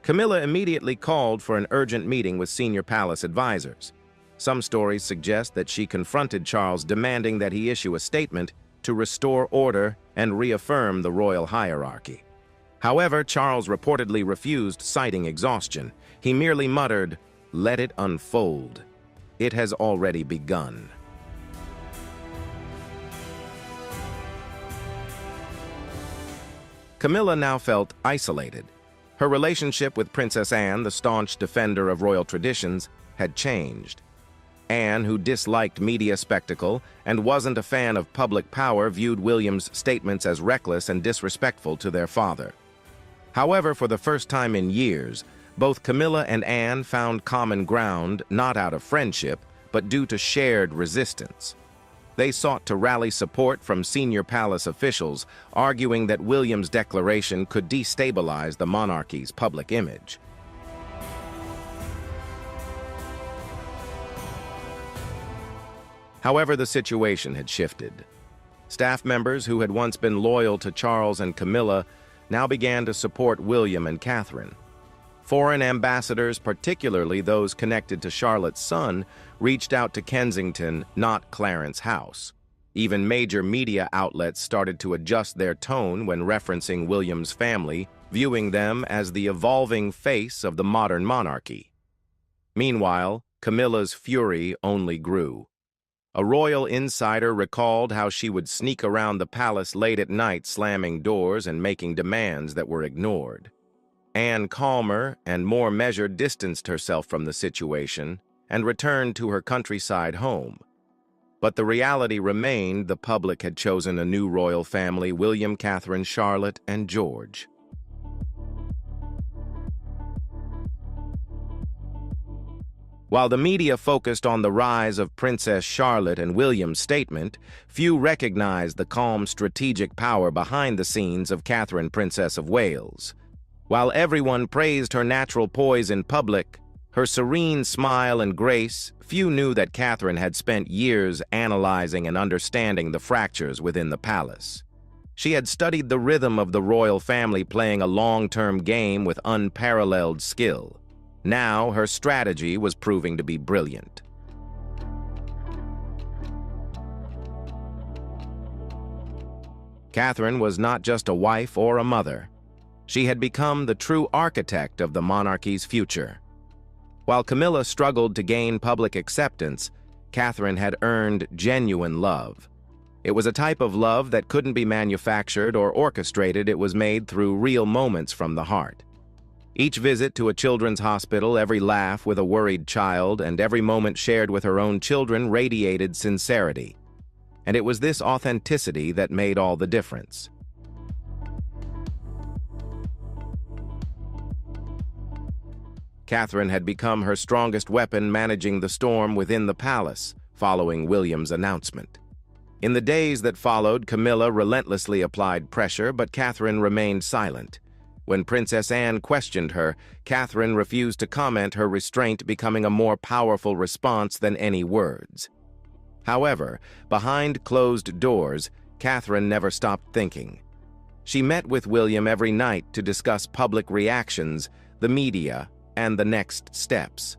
Camilla immediately called for an urgent meeting with senior palace advisors. Some stories suggest that she confronted Charles, demanding that he issue a statement to restore order and reaffirm the royal hierarchy. However, Charles reportedly refused, citing exhaustion. He merely muttered, "Let it unfold. It has already begun." Camilla now felt isolated. Her relationship with Princess Anne, the staunch defender of royal traditions, had changed. Anne, who disliked media spectacle and wasn't a fan of public power, viewed William's statements as reckless and disrespectful to their father. However, for the first time in years, both Camilla and Anne found common ground, not out of friendship, but due to shared resistance. They sought to rally support from senior palace officials, arguing that William's declaration could destabilize the monarchy's public image. However, the situation had shifted. Staff members who had once been loyal to Charles and Camilla now began to support William and Catherine. Foreign ambassadors, particularly those connected to Charlotte's son, reached out to Kensington, not Clarence House. Even major media outlets started to adjust their tone when referencing William's family, viewing them as the evolving face of the modern monarchy. Meanwhile, Camilla's fury only grew. A royal insider recalled how she would sneak around the palace late at night, slamming doors and making demands that were ignored. Anne, calmer and more measured, distanced herself from the situation and returned to her countryside home. But the reality remained: the public had chosen a new royal family: William, Catherine, Charlotte, and George. While the media focused on the rise of Princess Charlotte and William's statement, few recognized the calm strategic power behind the scenes of Catherine, Princess of Wales. While everyone praised her natural poise in public, her serene smile and grace, few knew that Catherine had spent years analyzing and understanding the fractures within the palace. She had studied the rhythm of the royal family, playing a long-term game with unparalleled skill. Now, her strategy was proving to be brilliant. Catherine was not just a wife or a mother. She had become the true architect of the monarchy's future. While Camilla struggled to gain public acceptance, Catherine had earned genuine love. It was a type of love that couldn't be manufactured or orchestrated. It was made through real moments from the heart. Each visit to a children's hospital, every laugh with a worried child, and every moment shared with her own children radiated sincerity. And it was this authenticity that made all the difference. Catherine had become her strongest weapon, managing the storm within the palace, following William's announcement. In the days that followed, Camilla relentlessly applied pressure, but Catherine remained silent. When Princess Anne questioned her, Catherine refused to comment, her restraint becoming a more powerful response than any words. However, behind closed doors, Catherine never stopped thinking. She met with William every night to discuss public reactions, the media, and the next steps.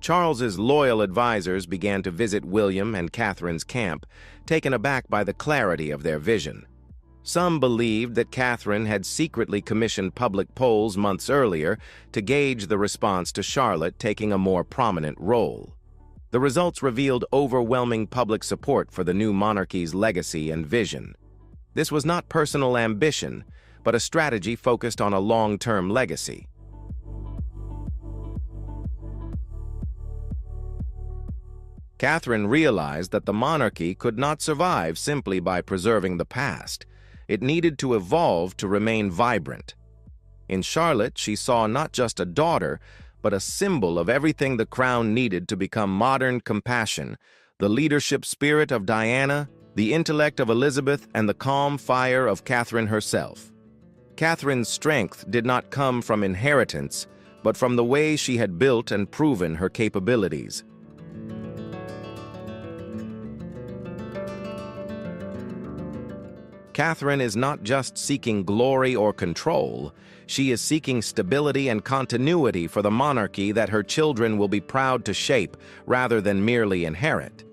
Charles's loyal advisors began to visit William and Catherine's camp, taken aback by the clarity of their vision. Some believed that Catherine had secretly commissioned public polls months earlier to gauge the response to Charlotte taking a more prominent role. The results revealed overwhelming public support for the new monarchy's legacy and vision. This was not personal ambition, but a strategy focused on a long-term legacy. Catherine realized that the monarchy could not survive simply by preserving the past. It needed to evolve to remain vibrant. In Charlotte, she saw not just a daughter, but a symbol of everything the crown needed to become modern compassion: the leadership spirit of Diana, the intellect of Elizabeth, and the calm fire of Catherine herself. Catherine's strength did not come from inheritance, but from the way she had built and proven her capabilities. Catherine is not just seeking glory or control, she is seeking stability and continuity for the monarchy that her children will be proud to shape rather than merely inherit.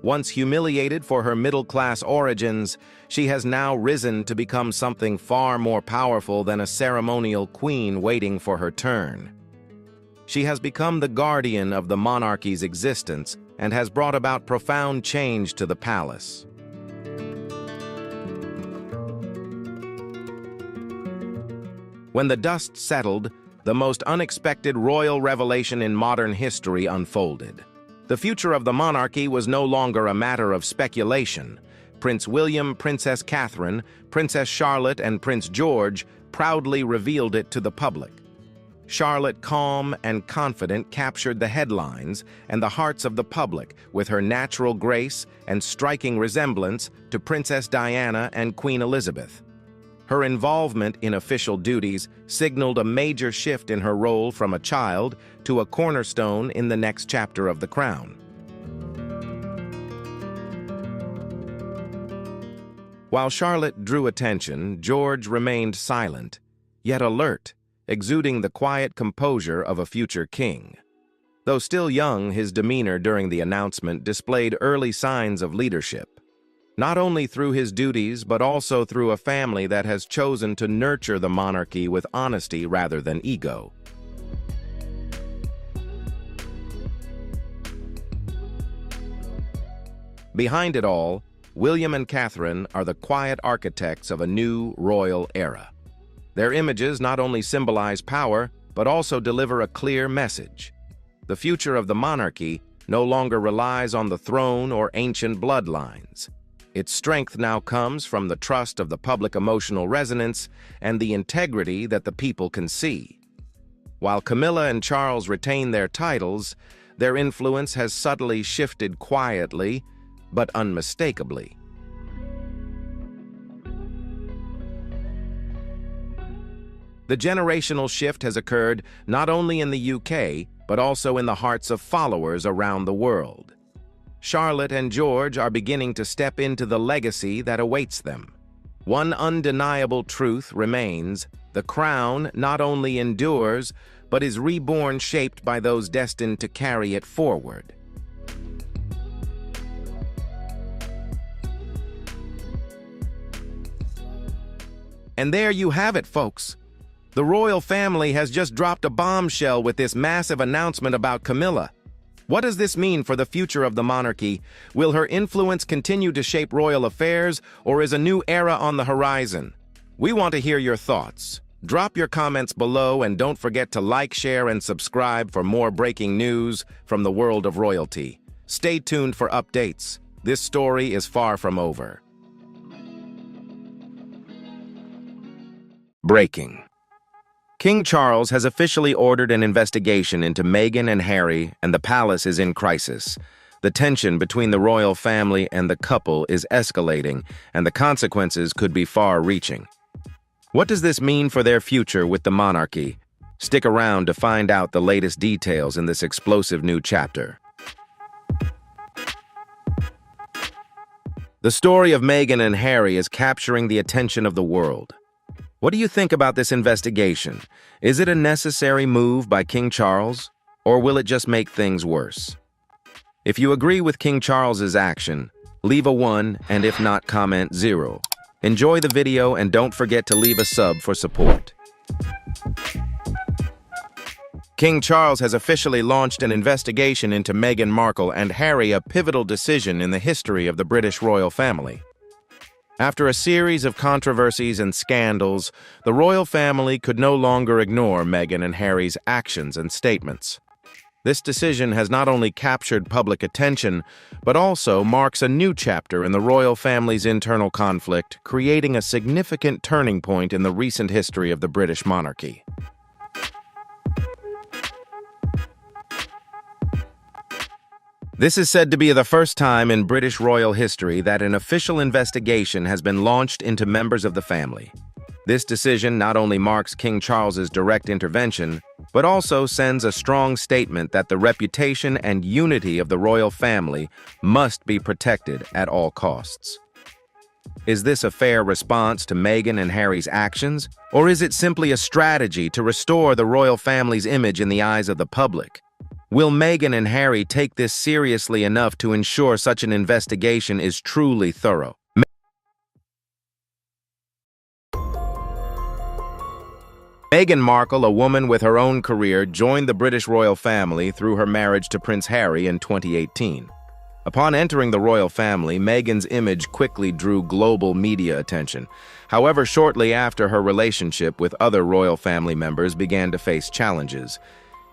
Once humiliated for her middle-class origins, she has now risen to become something far more powerful than a ceremonial queen waiting for her turn. She has become the guardian of the monarchy's existence and has brought about profound change to the palace. When the dust settled, the most unexpected royal revelation in modern history unfolded. The future of the monarchy was no longer a matter of speculation. Prince William, Princess Catherine, Princess Charlotte, and Prince George proudly revealed it to the public. Charlotte, calm and confident, captured the headlines and the hearts of the public with her natural grace and striking resemblance to Princess Diana and Queen Elizabeth. Her involvement in official duties signaled a major shift in her role from a child to a cornerstone in the next chapter of the crown. While Charlotte drew attention, George remained silent, yet alert, exuding the quiet composure of a future king. Though still young, his demeanor during the announcement displayed early signs of leadership. Not only through his duties, but also through a family that has chosen to nurture the monarchy with honesty rather than ego. Behind it all, William and Catherine are the quiet architects of a new royal era. Their images not only symbolize power, but also deliver a clear message. The future of the monarchy no longer relies on the throne or ancient bloodlines. Its strength now comes from the trust of the public emotional resonance and the integrity that the people can see. While Camilla and Charles retain their titles, their influence has subtly shifted quietly, but unmistakably. The generational shift has occurred not only in the UK, but also in the hearts of followers around the world. Charlotte and George are beginning to step into the legacy that awaits them. One undeniable truth remains: the crown not only endures, but is reborn, shaped by those destined to carry it forward. And there you have it, folks. The royal family has just dropped a bombshell with this massive announcement about Camilla. What does this mean for the future of the monarchy? Will her influence continue to shape royal affairs, or is a new era on the horizon? We want to hear your thoughts. Drop your comments below and don't forget to like, share, and subscribe for more breaking news from the world of royalty. Stay tuned for updates. This story is far from over. Breaking. King Charles has officially ordered an investigation into Meghan and Harry, and the palace is in crisis. The tension between the royal family and the couple is escalating, and the consequences could be far-reaching. What does this mean for their future with the monarchy? Stick around to find out the latest details in this explosive new chapter. The story of Meghan and Harry is capturing the attention of the world. What do you think about this investigation? Is it a necessary move by King Charles, or will it just make things worse? If you agree with King Charles's action, leave a 1, and if not, comment 0. Enjoy the video and don't forget to leave a sub for support. King Charles has officially launched an investigation into Meghan Markle and Harry, a pivotal decision in the history of the British royal family. After a series of controversies and scandals, the royal family could no longer ignore Meghan and Harry's actions and statements. This decision has not only captured public attention, but also marks a new chapter in the royal family's internal conflict, creating a significant turning point in the recent history of the British monarchy. This is said to be the first time in British royal history that an official investigation has been launched into members of the family. This decision not only marks King Charles's direct intervention, but also sends a strong statement that the reputation and unity of the royal family must be protected at all costs. Is this a fair response to Meghan and Harry's actions, or is it simply a strategy to restore the royal family's image in the eyes of the public? Will Meghan and Harry take this seriously enough to ensure such an investigation is truly thorough? Meghan Markle, a woman with her own career, joined the British royal family through her marriage to Prince Harry in 2018. Upon entering the royal family, Meghan's image quickly drew global media attention. However, shortly after, her relationship with other royal family members began to face challenges.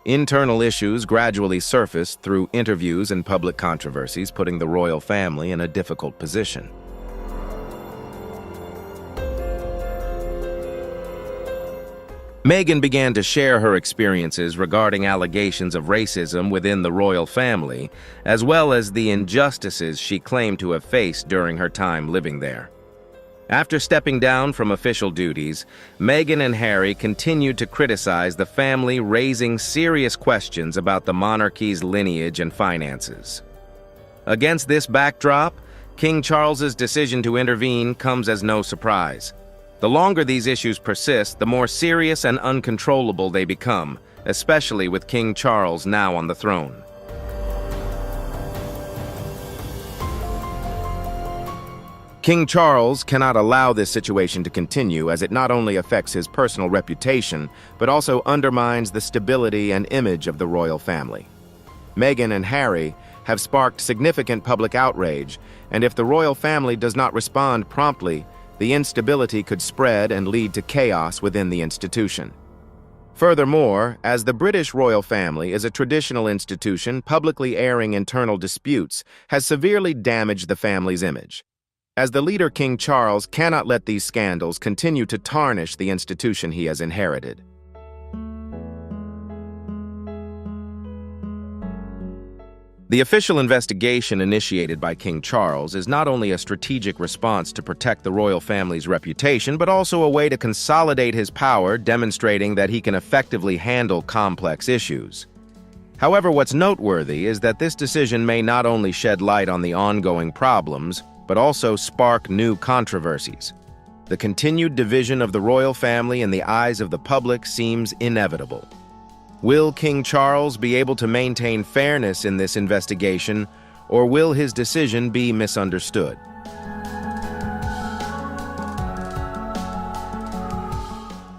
Internal issues gradually surfaced through interviews and public controversies, putting the royal family in a difficult position. Meghan began to share her experiences regarding allegations of racism within the royal family, as well as the injustices she claimed to have faced during her time living there. After stepping down from official duties, Meghan and Harry continued to criticize the family, raising serious questions about the monarchy's lineage and finances. Against this backdrop, King Charles's decision to intervene comes as no surprise. The longer these issues persist, the more serious and uncontrollable they become, especially with King Charles now on the throne. King Charles cannot allow this situation to continue, as it not only affects his personal reputation, but also undermines the stability and image of the royal family. Meghan and Harry have sparked significant public outrage, and if the royal family does not respond promptly, the instability could spread and lead to chaos within the institution. Furthermore, as the British royal family is a traditional institution, publicly airing internal disputes has severely damaged the family's image. As the leader, King Charles cannot let these scandals continue to tarnish the institution he has inherited. The official investigation initiated by King Charles is not only a strategic response to protect the royal family's reputation, but also a way to consolidate his power, demonstrating that he can effectively handle complex issues. However, what's noteworthy is that this decision may not only shed light on the ongoing problems, but also spark new controversies. The continued division of the royal family in the eyes of the public seems inevitable. Will King Charles be able to maintain fairness in this investigation, or will his decision be misunderstood?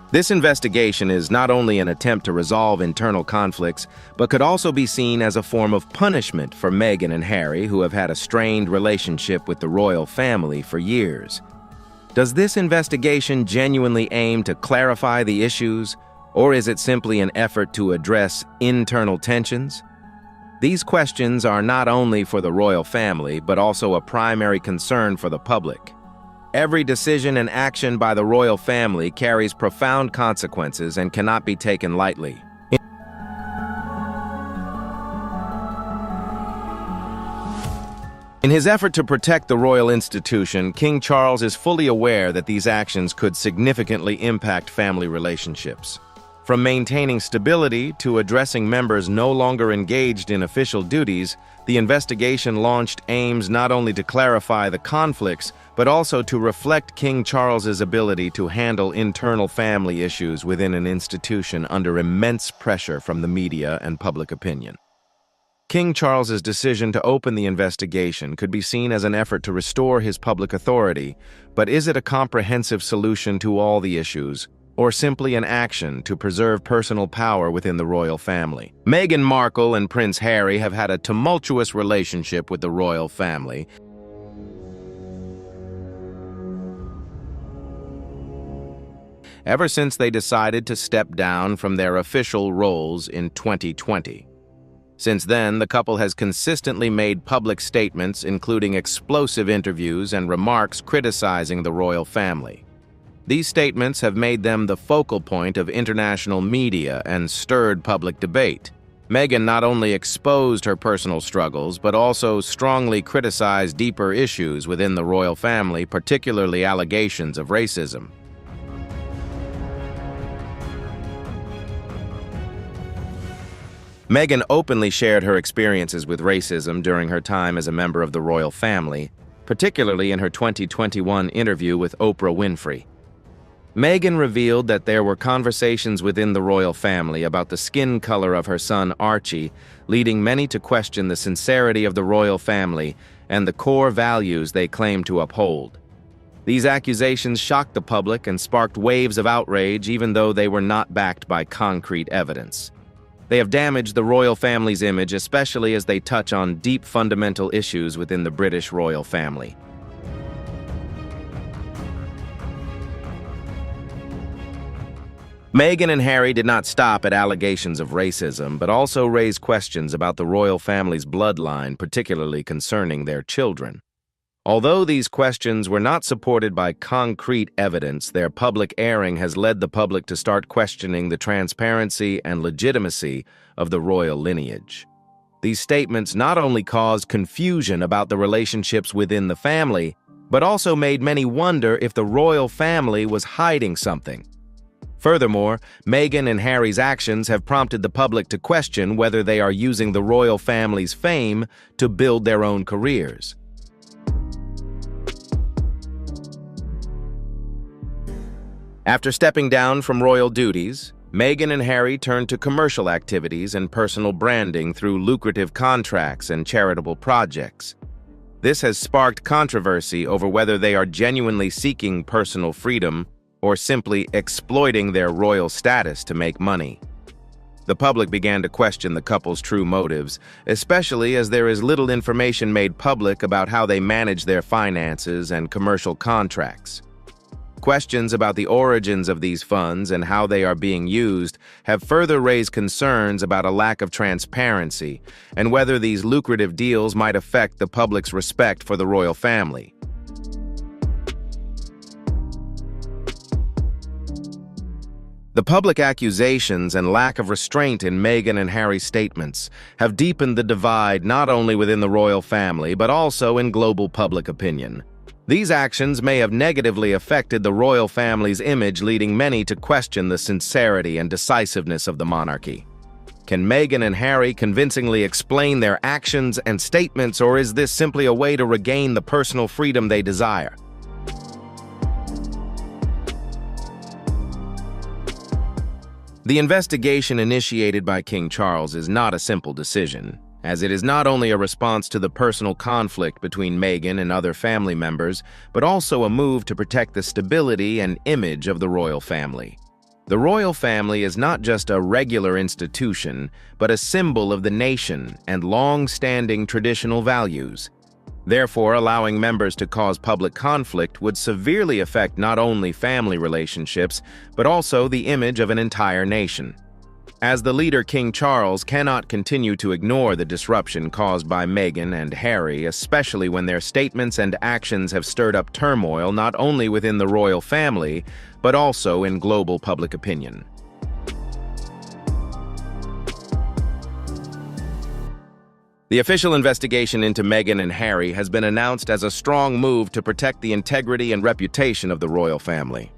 This investigation is not only an attempt to resolve internal conflicts, but could also be seen as a form of punishment for Meghan and Harry, who have had a strained relationship with the royal family for years. Does this investigation genuinely aim to clarify the issues, or is it simply an effort to address internal tensions? These questions are not only for the royal family, but also a primary concern for the public. Every decision and action by the royal family carries profound consequences and cannot be taken lightly. In his effort to protect the royal institution, King Charles is fully aware that these actions could significantly impact family relationships. From maintaining stability to addressing members no longer engaged in official duties, the investigation launched aims not only to clarify the conflicts, but also to reflect King Charles's ability to handle internal family issues within an institution under immense pressure from the media and public opinion. King Charles's decision to open the investigation could be seen as an effort to restore his public authority, but is it a comprehensive solution to all the issues, or simply an action to preserve personal power within the royal family? Meghan Markle and Prince Harry have had a tumultuous relationship with the royal family. ever since they decided to step down from their official roles in 2020. Since then, the couple has consistently made public statements, including explosive interviews and remarks criticizing the royal family. These statements have made them the focal point of international media and stirred public debate. Meghan not only exposed her personal struggles, but also strongly criticized deeper issues within the royal family, particularly allegations of racism. Meghan openly shared her experiences with racism during her time as a member of the royal family, particularly in her 2021 interview with Oprah Winfrey. Meghan revealed that there were conversations within the royal family about the skin color of her son Archie, leading many to question the sincerity of the royal family and the core values they claim to uphold. These accusations shocked the public and sparked waves of outrage, even though they were not backed by concrete evidence. They have damaged the royal family's image, especially as they touch on deep fundamental issues within the British royal family. Meghan and Harry did not stop at allegations of racism, but also raised questions about the royal family's bloodline, particularly concerning their children. Although these questions were not supported by concrete evidence, their public airing has led the public to start questioning the transparency and legitimacy of the royal lineage. These statements not only caused confusion about the relationships within the family, but also made many wonder if the royal family was hiding something. Furthermore, Meghan and Harry's actions have prompted the public to question whether they are using the royal family's fame to build their own careers. After stepping down from royal duties, Meghan and Harry turned to commercial activities and personal branding through lucrative contracts and charitable projects. This has sparked controversy over whether they are genuinely seeking personal freedom or simply exploiting their royal status to make money. The public began to question the couple's true motives, especially as there is little information made public about how they manage their finances and commercial contracts. Questions about the origins of these funds and how they are being used have further raised concerns about a lack of transparency and whether these lucrative deals might affect the public's respect for the royal family. The public accusations and lack of restraint in Meghan and Harry's statements have deepened the divide not only within the royal family but also in global public opinion. These actions may have negatively affected the royal family's image, leading many to question the sincerity and decisiveness of the monarchy. Can Meghan and Harry convincingly explain their actions and statements, or is this simply a way to regain the personal freedom they desire? The investigation initiated by King Charles is not a simple decision, as it is not only a response to the personal conflict between Meghan and other family members, but also a move to protect the stability and image of the royal family. The royal family is not just a regular institution, but a symbol of the nation and long-standing traditional values. Therefore, allowing members to cause public conflict would severely affect not only family relationships, but also the image of an entire nation. As the leader, King Charles cannot continue to ignore the disruption caused by Meghan and Harry, especially when their statements and actions have stirred up turmoil not only within the royal family, but also in global public opinion. The official investigation into Meghan and Harry has been announced as a strong move to protect the integrity and reputation of the royal family.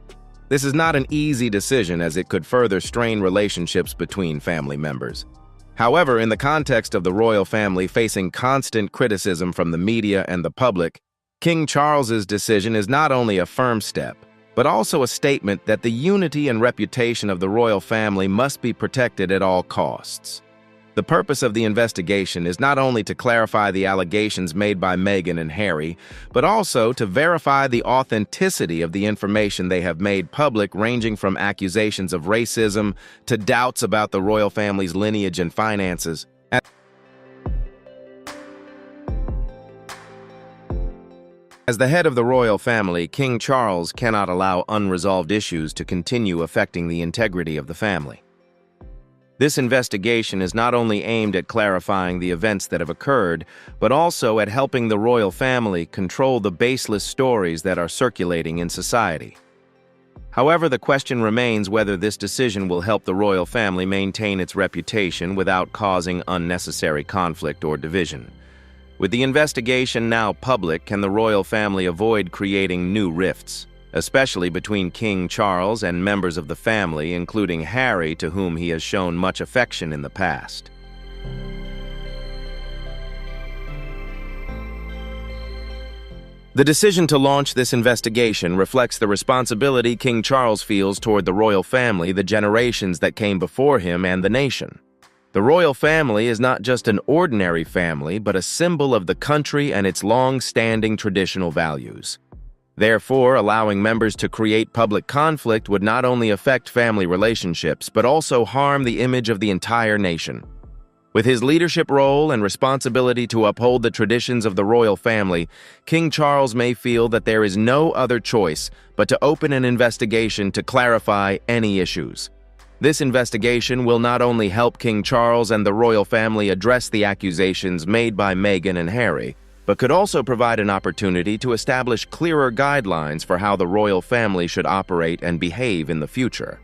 This is not an easy decision, as it could further strain relationships between family members. However, in the context of the royal family facing constant criticism from the media and the public, King Charles's decision is not only a firm step, but also a statement that the unity and reputation of the royal family must be protected at all costs. The purpose of the investigation is not only to clarify the allegations made by Meghan and Harry, but also to verify the authenticity of the information they have made public, ranging from accusations of racism to doubts about the royal family's lineage and finances. As the head of the royal family, King Charles cannot allow unresolved issues to continue affecting the integrity of the family. This investigation is not only aimed at clarifying the events that have occurred, but also at helping the royal family control the baseless stories that are circulating in society. However, the question remains whether this decision will help the royal family maintain its reputation without causing unnecessary conflict or division. With the investigation now public, can the royal family avoid creating new rifts, especially between King Charles and members of the family, including Harry, to whom he has shown much affection in the past? The decision to launch this investigation reflects the responsibility King Charles feels toward the royal family, the generations that came before him, and the nation. The royal family is not just an ordinary family, but a symbol of the country and its long-standing traditional values. Therefore, allowing members to create public conflict would not only affect family relationships, but also harm the image of the entire nation. With his leadership role and responsibility to uphold the traditions of the royal family, King Charles may feel that there is no other choice but to open an investigation to clarify any issues. This investigation will not only help King Charles and the royal family address the accusations made by Meghan and Harry, but could also provide an opportunity to establish clearer guidelines for how the royal family should operate and behave in the future.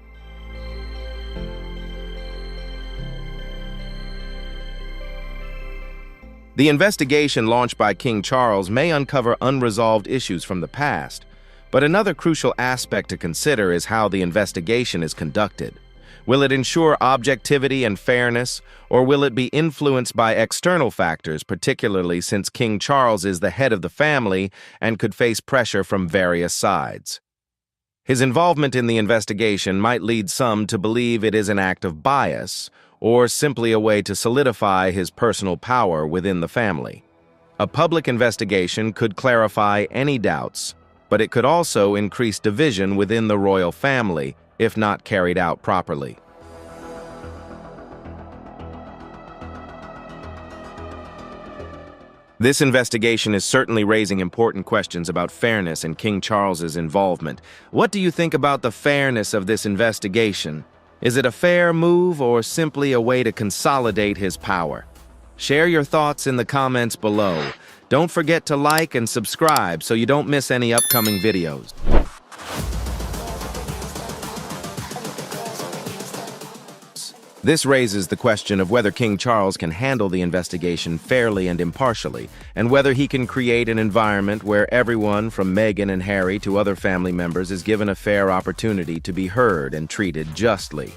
The investigation launched by King Charles may uncover unresolved issues from the past, but another crucial aspect to consider is how the investigation is conducted. Will it ensure objectivity and fairness, or will it be influenced by external factors, particularly since King Charles is the head of the family and could face pressure from various sides? His involvement in the investigation might lead some to believe it is an act of bias, or simply a way to solidify his personal power within the family. A public investigation could clarify any doubts, but it could also increase division within the royal family if not carried out properly. This investigation is certainly raising important questions about fairness and King Charles's involvement. What do you think about the fairness of this investigation? Is it a fair move or simply a way to consolidate his power? Share your thoughts in the comments below. Don't forget to like and subscribe so you don't miss any upcoming videos. This raises the question of whether King Charles can handle the investigation fairly and impartially, and whether he can create an environment where everyone from Meghan and Harry to other family members is given a fair opportunity to be heard and treated justly.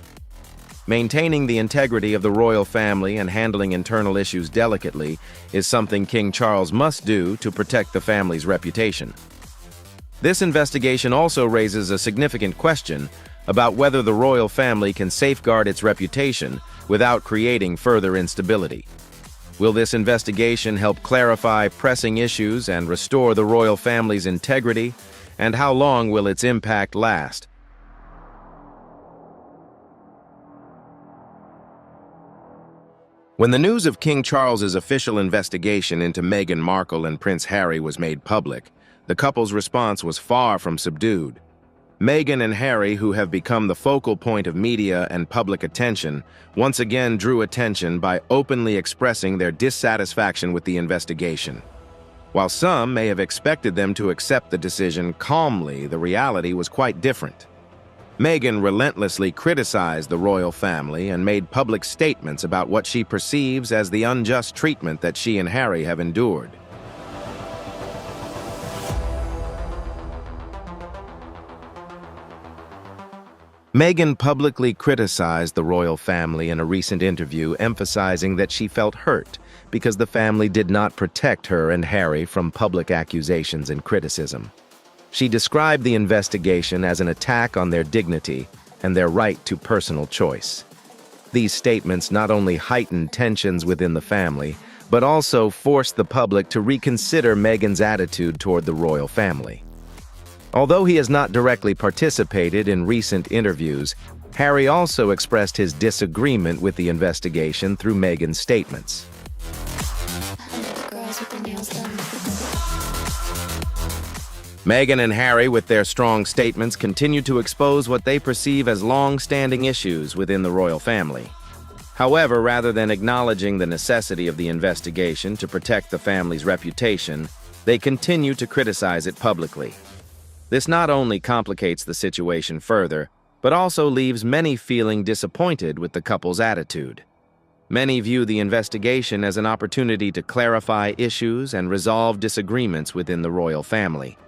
Maintaining the integrity of the royal family and handling internal issues delicately is something King Charles must do to protect the family's reputation. This investigation also raises a significant question about whether the royal family can safeguard its reputation without creating further instability. Will this investigation help clarify pressing issues and restore the royal family's integrity? And how long will its impact last? When the news of King Charles's official investigation into Meghan Markle and Prince Harry was made public, the couple's response was far from subdued. Meghan and Harry, who have become the focal point of media and public attention, once again drew attention by openly expressing their dissatisfaction with the investigation. While some may have expected them to accept the decision calmly, the reality was quite different. Meghan relentlessly criticized the royal family and made public statements about what she perceives as the unjust treatment that she and Harry have endured. Meghan publicly criticized the royal family in a recent interview, emphasizing that she felt hurt because the family did not protect her and Harry from public accusations and criticism. She described the investigation as an attack on their dignity and their right to personal choice. These statements not only heightened tensions within the family, but also forced the public to reconsider Meghan's attitude toward the royal family. Although he has not directly participated in recent interviews, Harry also expressed his disagreement with the investigation through Meghan's statements. Meghan and Harry, with their strong statements, continue to expose what they perceive as long-standing issues within the royal family. However, rather than acknowledging the necessity of the investigation to protect the family's reputation, they continue to criticize it publicly. This not only complicates the situation further, but also leaves many feeling disappointed with the couple's attitude. Many view the investigation as an opportunity to clarify issues and resolve disagreements within the royal family.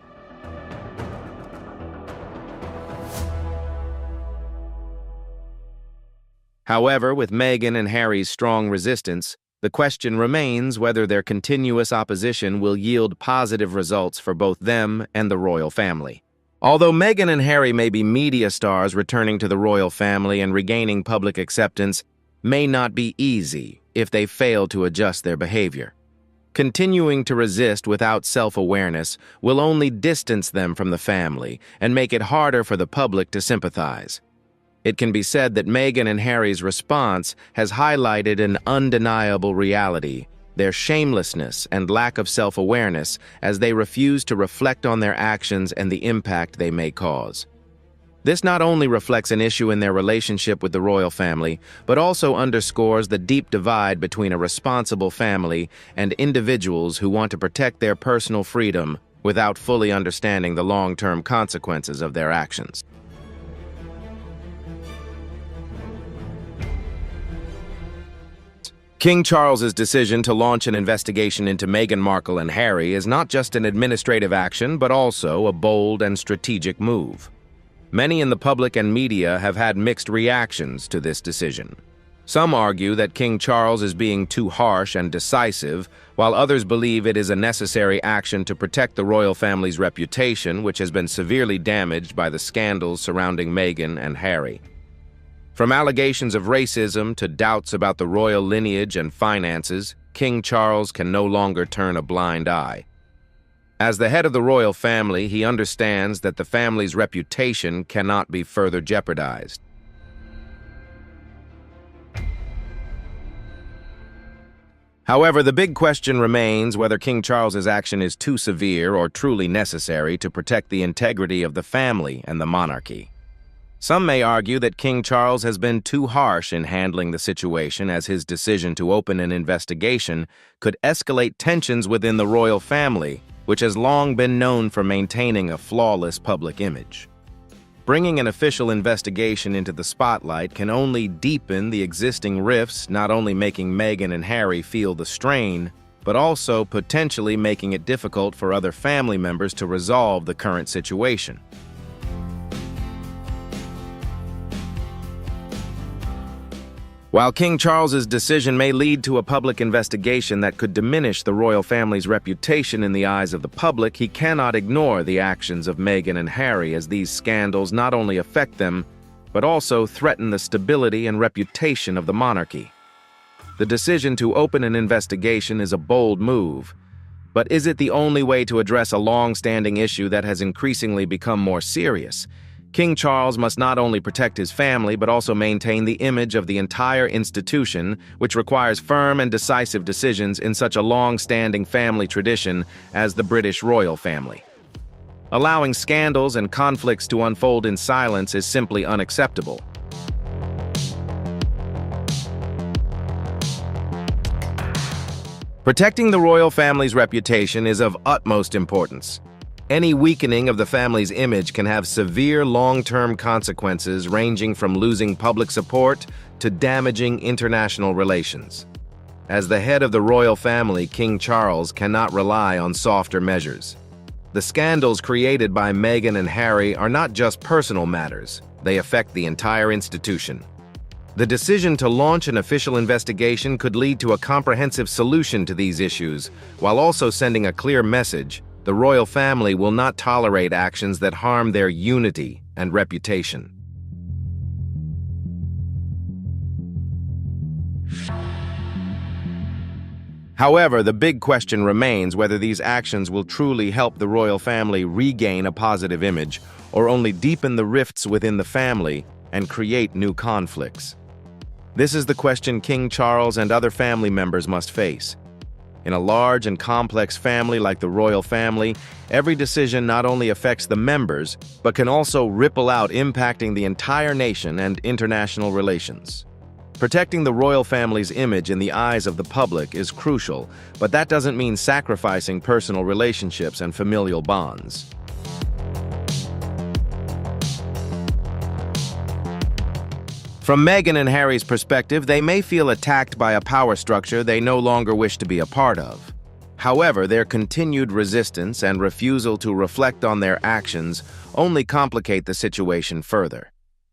However, with Meghan and Harry's strong resistance, the question remains whether their continuous opposition will yield positive results for both them and the royal family. Although Meghan and Harry may be media stars, returning to the royal family and regaining public acceptance may not be easy if they fail to adjust their behavior. Continuing to resist without self-awareness will only distance them from the family and make it harder for the public to sympathize. It can be said that Meghan and Harry's response has highlighted an undeniable reality: their shamelessness and lack of self-awareness, as they refuse to reflect on their actions and the impact they may cause. This not only reflects an issue in their relationship with the royal family, but also underscores the deep divide between a responsible family and individuals who want to protect their personal freedom without fully understanding the long-term consequences of their actions. King Charles's decision to launch an investigation into Meghan Markle and Harry is not just an administrative action, but also a bold and strategic move. Many in the public and media have had mixed reactions to this decision. Some argue that King Charles is being too harsh and decisive, while others believe it is a necessary action to protect the royal family's reputation, which has been severely damaged by the scandals surrounding Meghan and Harry. From allegations of racism to doubts about the royal lineage and finances, King Charles can no longer turn a blind eye. As the head of the royal family, he understands that the family's reputation cannot be further jeopardized. However, the big question remains whether King Charles's action is too severe or truly necessary to protect the integrity of the family and the monarchy. Some may argue that King Charles has been too harsh in handling the situation, as his decision to open an investigation could escalate tensions within the royal family, which has long been known for maintaining a flawless public image. Bringing an official investigation into the spotlight can only deepen the existing rifts, not only making Meghan and Harry feel the strain, but also potentially making it difficult for other family members to resolve the current situation. While King Charles's decision may lead to a public investigation that could diminish the royal family's reputation in the eyes of the public, he cannot ignore the actions of Meghan and Harry, as these scandals not only affect them, but also threaten the stability and reputation of the monarchy. The decision to open an investigation is a bold move, but is it the only way to address a long-standing issue that has increasingly become more serious? King Charles must not only protect his family, but also maintain the image of the entire institution, which requires firm and decisive decisions in such a long-standing family tradition as the British royal family. Allowing scandals and conflicts to unfold in silence is simply unacceptable. Protecting the royal family's reputation is of utmost importance. Any weakening of the family's image can have severe long-term consequences, ranging from losing public support to damaging international relations. As the head of the royal family, King Charles cannot rely on softer measures. The scandals created by Meghan and Harry are not just personal matters, they affect the entire institution. The decision to launch an official investigation could lead to a comprehensive solution to these issues, while also sending a clear message: the royal family will not tolerate actions that harm their unity and reputation. However, the big question remains whether these actions will truly help the royal family regain a positive image, or only deepen the rifts within the family and create new conflicts. This is the question King Charles and other family members must face. In a large and complex family like the royal family, every decision not only affects the members, but can also ripple out, impacting the entire nation and international relations. Protecting the royal family's image in the eyes of the public is crucial, but that doesn't mean sacrificing personal relationships and familial bonds. From Meghan and Harry's perspective, they may feel attacked by a power structure they no longer wish to be a part of. However, their continued resistance and refusal to reflect on their actions only complicate the situation further.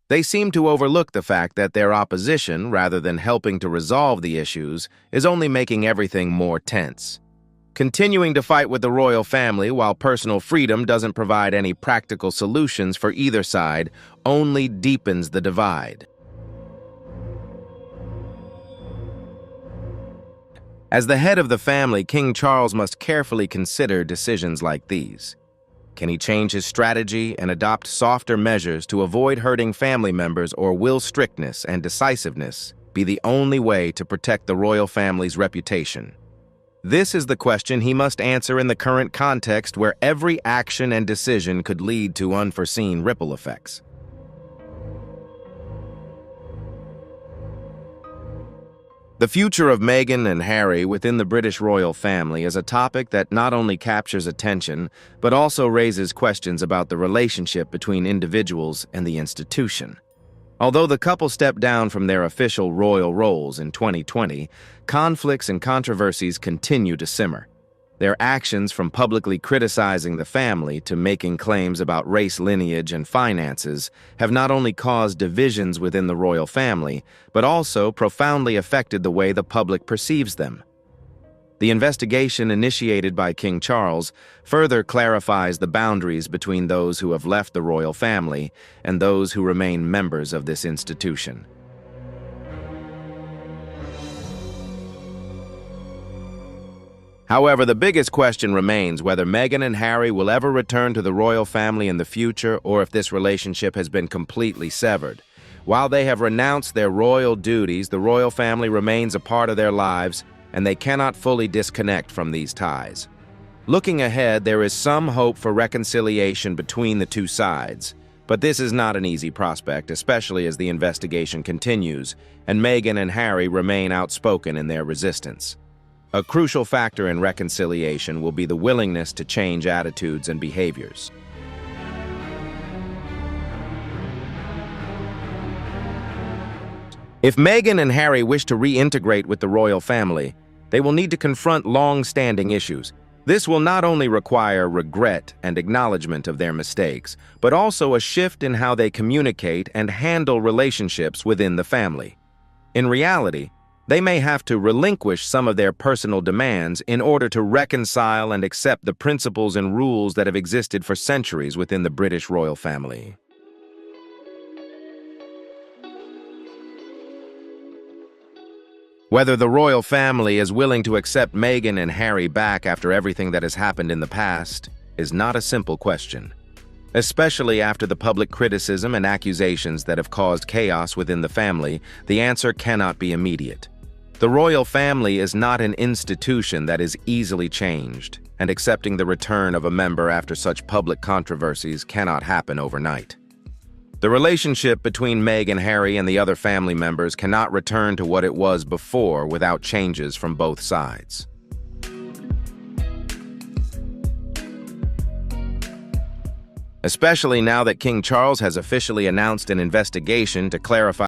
They seem to overlook the fact that their opposition, rather than helping to resolve the issues, is only making everything more tense. Continuing to fight with the royal family while personal freedom doesn't provide any practical solutions for either side only deepens the divide. As the head of the family, King Charles must carefully consider decisions like these. Can he change his strategy and adopt softer measures to avoid hurting family members, or will strictness and decisiveness be the only way to protect the royal family's reputation? This is the question he must answer in the current context where every action and decision could lead to unforeseen ripple effects. The future of Meghan and Harry within the British royal family is a topic that not only captures attention, but also raises questions about the relationship between individuals and the institution. Although the couple stepped down from their official royal roles in 2020, conflicts and controversies continue to simmer. Their actions, from publicly criticizing the family to making claims about race, lineage, and finances, have not only caused divisions within the royal family, but also profoundly affected the way the public perceives them. The investigation initiated by King Charles further clarifies the boundaries between those who have left the royal family and those who remain members of this institution. However, the biggest question remains whether Meghan and Harry will ever return to the royal family in the future, or if this relationship has been completely severed. While they have renounced their royal duties, the royal family remains a part of their lives, and they cannot fully disconnect from these ties. Looking ahead, there is some hope for reconciliation between the two sides, but this is not an easy prospect, especially as the investigation continues, and Meghan and Harry remain outspoken in their resistance. A crucial factor in reconciliation will be the willingness to change attitudes and behaviors. If Meghan and Harry wish to reintegrate with the royal family, they will need to confront long-standing issues. This will not only require regret and acknowledgement of their mistakes, but also a shift in how they communicate and handle relationships within the family. In reality, they may have to relinquish some of their personal demands in order to reconcile and accept the principles and rules that have existed for centuries within the British royal family. Whether the royal family is willing to accept Meghan and Harry back after everything that has happened in the past is not a simple question, especially after the public criticism and accusations that have caused chaos within the family. The answer cannot be immediate. The royal family is not an institution that is easily changed, and accepting the return of a member after such public controversies cannot happen overnight. The relationship between Meghan, Harry, and the other family members cannot return to what it was before without changes from both sides. Especially now that King Charles has officially announced an investigation to clarify